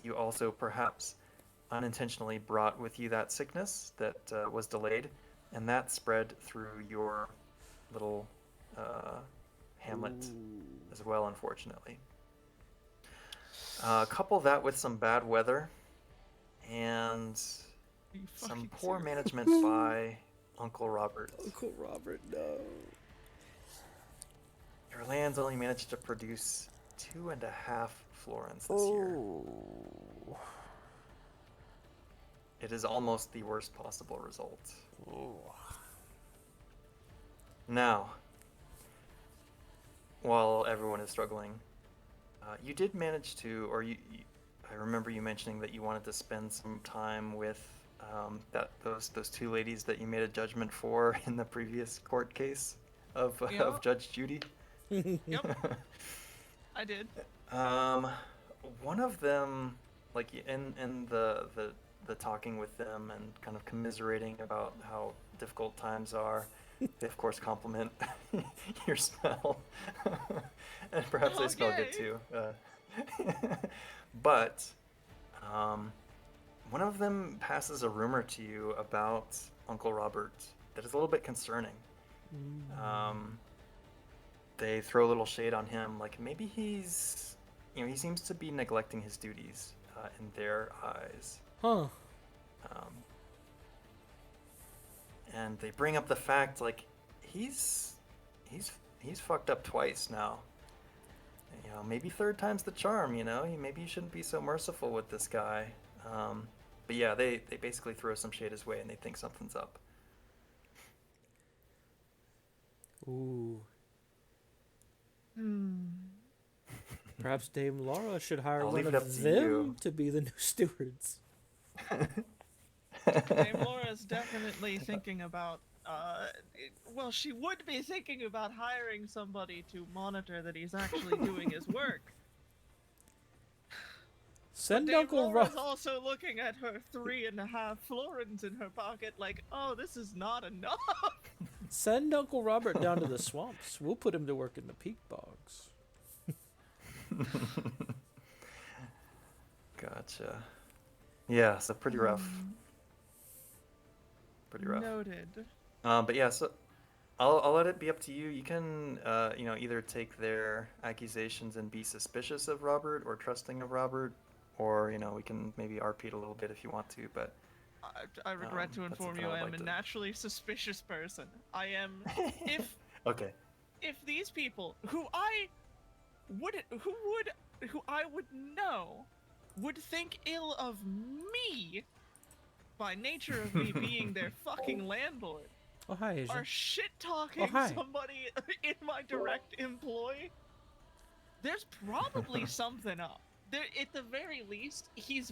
You also perhaps unintentionally brought with you that sickness that was delayed, and that spread through your little hamlet as well, unfortunately. Couple that with some bad weather and some poor management by Uncle Robert. Uncle Robert, no. Your lands only managed to produce 2.5 florins this year. It is almost the worst possible result. Now, while everyone is struggling, you did manage to, or I remember you mentioning that you wanted to spend some time with those two ladies that you made a judgment for in the previous court case of Judge Judy. Yep. I did. One of them, like in the talking with them and kind of commiserating about how difficult times are, they of course compliment your smell, and perhaps they smell good too. But one of them passes a rumor to you about Uncle Robert that is a little bit concerning. They throw a little shade on him, like maybe he's, he seems to be neglecting his duties in their eyes. Huh. and they bring up the fact like he's fucked up twice now. You know, maybe third time's the charm. You know, maybe you shouldn't be so merciful with this guy. But yeah, they basically throw some shade his way, and they think something's up. Ooh. Hmm. Perhaps Dame Laura should hire I'll one leave it of up to them you. to be the new stewards. Dame Laura's definitely thinking about. Well, she would be thinking about hiring somebody to monitor that he's actually doing his work. Send Dame Uncle Laura's Rob. also looking at her 3.5 florins in her pocket, like, oh, this is not enough. Send Uncle Robert down to the swamps. We'll put him to work in the peak bogs. Gotcha. Yeah, so pretty rough. Pretty rough. Noted. But yeah, so I'll let it be up to you. You can either take their accusations and be suspicious of Robert or trusting of Robert, or we can maybe RP it a little bit if you want to. But I regret to that's inform something you, I would I am like a to- naturally suspicious person. I am. Okay. If these people who I would know would think ill of me by nature of me being their fucking landlord Oh, hi, Asia. are shit talking Oh, hi. somebody in my direct employ, there's probably something up. There, at the very least, he's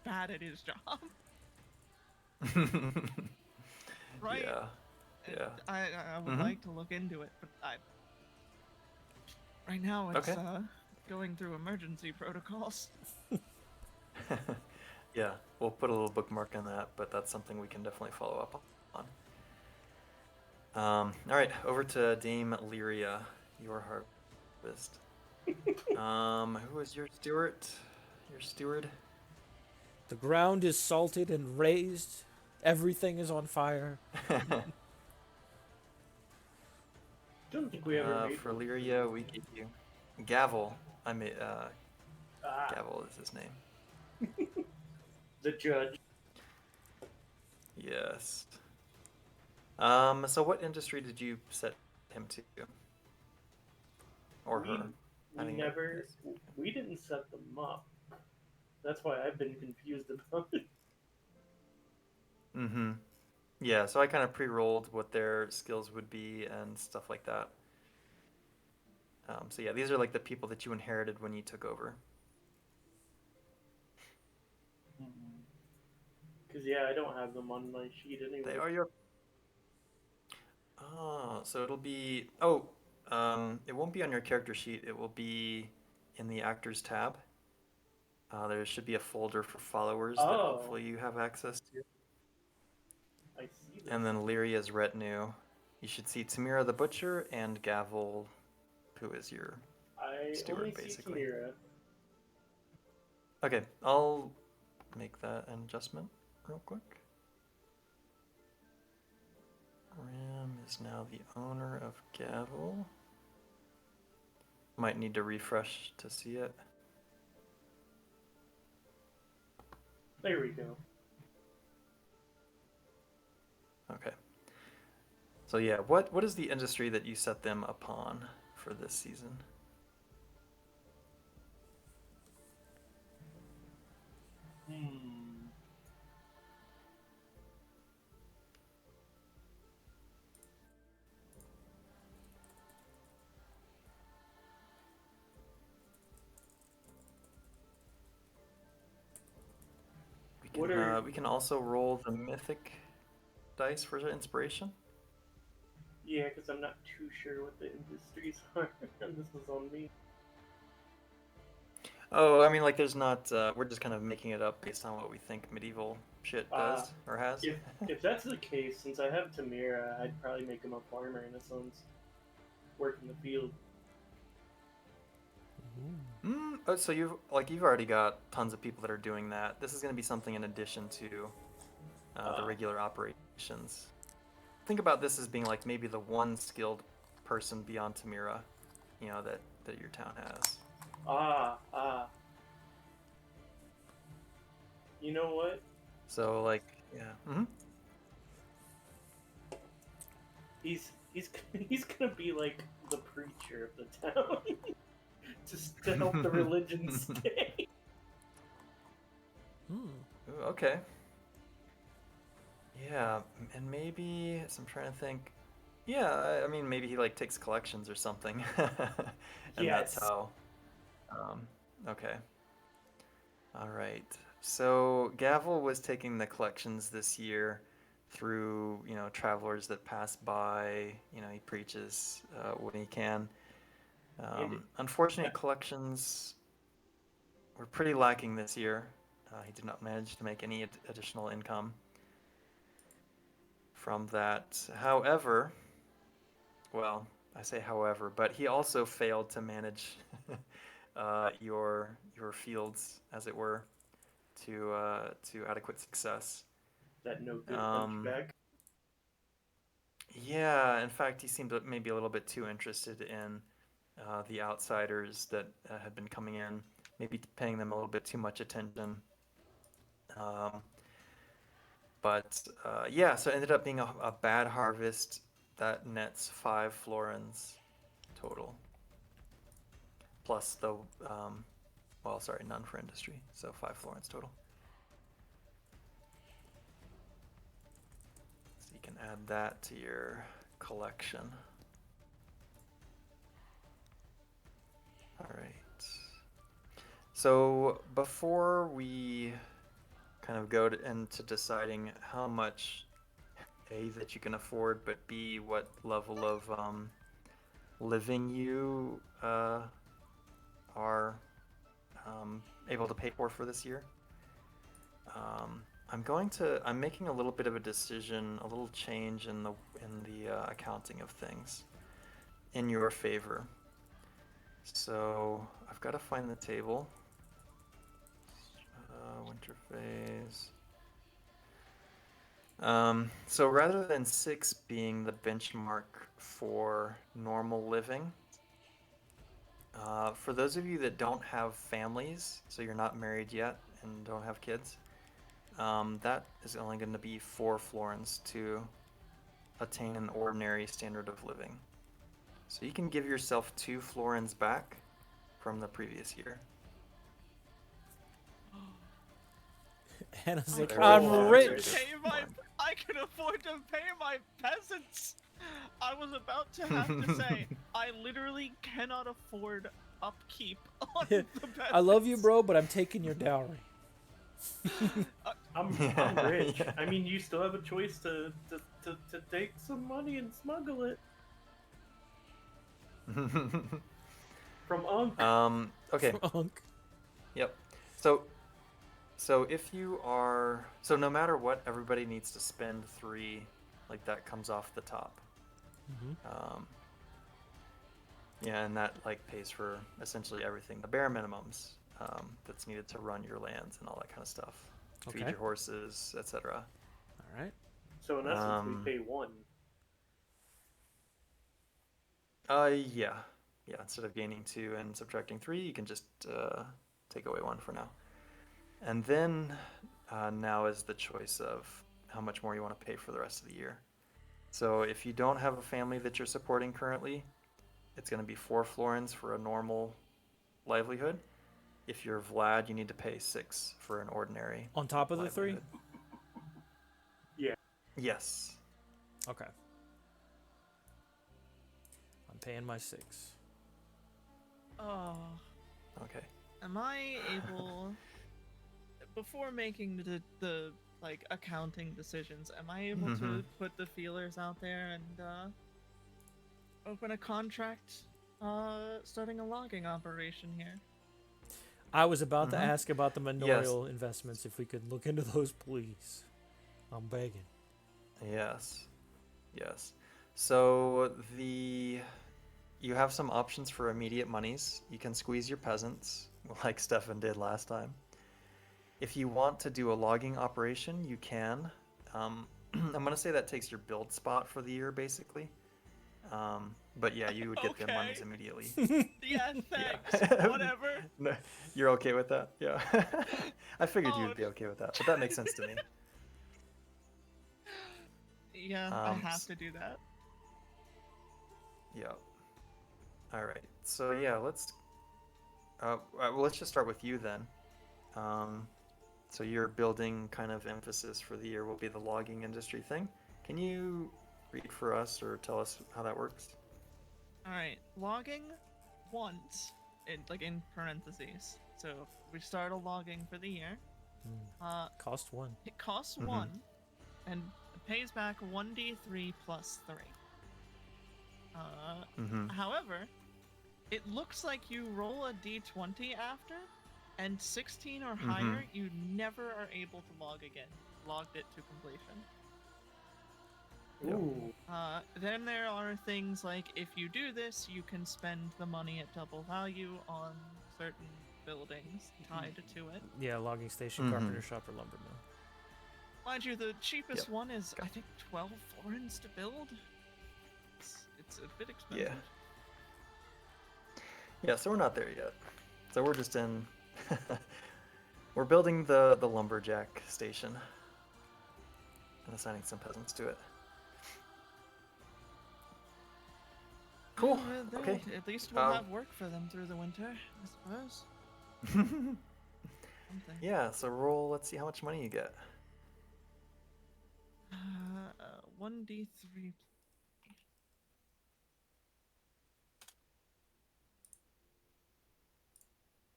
bad at his job, right? Yeah. Yeah. I would like to look into it, but right now it's Okay. Going through emergency protocols. Yeah, we'll put a little bookmark on that, but that's something we can definitely follow up on. All right, over to Dame Lyria, your harvest. Who is your steward? Your steward? The ground is salted and raised. Everything is on fire. Don't think we ever made For one. Lyria, we give you Gavel. Ah, Gavel is his name. the judge. Yes. So what industry did you set him to? Or her? I think We didn't set them up. That's why I've been confused about it. Mm-hmm. Yeah, so I kind of pre-rolled what their skills would be and stuff like that. So yeah, these are like the people that you inherited when you took over. Because, yeah, I don't have them on my sheet anyway. They are your... Oh, so it'll be... Oh, it won't be on your character sheet. It will be in the Actors tab. There should be a folder for followers that hopefully you have access to. I see this. And then Lyria's retinue. You should see Tamira the Butcher and Gavel, who is your steward, only basically. see Tamira. Okay, I'll make that an adjustment real quick. Ram is now the owner of Gavel. Might need to refresh to see it. There we go. Okay. So yeah, what is the industry that you set them upon for this season? We can also roll the mythic dice for inspiration. Yeah, because I'm not too sure what the industries are, and this is on me. Oh, I mean, like, there's not. We're just kind of making it up based on what we think medieval shit does or has. If that's the case, since I have Tamira, I'd probably make him a farmer in a sense. Work in the field. Oh, so you've already got tons of people that are doing that. This is going to be something in addition to the regular operations. Think about this as being like maybe the one skilled person beyond Tamira, that your town has. You know what? So, like, yeah. he's he's gonna be like the preacher of the town, just to help the religion stay. Hmm. Ooh, okay. Yeah, and maybe so I'm trying to think. Yeah, I mean maybe he like takes collections or something, and that's Yes. how. Um, okay. All right. So Gavel was taking the collections this year through, travelers that pass by. He preaches when he can. And Unfortunate collections were pretty lacking this year. He did not manage to make any additional income from that. However, well, I say however, but he also failed to manage your fields, as it were, to adequate success. that no good Um, hunchback. yeah, in fact, he seemed maybe a little bit too interested in the outsiders that had been coming in, maybe paying them a little bit too much attention. Um, but yeah, so it ended up being a bad harvest that nets 5 florins total, plus the well, sorry, none for industry, so 5 florins total. So you can add that to your collection. All right. So before we kind of go into deciding how much A, that you can afford, but B, what level of living you are able to pay for this year, I'm making a little bit of a decision, a little change in the accounting of things in your favor. So I've got to find the table. Winter phase. So rather than 6 being the benchmark for normal living, for those of you that don't have families, so you're not married yet and don't have kids, that is only going to be 4 florins to attain an ordinary standard of living. So you can give yourself 2 florins back from the previous year. Anna's I like, can I'm afford rich. to pay I can afford to pay my peasants. I was about to have to say, I literally cannot afford upkeep on the peasants. I love you, bro, but I'm taking your dowry. I'm rich. Yeah. I mean, you still have a choice to take some money and smuggle it from Unc. Okay. Unk. Yep. So if you are, no matter what, everybody needs to spend 3, like that comes off the top. Mm-hmm. Yeah, and that like pays for essentially everything, the bare minimums that's needed to run your lands and all that kind of stuff. Feed Okay. your horses, etc. All right. So in essence, we pay 1. Yeah. Instead of gaining 2 and subtracting 3, you can just take away 1 for now. And then now is the choice of how much more you want to pay for the rest of the year. So if you don't have a family that you're supporting currently, it's going to be 4 florins for a normal livelihood. If you're Vlad, you need to pay 6 for an ordinary On top of the 3? livelihood. Yeah. Yes. Okay. I'm paying my 6. Oh, Okay. am I able, before making the like accounting decisions, am I able to put the feelers out there and open a contract, starting a logging operation here? I was about to Mhm. ask about the manorial investments, if we could look into those, please. I'm begging. Yes. So you have some options for immediate monies. You can squeeze your peasants, like Stefan did last time. If you want to do a logging operation, you can. I'm gonna say that takes your build spot for the year, basically. But yeah, you would get them monies immediately. Yeah, thanks. Yeah. Whatever. No, you're okay with that? Yeah. I figured Oh, you'd be okay with that, but that makes sense to me. Yeah, I have to do that. Yeah. All right. So yeah, let's just start with you then. So your building kind of emphasis for the year will be the logging industry thing. Can you read for us or tell us how that works? All right, logging once, in parentheses. So if we start a logging for the year, Cost 1. it costs Mhm. 1, and it pays back 1d3 plus 3. Mm-hmm. However, it looks like you roll a d20 after, and 16 or higher, you never are able to log again. Logged it to completion. Ooh. Then there are things like if you do this, you can spend the money at double value on certain buildings tied to it. Yeah, logging station, Mhm. carpenter shop, or lumber mill. Mind you, the cheapest Yep. one is, I think, 12 florins to build. It's a bit expensive. Yeah, so we're not there yet. So we're just in. We're building the lumberjack station and assigning some peasants to it. Cool. Well, Okay. At least we'll have work for them through the winter, I suppose. Something. Yeah. So roll. Let's see how much money you get. 1d3.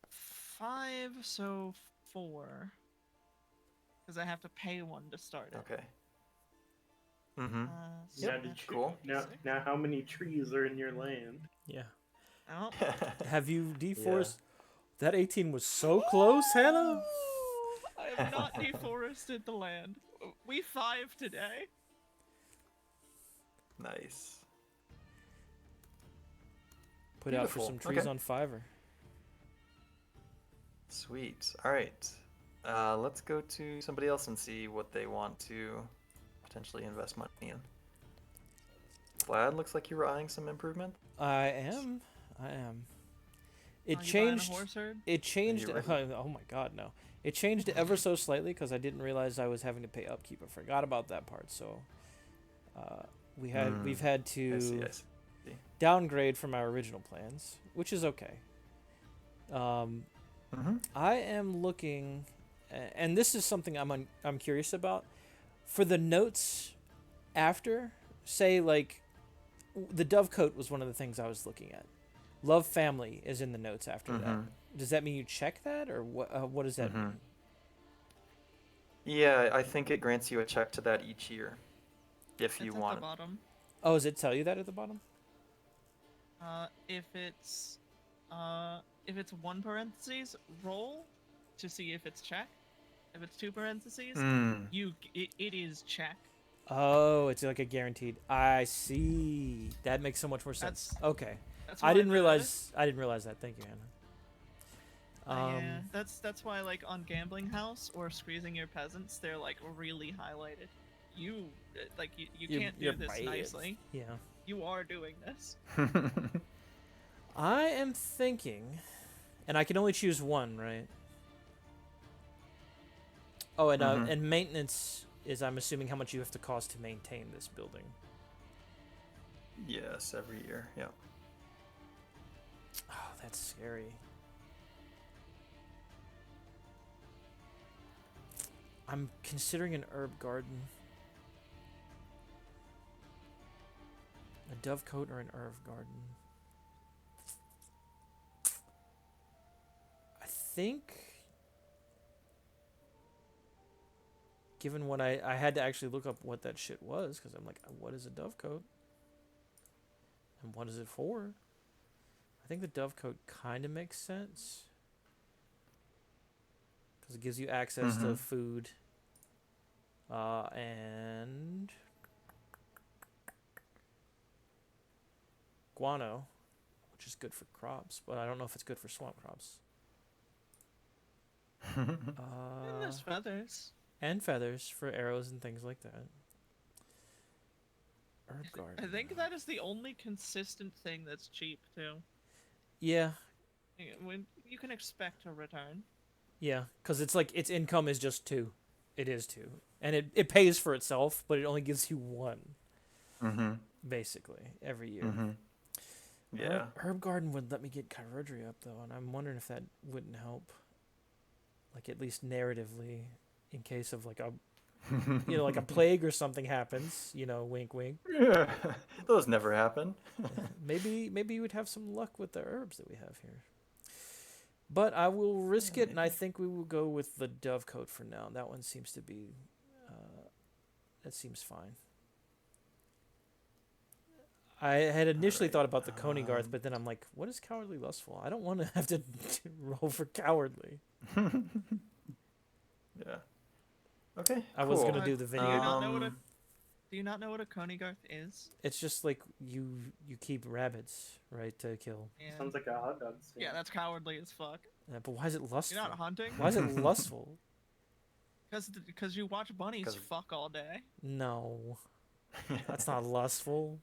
Five, so 4. Because I have to pay 1 to start it. Okay. Mm-hmm. So Now, that's cool. now, how many trees are in your land? Yeah. Oh. Have you deforest? That 18 was so close, Hannah. I have not deforested the land. We 5 today. Nice. Put out for Beautiful. some trees Okay. on Fiverr. Sweet. All right. Let's go to somebody else and see what they want to potentially invest money in. Wlad, looks like you were eyeing some improvement. I am. It You buying a changed. horse herd? It changed. Are you ready? Oh my God, no! It changed ever so slightly because I didn't realize I was having to pay upkeep. I forgot about that part. So, we've had I to see. downgrade from our original plans, which is okay. Mm-hmm. I am looking, and this is something I'm curious about. For the notes after, say like, the dovecote was one of the things I was looking at. Love family is in the notes after that. Does that mean you check that, or what? What does that mean? Yeah, I think it grants you a check to that each year, if you It's want at the it. bottom. Oh, does it tell you that at the bottom? If it's 1 parentheses, roll to see if it's check. If it's 2 parentheses, it is check. Oh, it's like a guaranteed. I see. That makes so much more sense. Okay. That's I why didn't realize that. Thank you, Hannah. yeah, that's why, like, on Gambling House or Squeezing Your Peasants, they're like really highlighted. You can't do this nicely. Yeah. You are doing this. I am thinking, and I can only choose one, right? Oh, and and maintenance is, I'm assuming, how much you have to cost to maintain this building. Yes, every year. Yeah. Oh, that's scary. I'm considering an herb garden. A dovecote or an herb garden. I think, given what I had to actually look up what that shit was, because I'm like, what is a dovecote? And what is it for? I think the dovecote kind of makes sense. Because it gives you access to food. And guano, which is good for crops, but I don't know if it's good for swamp crops. And there's feathers. And feathers for arrows and things like that. Herb garden. I think that is the only consistent thing that's cheap too. Yeah. When you can expect a return. Yeah, because it's like its income is just 2. It is 2. And it pays for itself, but it only gives you 1. Basically, every year. Yeah. Herb Garden would let me get chirurgery up though, and I'm wondering if that wouldn't help. Like at least narratively, in case of like a like a plague or something happens. Wink, wink. Yeah. Those never happen. Maybe you would have some luck with the herbs that we have here. But I will risk it, and I think we will go with the Dovecote for now. That one seems to be, that seems fine. I had initially thought about the Conygarth, but then I'm like, what is Cowardly Lustful? I don't want to have to roll for Cowardly. Yeah. Okay. I was cool. gonna do the Do you vineyard. not know what a Do you not know what a Conygarth is? It's just like you keep rabbits, right, to kill. Yeah. Sounds like a hot dog stand. Yeah, that's cowardly as fuck. But why is it lustful? You're not hunting? Why is it lustful? Because you watch bunnies 'Cause- fuck all day. No, that's not lustful.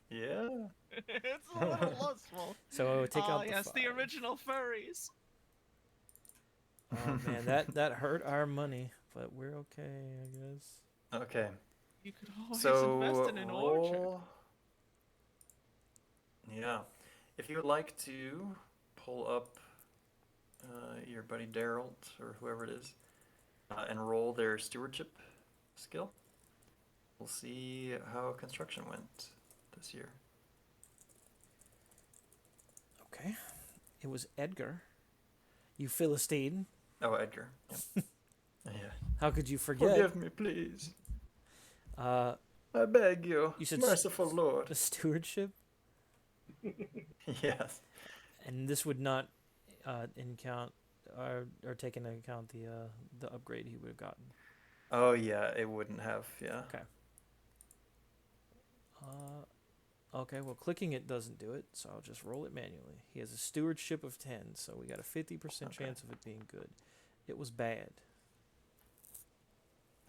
Yeah. It's a little lustful. So I would take out the yes, the 5. original furries. Oh man, that hurt our money, but we're okay, I guess. Okay. You could always So invest in an orchard. roll. Yeah. If you would like to pull up your buddy Daryl or whoever it is and roll their stewardship skill, we'll see how construction went this year. Okay, it was Edgar. You Philistine. Oh, Edgar. Yep. Yeah. How could you forget? Forgive me, please. Uh, I beg you, You said merciful Lord. the stewardship, Yes. and this would not take into account the upgrade he would have gotten. Oh yeah, it wouldn't have. Yeah. Okay. Okay, well, clicking it doesn't do it, so I'll just roll it manually. He has a stewardship of 10, so we got a 50% Okay. chance of it being good. It was bad.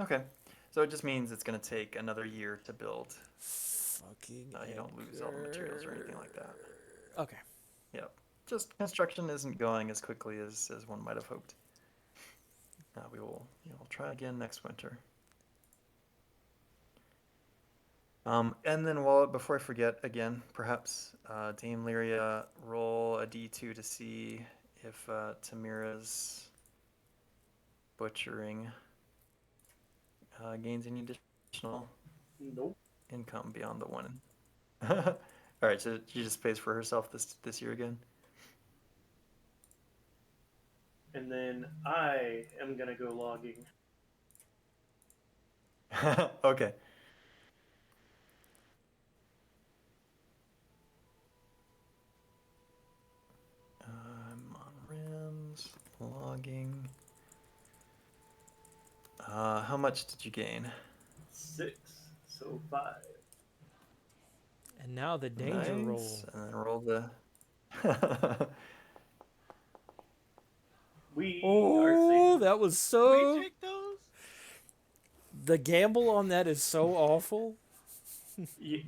Okay. So it just means it's gonna take another year to build. Fucking You don't lose all the materials or anything like that. Okay. Yep. Just construction isn't going as quickly as one might have hoped. We will try again next winter. And then before I forget again, perhaps Dame Lyria, roll a d2 to see if Tamira's butchering gains any additional Nope. income beyond the one. All right, so she just pays for herself this year again. And then I am gonna go logging. Okay. I'm on rims, logging. How much did you gain? 6, so 5. And now the danger Nice. roll. And then roll the. We are Oh, safe. that was We so... take those? The gamble on that is so awful.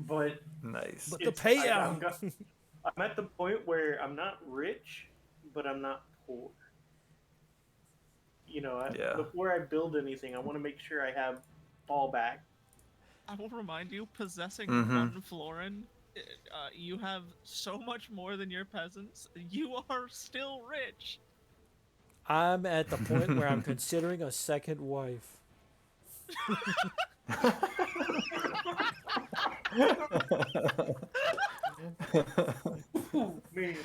But Nice. But the it's- payout... I'm at the point where I'm not rich, but I'm not poor. Yeah. Before I build anything, I want to make sure I have fallback. I will remind you, possessing Mhm. 1 florin, you have so much more than your peasants. You are still rich. I'm at the point where I'm considering a second wife. Oh, man.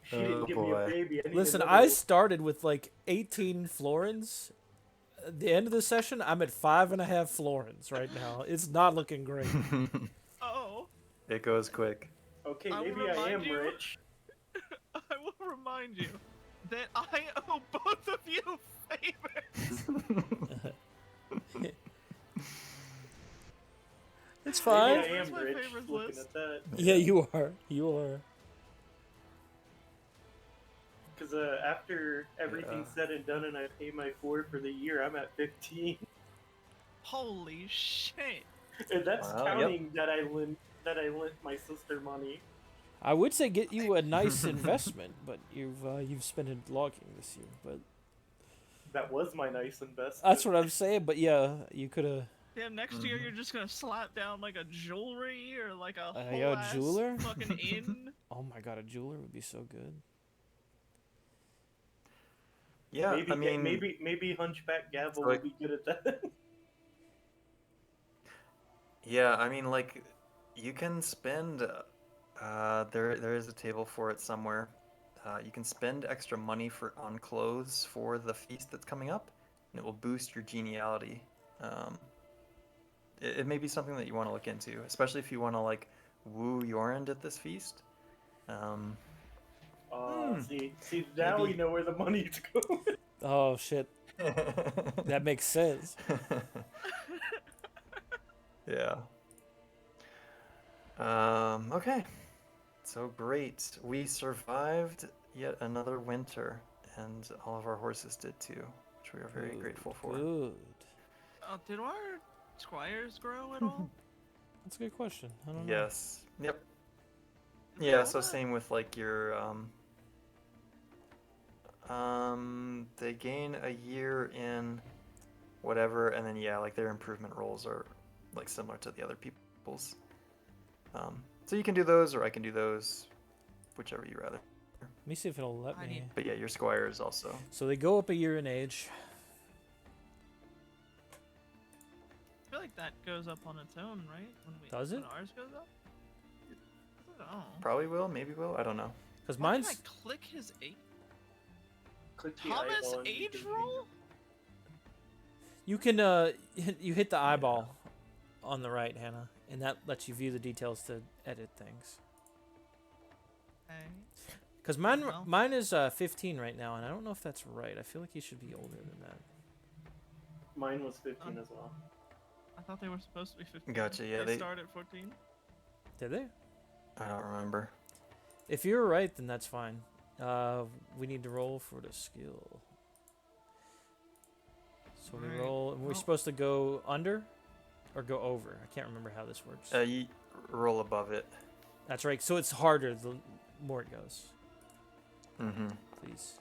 She Oh, didn't give me boy. a baby. need Listen, another I one. started with like 18 florins. At the end of the session, I'm at 5.5 florins right now. It's not looking great. Oh, It goes quick. Okay, I will maybe I remind am you- rich. I will remind you that I owe both of you favors. It's Maybe fine. I Where's am my rich. favorites Looking list? at that, Yeah, you are. You are. because after everything's Yeah. said and done, and I pay my 4 for the year, I'm at 15, Holy shit. and that's Wow, yep. counting that I lent my sister money. I would say get you a nice investment, but you've spent it logging this year. But That was my nice investment. that's what I'm saying. But yeah, you could have Damn, next year you're just gonna slap down like a jewelry or like a whole yo, ass jeweler? fucking inn. Oh my god, a jeweler would be so good. Yeah, Maybe I mean, maybe Hunchback Gavel like- will be good at that. yeah, I mean, like, you can spend. There is a table for it somewhere. You can spend extra money on clothes for the feast that's coming up, and it will boost your geniality. Um, it may be something that you want to look into, especially if you want to like woo Yorand at this feast. Um, See, now we Maybe. know where the money's going. Oh shit, that makes sense. Yeah. Okay. So great. We survived yet another winter, and all of our horses did too, which we are very grateful for. Good. Did our squires grow at all? That's a good question. I don't know. Yes. Yep. Did we Yeah, roll so that? same with like your they gain a year in whatever, and then yeah, like their improvement rolls are like similar to the other people's. So you can do those, or I can do those, whichever you rather. Let me see if it'll let I me. need- But yeah, your squires also. So they go up a year in age. I feel like that goes up on its own, right? Does it? When ours goes up? I don't know. Probably will, maybe will. I don't know. Because Why mine's. can I click his age? Click the Thomas eyeball and you age can roll? You can you hit the eyeball on the right, Hannah, and that lets you view the details to edit things. Okay. Because Well. mine is 15 right now, and I don't know if that's right. I feel like you should be older than that. Mine was 15 as well. I thought they were supposed to be 15. Gotcha, yeah, They they- start at 14. Did they? I don't remember. If you're right, then that's fine. We need to roll for the skill. So we Alright, roll. We're well- supposed to go under or go over. I can't remember how this works. You roll above it. That's right. So it's harder the more it goes. Mm-hmm. Please.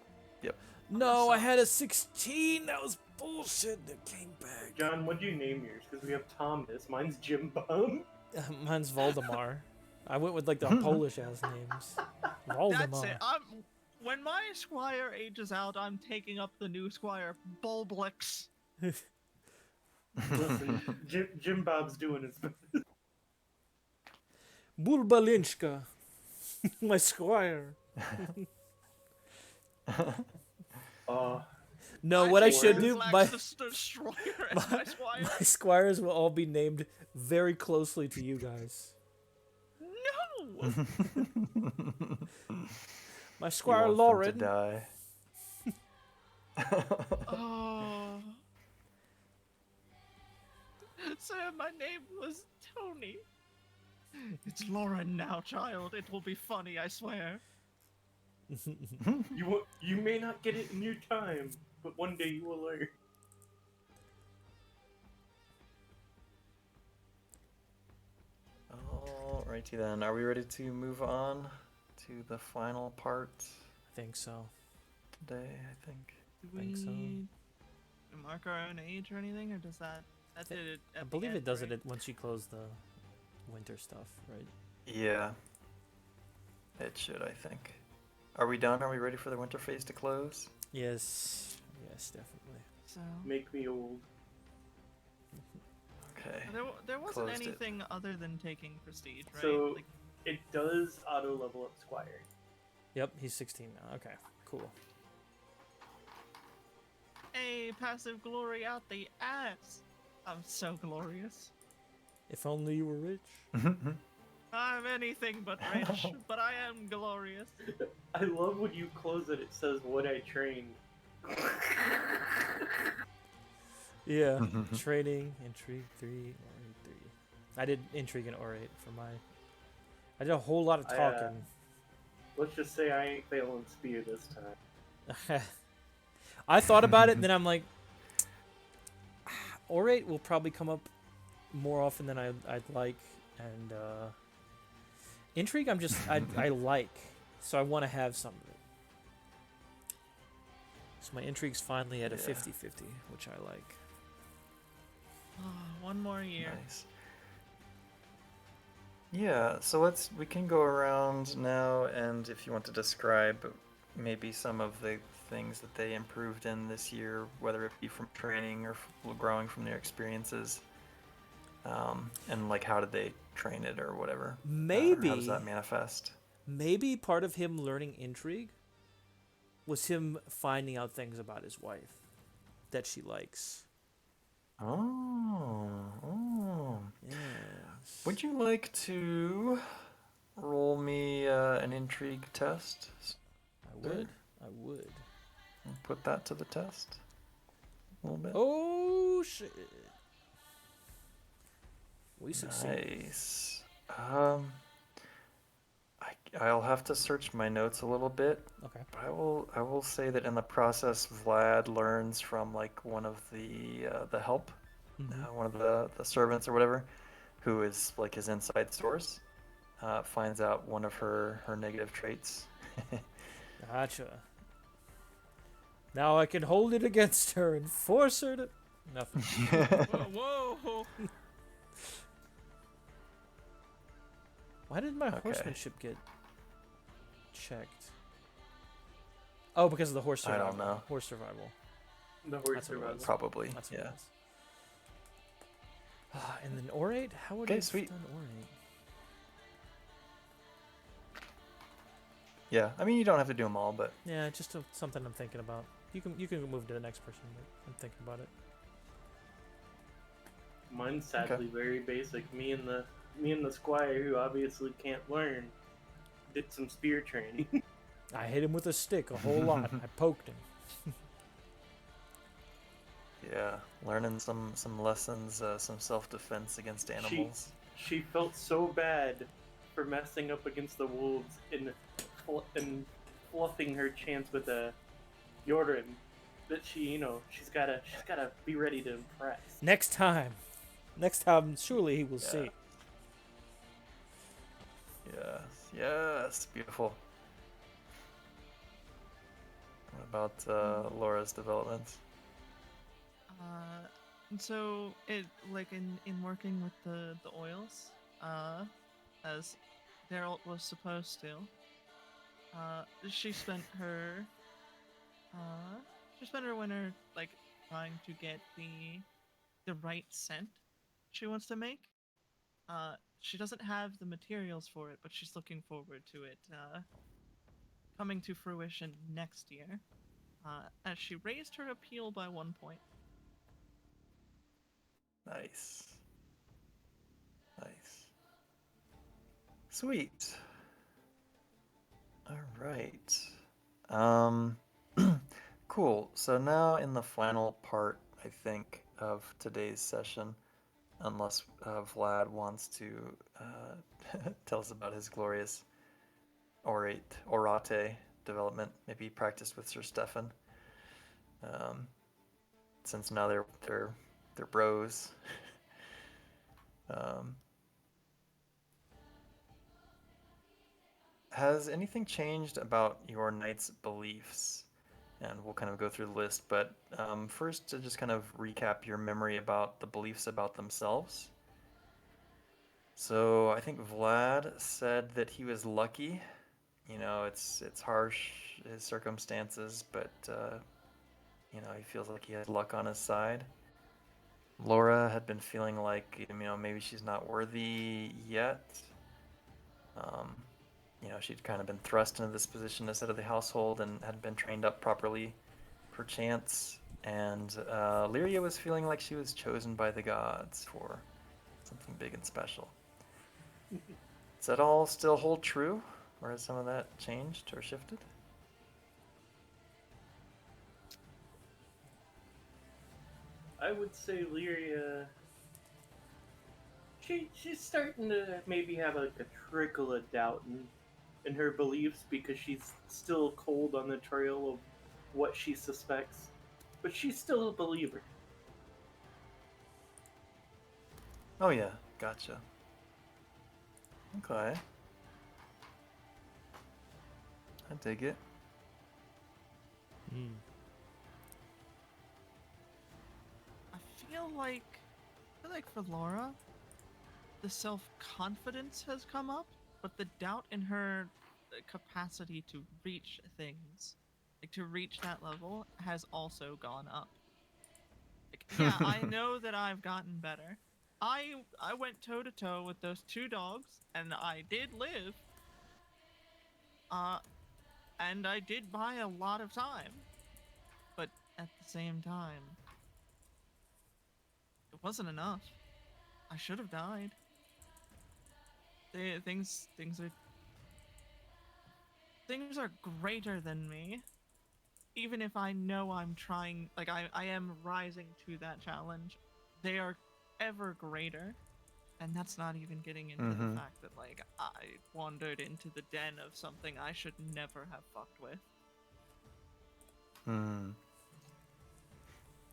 Yep. No, I had a 16. That was bullshit. That came back. John, what'd you name yours? Because we have Thomas. Mine's Jim Bum. Mine's Voldemar. I went with like the Polish ass names. Voldemar. That's it. When my squire ages out, I'm taking up the new squire, Bulblix. Listen, Jim Bob's doing his best. Bulbalinchka. My squire. No, what I should do, my Destroyer as my squire. my squires will all be named very closely to you guys. No! My You squire want them Lauren. to die. Oh. Sir, my name was Tony. It's Lauren now, child. It will be funny, I swear. You may not get it in your time, but one day you will learn. Alrighty then. Are we ready to move on to the final part I think so. today? I think. Do we Think so. mark our own age or anything, or does that did it? I at the believe end, it does right? it once you close the winter stuff, right? Yeah. It should, I think. Are we done? Are we ready for the winter phase to close? Yes. Yes, definitely. So Make me old. Okay. there wasn't Closed it. anything other than taking prestige, right? So- Like, It does auto level up Squire. Yep, he's 16 now. Okay, cool. hey, passive glory out the ass. I'm so glorious. If only you were rich. I'm anything but rich, but I am glorious. I love when you close it, it says what I trained. Yeah. Training, intrigue 3, orate 3. I did intrigue and orate for my. I did a whole lot of I, talking. Let's just say I ain't failing spear this time. I thought about it, and then I'm like, orate will probably come up more often than I'd like, and intrigue I like, so I want to have some of it. So my intrigue's finally at a Yeah. 50-50, which I like. One more year. Nice. Yeah, so we can go around now, and if you want to describe maybe some of the things that they improved in this year, whether it be from training or growing from their experiences, and like how did they train it or whatever. Or how does that manifest? Maybe part of him learning intrigue was him finding out things about his wife that she likes. Oh. Yes. Would you like to roll me an intrigue test? I would. And put that to the test a little bit. Oh shit. We succeed. Nice. I'll have to search my notes a little bit. Okay. But I will say that in the process, Vlad learns from like one of the help, one of the servants or whatever, who is like his inside source. Finds out one of her negative traits. Gotcha. Now I can hold it against her and force her to... Nothing. Whoa! Why did my horsemanship get checked? Oh, because of the horse survival. I don't know. Horse survival. The horse That's what it survival. was. Probably. That's what it Yeah. was. And then orate? How would I Okay, have sweet. done orate? Yeah. I mean, you don't have to do them all, but Yeah, just something I'm thinking about. You can move to the next person, but I'm thinking about it. Mine's sadly very basic. Me and the squire, who obviously can't learn, did some spear training. I hit him with a stick a whole lot. I poked him. yeah, learning some lessons, some self-defense against animals. She felt so bad for messing up against the wolves and fluffing her chance with a Jordan that she's gotta be ready to impress. Next time, surely he will see. Yes, beautiful. What about Laura's developments? So it like in working with the oils, as Daryl was supposed to, she spent her winter like trying to get the right scent she wants to make. She doesn't have the materials for it, but she's looking forward to it coming to fruition next year. As she raised her appeal by 1 point. Nice. Sweet. All right. Cool. So now in the final part, I think, of today's session, unless Vlad wants to tell us about his glorious orate development, maybe he practiced with Sir Stefan. Since now they're bros. Has anything changed about your knight's beliefs? And we'll kind of go through the list, but first to just kind of recap your memory about the beliefs about themselves. So I think Vlad said that he was lucky. It's harsh, his circumstances, but he feels like he has luck on his side. Laura had been feeling like, maybe she's not worthy yet. She'd kind of been thrust into this position as head of the household and had been trained up properly, perchance. And Lyria was feeling like she was chosen by the gods for something big and special. Does that all still hold true? Or has some of that changed or shifted? I would say Lyria, she's starting to maybe have like a trickle of doubt in her beliefs because she's still cold on the trail of what she suspects, but she's still a believer. Oh yeah, gotcha. Okay. I dig it. I feel like like for Laura, the self-confidence has come up, but the doubt in her capacity to reach things, like to reach that level, has also gone up. Like, yeah, I know that I've gotten better. I went toe to toe with those 2 dogs, and I did live. And I did buy a lot of time, but at the same time, it wasn't enough. I should have died. Things are greater than me. Even if I know I'm trying, like I am rising to that challenge, they are ever greater. And that's not even getting into the fact that, like, I wandered into the den of something I should never have fucked with.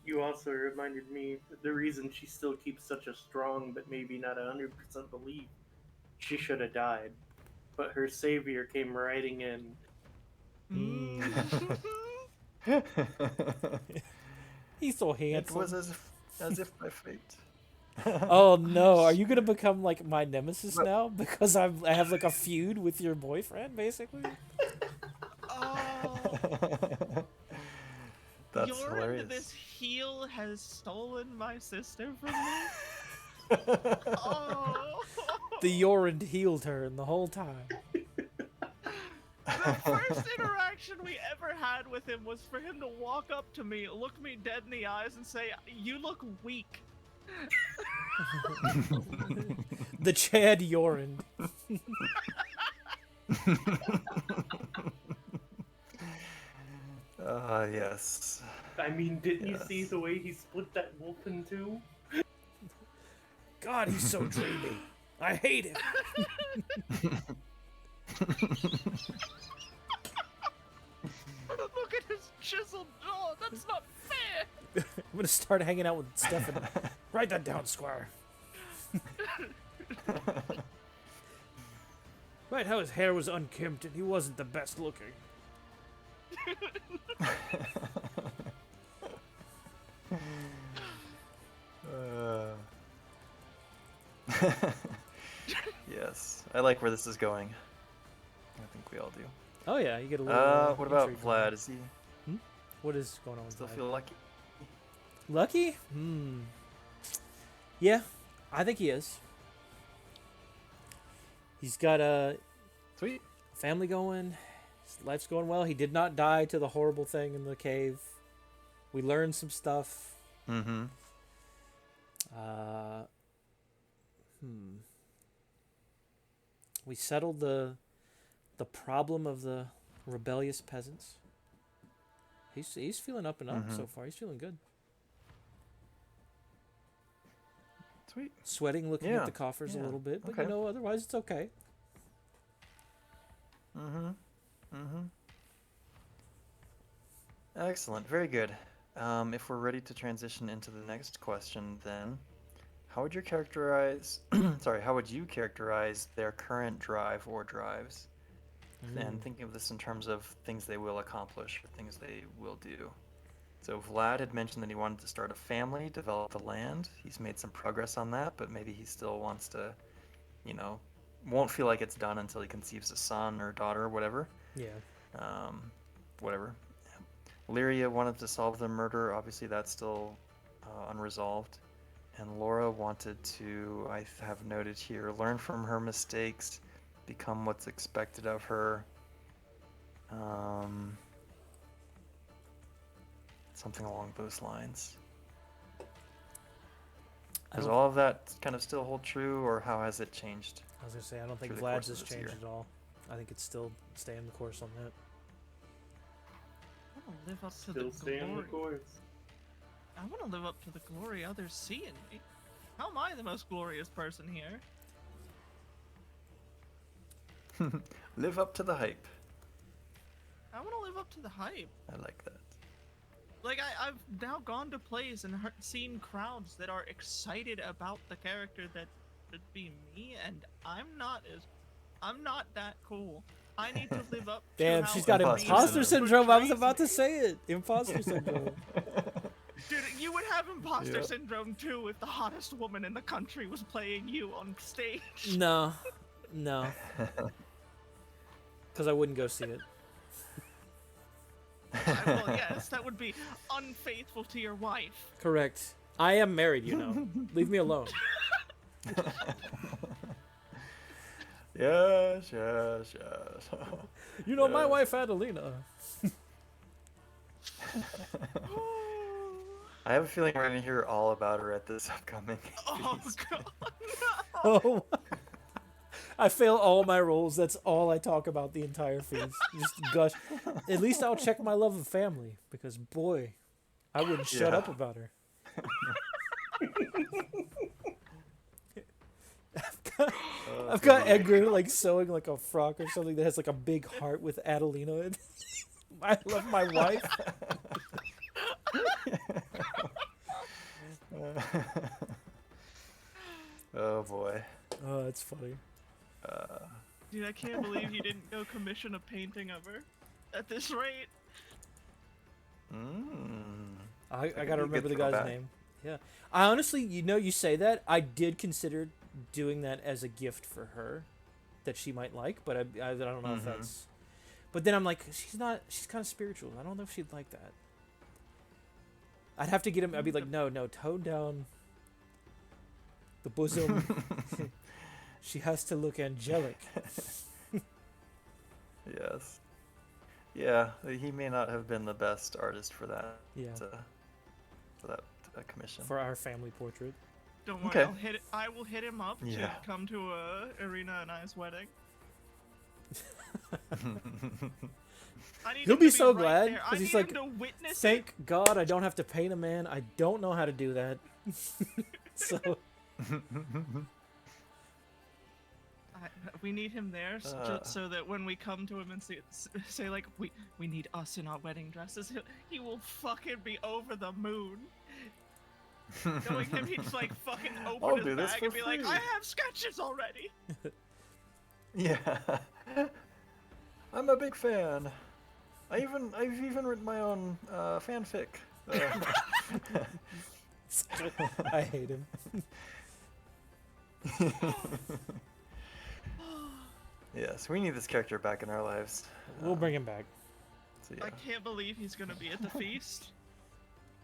You also reminded me that the reason she still keeps such a strong but maybe not 100% belief. She should have died, but her savior came riding in. He's so It handsome. was as if by fate. Oh no, are you gonna become like my nemesis now because I have like a feud with your boyfriend, basically? Oh, That's Yorin, hilarious. this heel has stolen my sister from me. Oh, The Yorin heel turn the whole time. the first interaction we ever had with him was for him to walk up to me, look me dead in the eyes, and say, "You look weak." The Chad Yorin. Yes. I mean, didn't you Yes. see the way he split that wolf in two? God, he's so dreamy. I hate him. Look at his chiseled jaw. That's not fair. I'm gonna start hanging out with Stephanie. Write that down, Squire. Right, how his hair was unkempt and he wasn't the best looking. Yes, I like where this is going. I think we all do. Oh yeah, you get a little. What about intrigue going on. Vlad? Is he What is going on with still Vlad? feel lucky? Lucky? Yeah, I think he is. He's got a Sweet. family going. His life's going well. He did not die to the horrible thing in the cave. We learned some stuff. Mm-hmm. We settled the problem of the rebellious peasants. He's feeling up and up so far. He's feeling good. Sweet. Sweating, looking Yeah, at the coffers a yeah, little bit, but okay. you know, otherwise it's okay. Excellent. Very good. If we're ready to transition into the next question, then how would you characterize? How would you characterize their current drive or drives? And thinking of this in terms of things they will accomplish or things they will do. So Vlad had mentioned that he wanted to start a family, develop the land. He's made some progress on that, but maybe he still wants to, won't feel like it's done until he conceives a son or daughter or whatever. Yeah. Whatever. Lyria wanted to solve the murder. Obviously, that's still unresolved. And Laura wanted to, I have noted here, learn from her mistakes, become what's expected of her. Something along those lines. Does all of that kind of still hold true, or how has it changed? I was gonna say, I don't think through the course Vlad's of has this changed year? at all. I think it's still staying the course on that. I want to live up to Still the stay on the glory. course. I want to live up to the glory others see in me. How am I the most glorious person here? Live up to the hype. I want to live up to the hype. I like that. Like, I've now gone to plays and seen crowds that are excited about the character that should be me, and I'm not that cool. I need to live up to Damn, how she's got Imposter imposter syndrome. syndrome. I was portrays about me. to say it. Imposter syndrome. Dude, you would have imposter Yep. syndrome too if the hottest woman in the country was playing you on stage. No, no, because I wouldn't go see it. Well, yes, that would be unfaithful to your wife. Correct. I am married, you know. Leave me alone. Yes. You know, my Yes. wife Adelina. I have a feeling we're gonna hear all about her at this upcoming Oh feast. god. Oh. I fail all my roles. That's all I talk about the entire feast. Just gush. At least I'll check my love of family because boy, I wouldn't shut Yeah. up about her. I've got Edgar like sewing like a frock or something that has like a big heart with Adelina in it. I love my wife. Oh boy. Oh, that's funny. Dude, I can't believe you didn't go commission a painting of her. At this rate. I could gotta be a good remember the guy's throwback. name. Yeah. I honestly, you say that. I did consider doing that as a gift for her that she might like, but I don't know if that's. But then I'm like, she's kind of spiritual. I don't know if she'd like that. I'd have to get him. I'd be like, no, tone down the bosom. She has to look angelic. Yes. Yeah, he may not have been the best artist for that. Yeah. For that commission. For our family portrait. Don't worry, Okay. I will hit him up Yeah. to come to Irina and I's wedding. I need He'll him be to so right glad, there. 'cause I he's need like, him to witness it. Thank God I don't have to paint a man. I don't know how to do that. So We need him there just so that when we come to him and say like we need us in our wedding dresses, he will fucking be over the moon. Knowing him, he'd like fucking I'll open do his this bag for and be like, free. I have sketches already. Yeah. I'm a big fan. I've even written my own fanfic. I hate him. Yes, we need this character back in our lives. We'll bring him back. So yeah. I can't believe he's gonna be at the feast.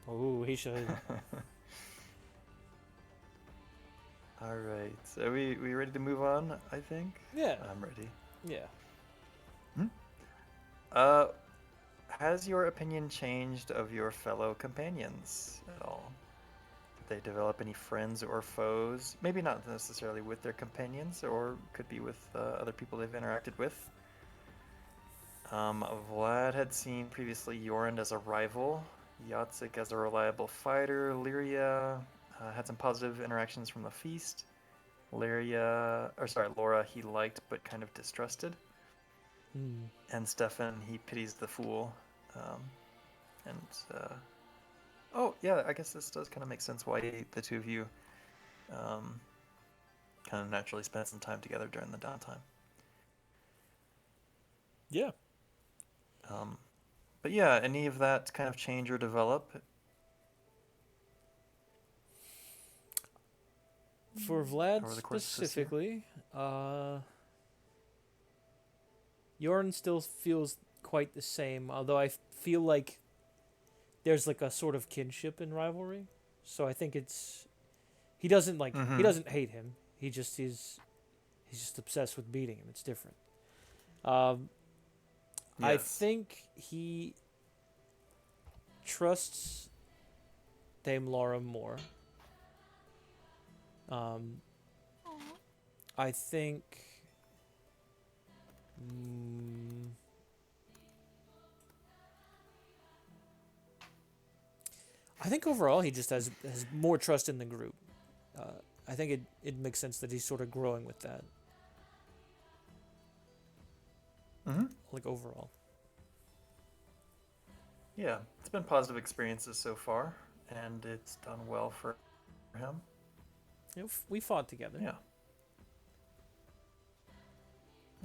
Oh, he should. All right. So we ready to move on? I think. Yeah. I'm ready. Yeah. Has your opinion changed of your fellow companions at all? Did they develop any friends or foes? Maybe not necessarily with their companions, or could be with other people they've interacted with. Vlad had seen previously Yorin as a rival, Yatsik as a reliable fighter, Lyria had some positive interactions from the feast. Laura he liked but kind of distrusted. And Stefan, he pities the fool. Oh, yeah, I guess this does kind of make sense why the two of you kind of naturally spent some time together during the downtime. Yeah. But yeah, any of that kind of change or develop? For Vlad Over the course of this year? specifically, Yorn still feels quite the same, although I feel like there's like a sort of kinship and rivalry. So I think he doesn't he doesn't hate him. He's just obsessed with beating him. It's different. I Yes. think he trusts Dame Laura more. I think. I think overall he just has more trust in the group. I think it makes sense that he's sort of growing with that. Like overall. Yeah, it's been positive experiences so far, and it's done well for him. You know, we fought together. Yeah.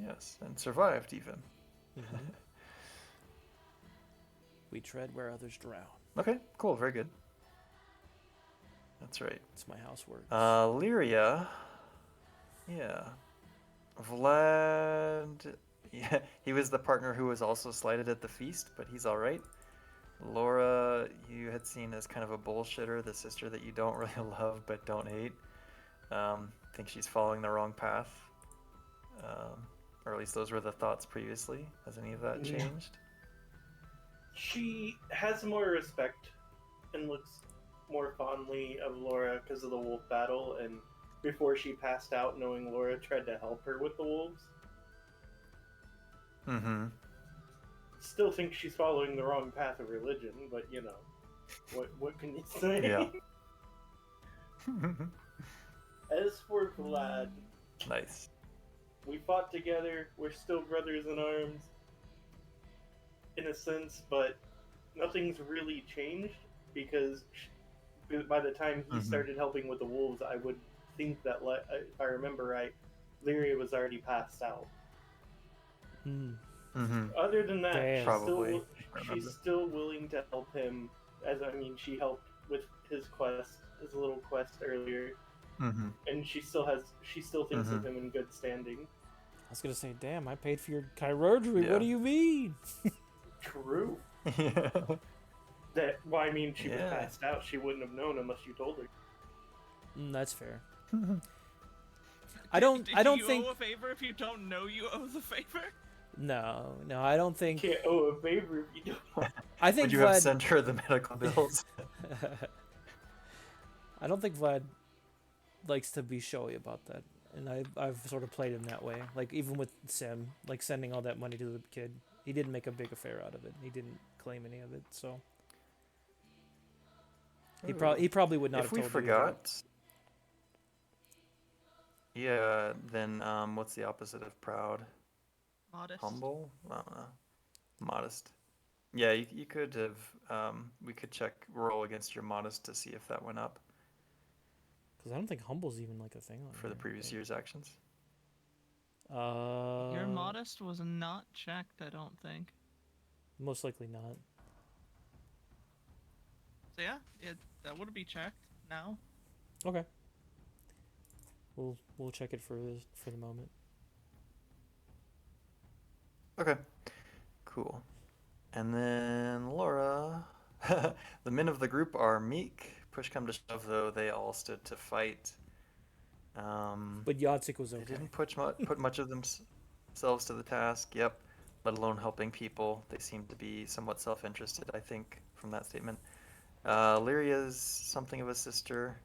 Yes, and survived even. We tread where others drown. Okay, cool, very good. That's right. It's my housework. Lyria. Yeah. Vlad. Yeah, he was the partner who was also slighted at the feast, but he's all right. Laura, you had seen as kind of a bullshitter, the sister that you don't really love but don't hate. Think she's following the wrong path. Or at least those were the thoughts previously. Has any of that Yeah. changed? She has more respect and looks more fondly of Laura because of the wolf battle, and before she passed out, knowing Laura tried to help her with the wolves. Mm-hmm. Still think she's following the wrong path of religion, but you know, what can you say? Yeah. As for Vlad, Nice. we fought together. We're still brothers in arms, in a sense, but nothing's really changed because by the time he Mhm. started helping with the wolves, I would think that, if I remember right, Lyria was already passed out. Hmm. Mm-hmm. Other than that, Damn. Probably. she's still willing to help him. As I mean, she helped with his quest, his little quest earlier, Mm-hmm. and she still thinks of him in good standing. I was gonna say, damn, I paid for your chirurgery. Yeah. What do you mean? True. Yeah. Well, I mean, she was Yeah. passed out. She wouldn't have known unless you told her. That's fair. I don't Do think. you owe a favor if you don't know you owe the favor? No, I don't think. Can't owe a favor if you don't. I think Would you have Vlad. sent her the medical bills? I don't think Vlad likes to be showy about that, and I've sort of played him that way. Like even with Sim, like sending all that money to the kid, he didn't make a big affair out of it. He didn't claim any of it, so he probably would not If have we told you about it. forgot. Yeah, then what's the opposite of proud? Modest. Humble? I don't know. Modest. Yeah, you could have. We could roll against your modest to see if that went up Because I don't think humble's even like a thing on for the here, previous but- year's actions. Your modest was not checked, I don't think. Most likely not. So yeah, that would be checked now. Okay. We'll check it for the moment. Okay. Cool. And then Laura. The men of the group are meek. Push come to shove, though, they all stood to fight. But Yatsik was They okay. didn't put much of themselves to the task. Yep. Let alone helping people. They seem to be somewhat self-interested, I think, from that statement. Lyria's something of a sister.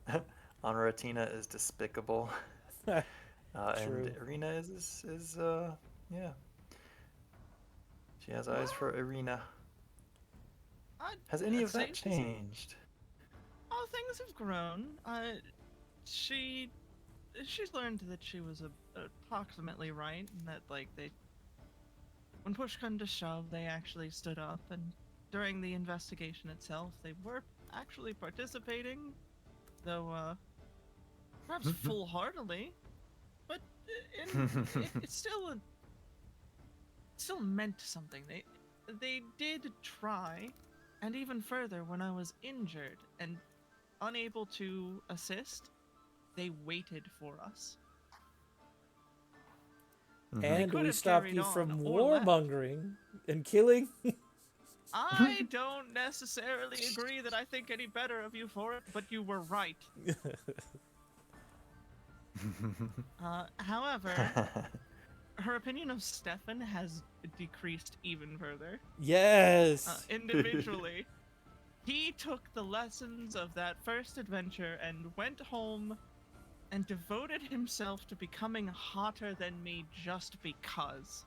Honoratina is despicable. True. And Irina is yeah. She has eyes for Irina. Has any of that changed? Oh, things have grown. She's learned that she was approximately right, and that when push come to shove, they actually stood up, and during the investigation itself, they were actually participating, though perhaps full-heartedly, but it still meant something. They did try, and even further, when I was injured and unable to assist, they waited for us. And could we have stopped carried you on from or left. warmongering and killing. I don't necessarily agree that I think any better of you for it, but you were right. However, her opinion of Stefan has decreased even further. Yes. Individually, he took the lessons of that first adventure and went home and devoted himself to becoming hotter than me just because.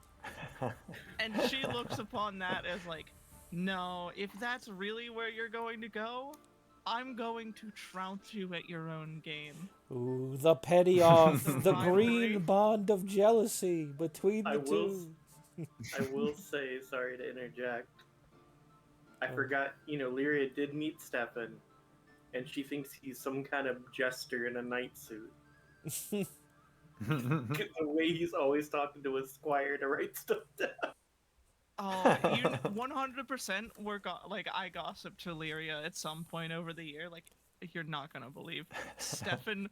And she looks upon that as like, no, if that's really where you're going to go, I'm going to trounce you at your own game. Ooh, the petty off, The the rivalry. green bond of jealousy between the I will two. I will say, sorry to interject. I Oh. forgot, Lyria did meet Stefan, and she thinks he's some kind of jester in a night suit. The way he's always talking to his squire to write stuff down. Oh, you 100% I gossiped to Lyria at some point over the year. Like, you're not gonna believe. Stefan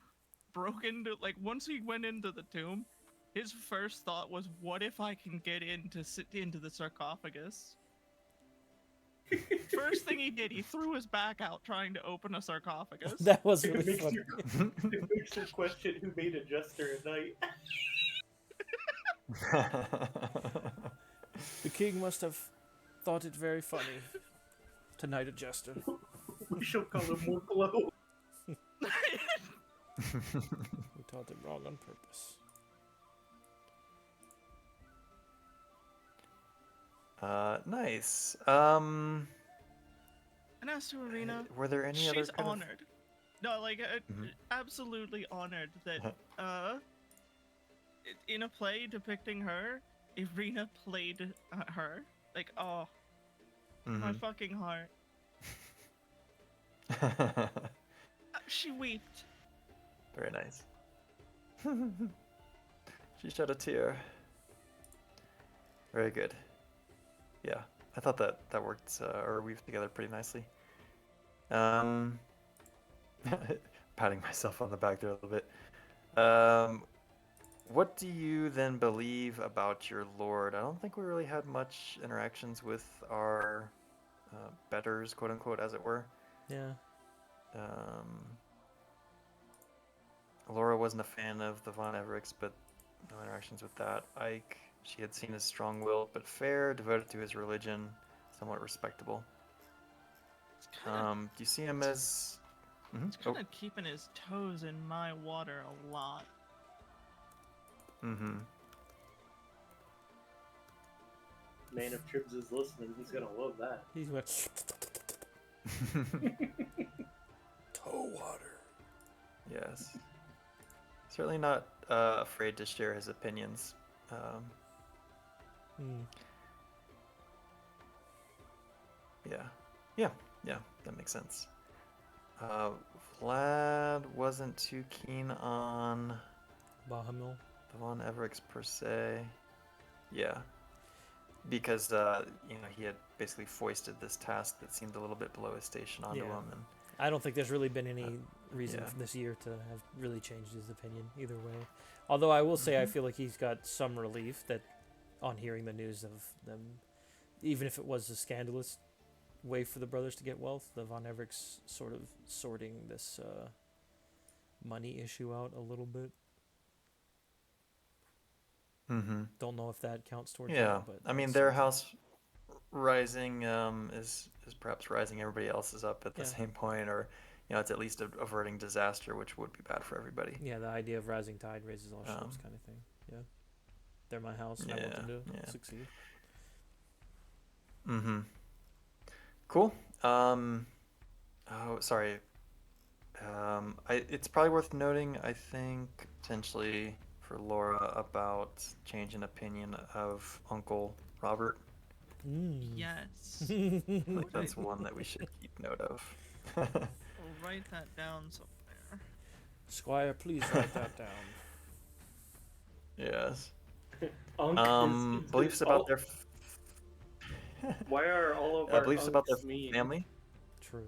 broke into, like, once he went into the tomb, his first thought was, what if I can get in to sit into the sarcophagus? First thing he did, he threw his back out trying to open a sarcophagus. That was It really makes funny. it makes you question who made a jester at night. The king must have thought it very funny to knight a jester. We shall call him Worklow. We taught it wrong on purpose. Nice. And as to Irina, Were there any other she's kind honored. No, like, Mhm. absolutely honored that, in a play depicting her, Irina played her. Like, oh, my Mhm. fucking heart. She wept. Very nice. She shed a tear. Very good. Yeah, I thought that worked or weaved together pretty nicely. Patting myself on the back there a little bit. What do you then believe about your lord? I don't think we really had much interactions with our betters, quote unquote, as it were. Yeah. Laura wasn't a fan of the Von Evericks, but no interactions with that. Ike, she had seen as strong-willed but fair, devoted to his religion, somewhat respectable. Do you see him as? He's kind of keeping his toes in my water a lot. Mm-hmm. Man, if Tribs is listening, he's gonna love that. He's went toe water. Yes. Certainly not afraid to share his opinions. Yeah, that makes sense. Vlad wasn't too keen on Bahamil. the Von Evericks per se. Yeah. Because, he had basically foisted this task that seemed a little bit below his station onto Yeah. him. And I don't think there's really been any reason yeah. this year to have really changed his opinion either way. Although I will say I feel like he's got some relief that on hearing the news of them, even if it was a scandalous way for the brothers to get wealth, the Von Evericks sort of sorting this money issue out a little bit. Don't know if that counts towards yeah. that, but I mean, that's their something. house rising is perhaps rising everybody else's up at the Yeah. same point, or it's at least averting disaster, which would be bad for everybody. Yeah, the idea of rising tide raises all ships kind of thing. Yeah. They're my house and I want them to succeed. Cool. Oh, sorry. It's probably worth noting, I think, potentially for Laura, about change in opinion of Uncle Robert. Yes. I think that's one that we should keep note of. We'll write that down somewhere. Squire, please write that down. Yes. Unk Beliefs about their Why are all of our beliefs about their unks mean? family. True.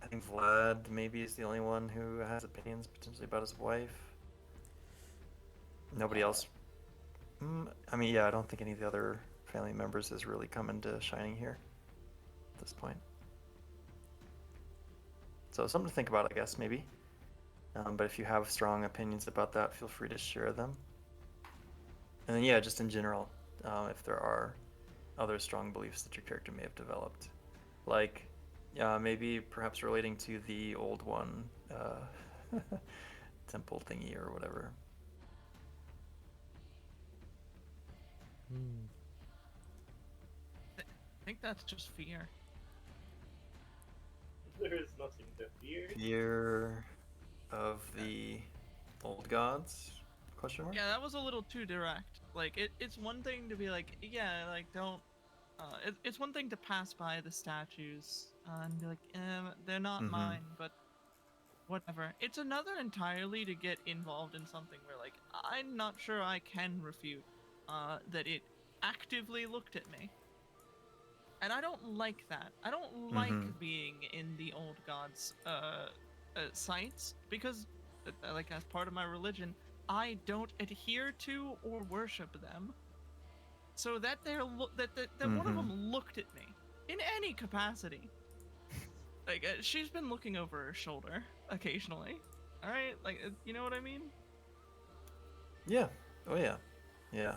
I think Vlad maybe is the only one who has opinions potentially about his wife. Nobody else. I mean, yeah, I don't think any of the other family members has really come into shining here at this point. So something to think about, I guess, maybe. But if you have strong opinions about that, feel free to share them. And then, yeah, just in general, if there are other strong beliefs that your character may have developed. Like, maybe perhaps relating to the old one, temple thingy or whatever. I think that's just fear. There is nothing to fear. Fear of the old gods? Question mark? Yeah, that was a little too direct. Like, it's one thing to be like, yeah, like, don't... it's one thing to pass by the statues and be like, they're not mine, but whatever. It's another entirely to get involved in something where, like, I'm not sure I can refute that it actively looked at me. And I don't like that. I don't like being in the old gods' sites because, like, as part of my religion, I don't adhere to or worship them. So that that one of them looked at me in any capacity. Like, she's been looking over her shoulder occasionally. All right, like, you know what I mean? Yeah. Oh yeah. Yeah.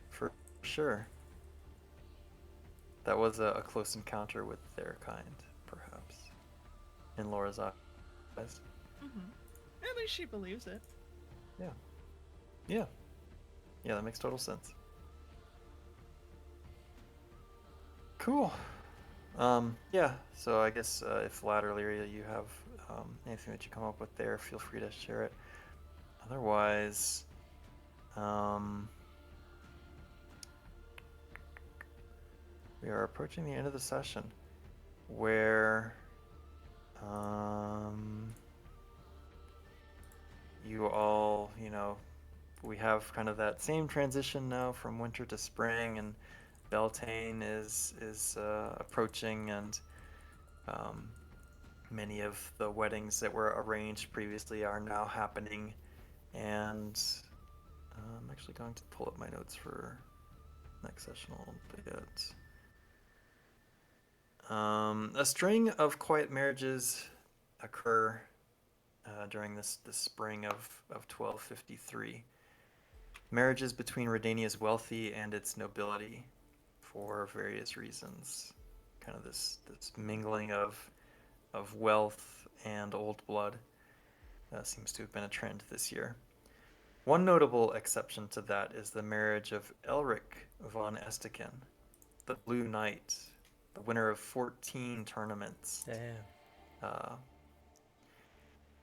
For sure. That was a close encounter with their kind, perhaps, in Laura's eyes. At least she believes it. Yeah. Yeah. Yeah, that makes total sense. Cool. Yeah, so I guess if Wlad or Lyria, you have anything that you come up with there, feel free to share it. Otherwise, we are approaching the end of the session, where you all, we have kind of that same transition now from winter to spring, and Beltane is approaching, and many of the weddings that were arranged previously are now happening, and I'm actually going to pull up my notes for next session a little bit. A string of quiet marriages occur during this spring of 1253. Marriages between Redania's wealthy and its nobility for various reasons. Kind of this mingling of wealth and old blood seems to have been a trend this year. One notable exception to that is the marriage of Elric von Estekin, the Blue Knight, the winner of 14 tournaments. Damn.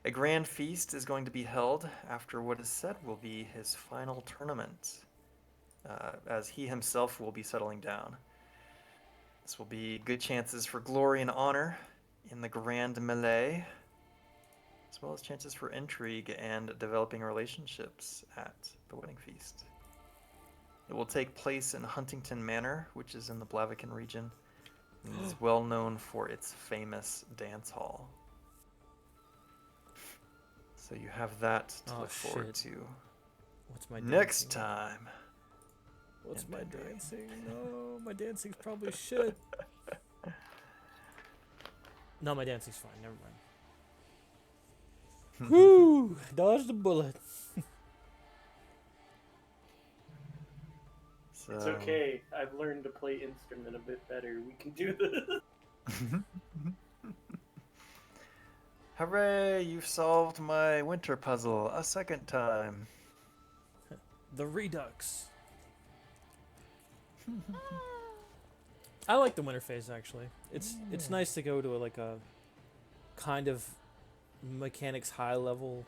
A grand feast is going to be held after what is said will be his final tournament, as he himself will be settling down. This will be good chances for glory and honor in the grand melee, as well as chances for intrigue and developing relationships at the wedding feast. It will take place in Huntington Manor, which is in the Blaviken region, and is well known for its famous dance hall. So you have that to look forward to. What's my next dancing? time? What's my dancing? No, my dancing's probably shit. No, my dancing's fine. Never mind. Woo! Dodge the bullet. So... It's okay. I've learned to play instrument a bit better. We can do this. Hooray! You've solved my winter puzzle a second time. The Redux. I like the winter phase actually. It's nice to go to a kind of mechanics high level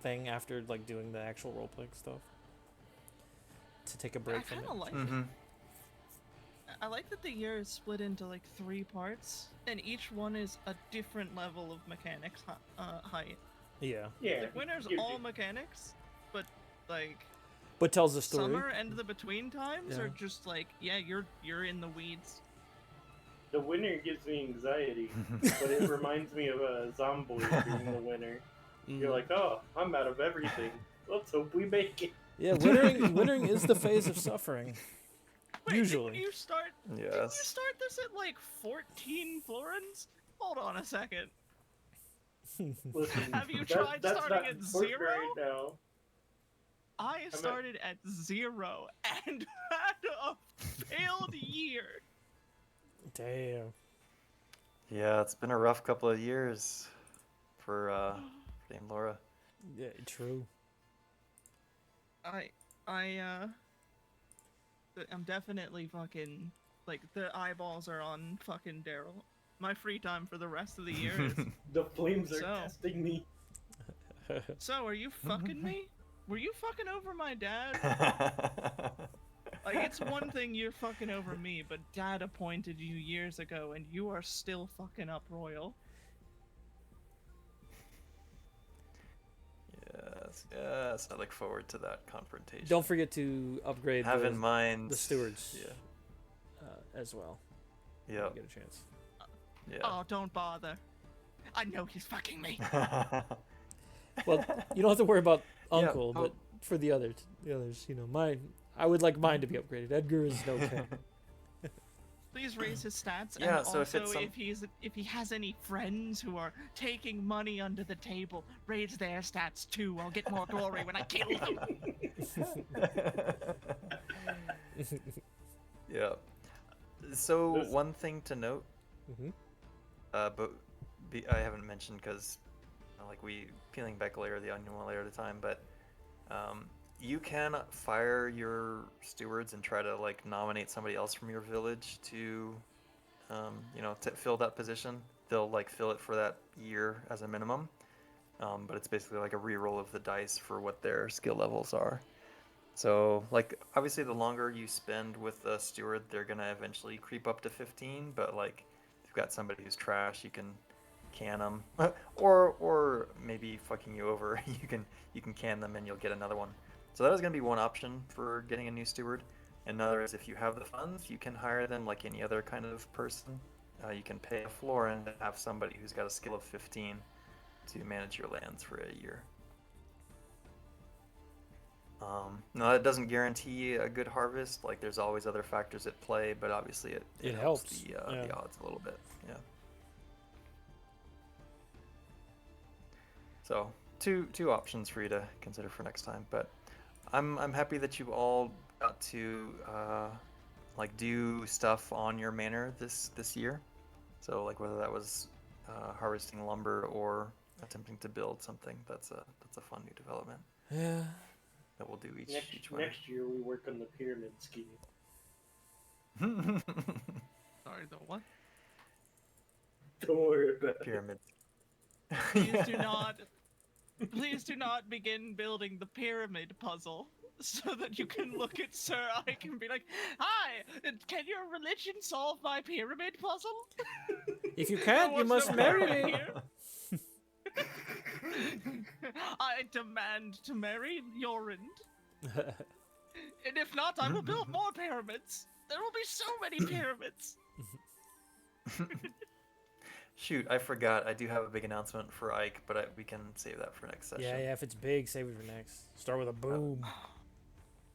thing after like doing the actual role playing stuff. To take a break from it. I kind of like it. I like that the year is split into like 3 parts, and each one is a different level of mechanics height. Yeah. Yeah. Like winter's all mechanics, but like. But tells the story. Summer and the between times are just like, yeah, you're in the weeds. The winter gives me anxiety, but it reminds me of a zombie during the winter. You're like, oh, I'm out of everything. Let's hope we make it. Yeah, wintering is the phase of suffering. Wait, usually. Didn't you start this at like 14 florins? Hold on a second. Listen, have you tried starting at 0? Right now. I started at 0 and had a failed year. Damn. Yeah, it's been a rough couple of years for Dame Laura. Yeah, true. I'm definitely fucking, like, the eyeballs are on fucking Daryl. My free time for the rest of the year is... The flames are testing me. So, are you fucking me? Were you fucking over my dad? Like, it's one thing you're fucking over me, but Dad appointed you years ago, and you are still fucking up royal. Yes, I look forward to that confrontation. Don't forget to upgrade in mind the stewards. Yeah. as well. Yeah. Get a chance. Yeah. Oh, don't bother. I know he's fucking me. Well, you don't have to worry about Yeah, Uncle, but for the others, I would like mine to be upgraded. Edgar is okay. Please raise his stats, Yeah, and so if also it's if he has any friends who are taking money under the table, raise their stats too. I'll get more glory when I kill them. Yeah. So This- one thing to note, Mm-hmm. but I haven't mentioned because, like, we peeling back a layer of the onion one layer at a time. But you can fire your stewards and try to like nominate somebody else from your village to, to fill that position. They'll like fill it for that year as a minimum. But it's basically like a re-roll of the dice for what their skill levels are. So, like, obviously, the longer you spend with a steward, they're gonna eventually creep up to 15. But like, if you've got somebody who's trash, you can them, or maybe fucking you over. You can can them, and you'll get another one. So that is gonna be one option for getting a new steward. Another is if you have the funds, you can hire them like any other kind of person. You can pay a floor and have somebody who's got a skill of 15 to manage your lands for a year. No, that doesn't guarantee a good harvest. Like, there's always other factors at play, but obviously it helps the odds a little bit. Yeah. So two options for you to consider for next time. But I'm happy that you all got to like do stuff on your manor this year. So like whether that was harvesting lumber or attempting to build something, that's a fun new development. Yeah. That we'll do each one. Next year we work on the pyramid scheme. Sorry, the what? Don't worry about it. Pyramids. Please do not begin building the pyramid puzzle so that you can look at Sir Ike and be like, "Hi, can your religion solve my pyramid puzzle?" If you can't, you What's must the marry pyramid me. here? I demand to marry Yorind. And if not, I will build more pyramids. There will be so many pyramids. Shoot, I forgot. I do have a big announcement for Ike, but we can save that for next session. Yeah. If it's big, save it for next. Start with a boom.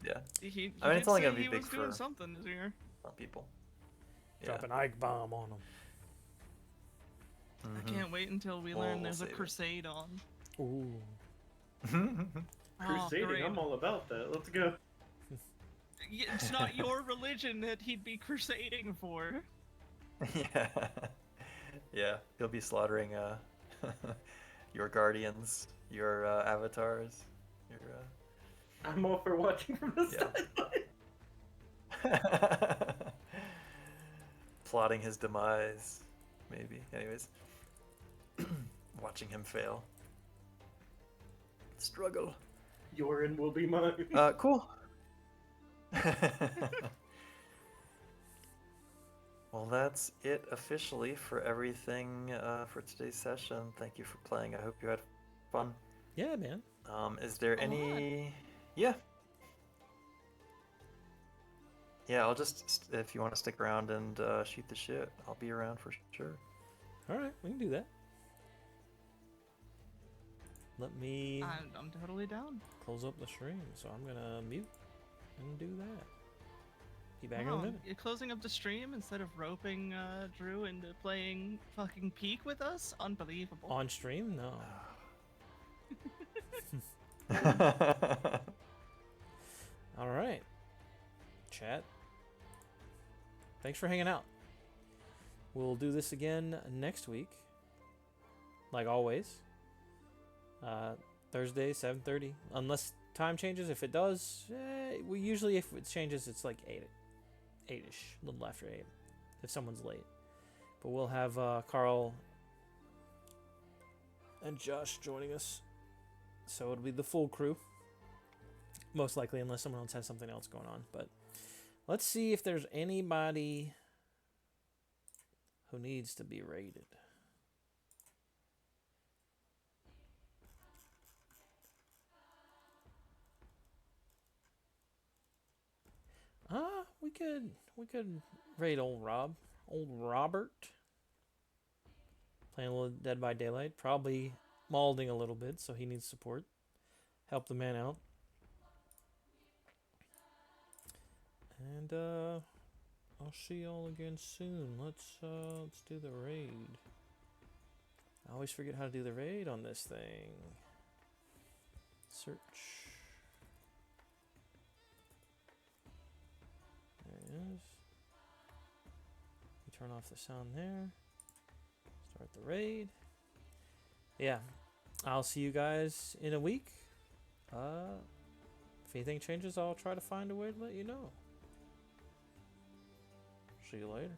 Yeah. He I mean, it's only did gonna say be he big was doing for something this year. some people. Yeah. Drop an Ike bomb on them. I can't wait until we learn there's a save it. crusade on. Ooh. Crusading, great. I'm all about that. Let's go. It's not your religion that he'd be crusading for. Yeah. Yeah. He'll be slaughtering your guardians, your avatars, your. I'm all for watching from the sideline. Plotting his demise, maybe. Anyways, watching him fail. Struggle. Yorin will be mine. Cool. Well, that's it officially for everything for today's session. Thank you for playing. I hope you had fun. Yeah, man. Is there any? Yeah. Yeah, I'll just if you want to stick around and shoot the shit, I'll be around for sure. All right, we can do that. Let me I'm totally down. close up the stream, so I'm gonna mute and do that. Be back in a Wow, minute. you're closing up the stream instead of roping Drew into playing fucking Peak with us? Unbelievable. On stream? No. All right. Chat. Thanks for hanging out. We'll do this again next week. Like always. Thursday, 7:30. Unless time changes. If it does, we usually, if it changes, it's like 8-ish. A little after 8. If someone's late. But we'll have Carl and Josh joining us. So it'll be the full crew. Most likely, unless someone else has something else going on. But let's see if there's anybody who needs to be raided. We we could raid old Robert. Playing a little Dead by Daylight, probably malding a little bit, so he needs support. Help the man out. And I'll see y'all again soon. Let's do the raid. I always forget how to do the raid on this thing. Search. There it is. We turn off the sound there. Start the raid. Yeah. I'll see you guys in a week. If anything changes, I'll try to find a way to let you know. See you later.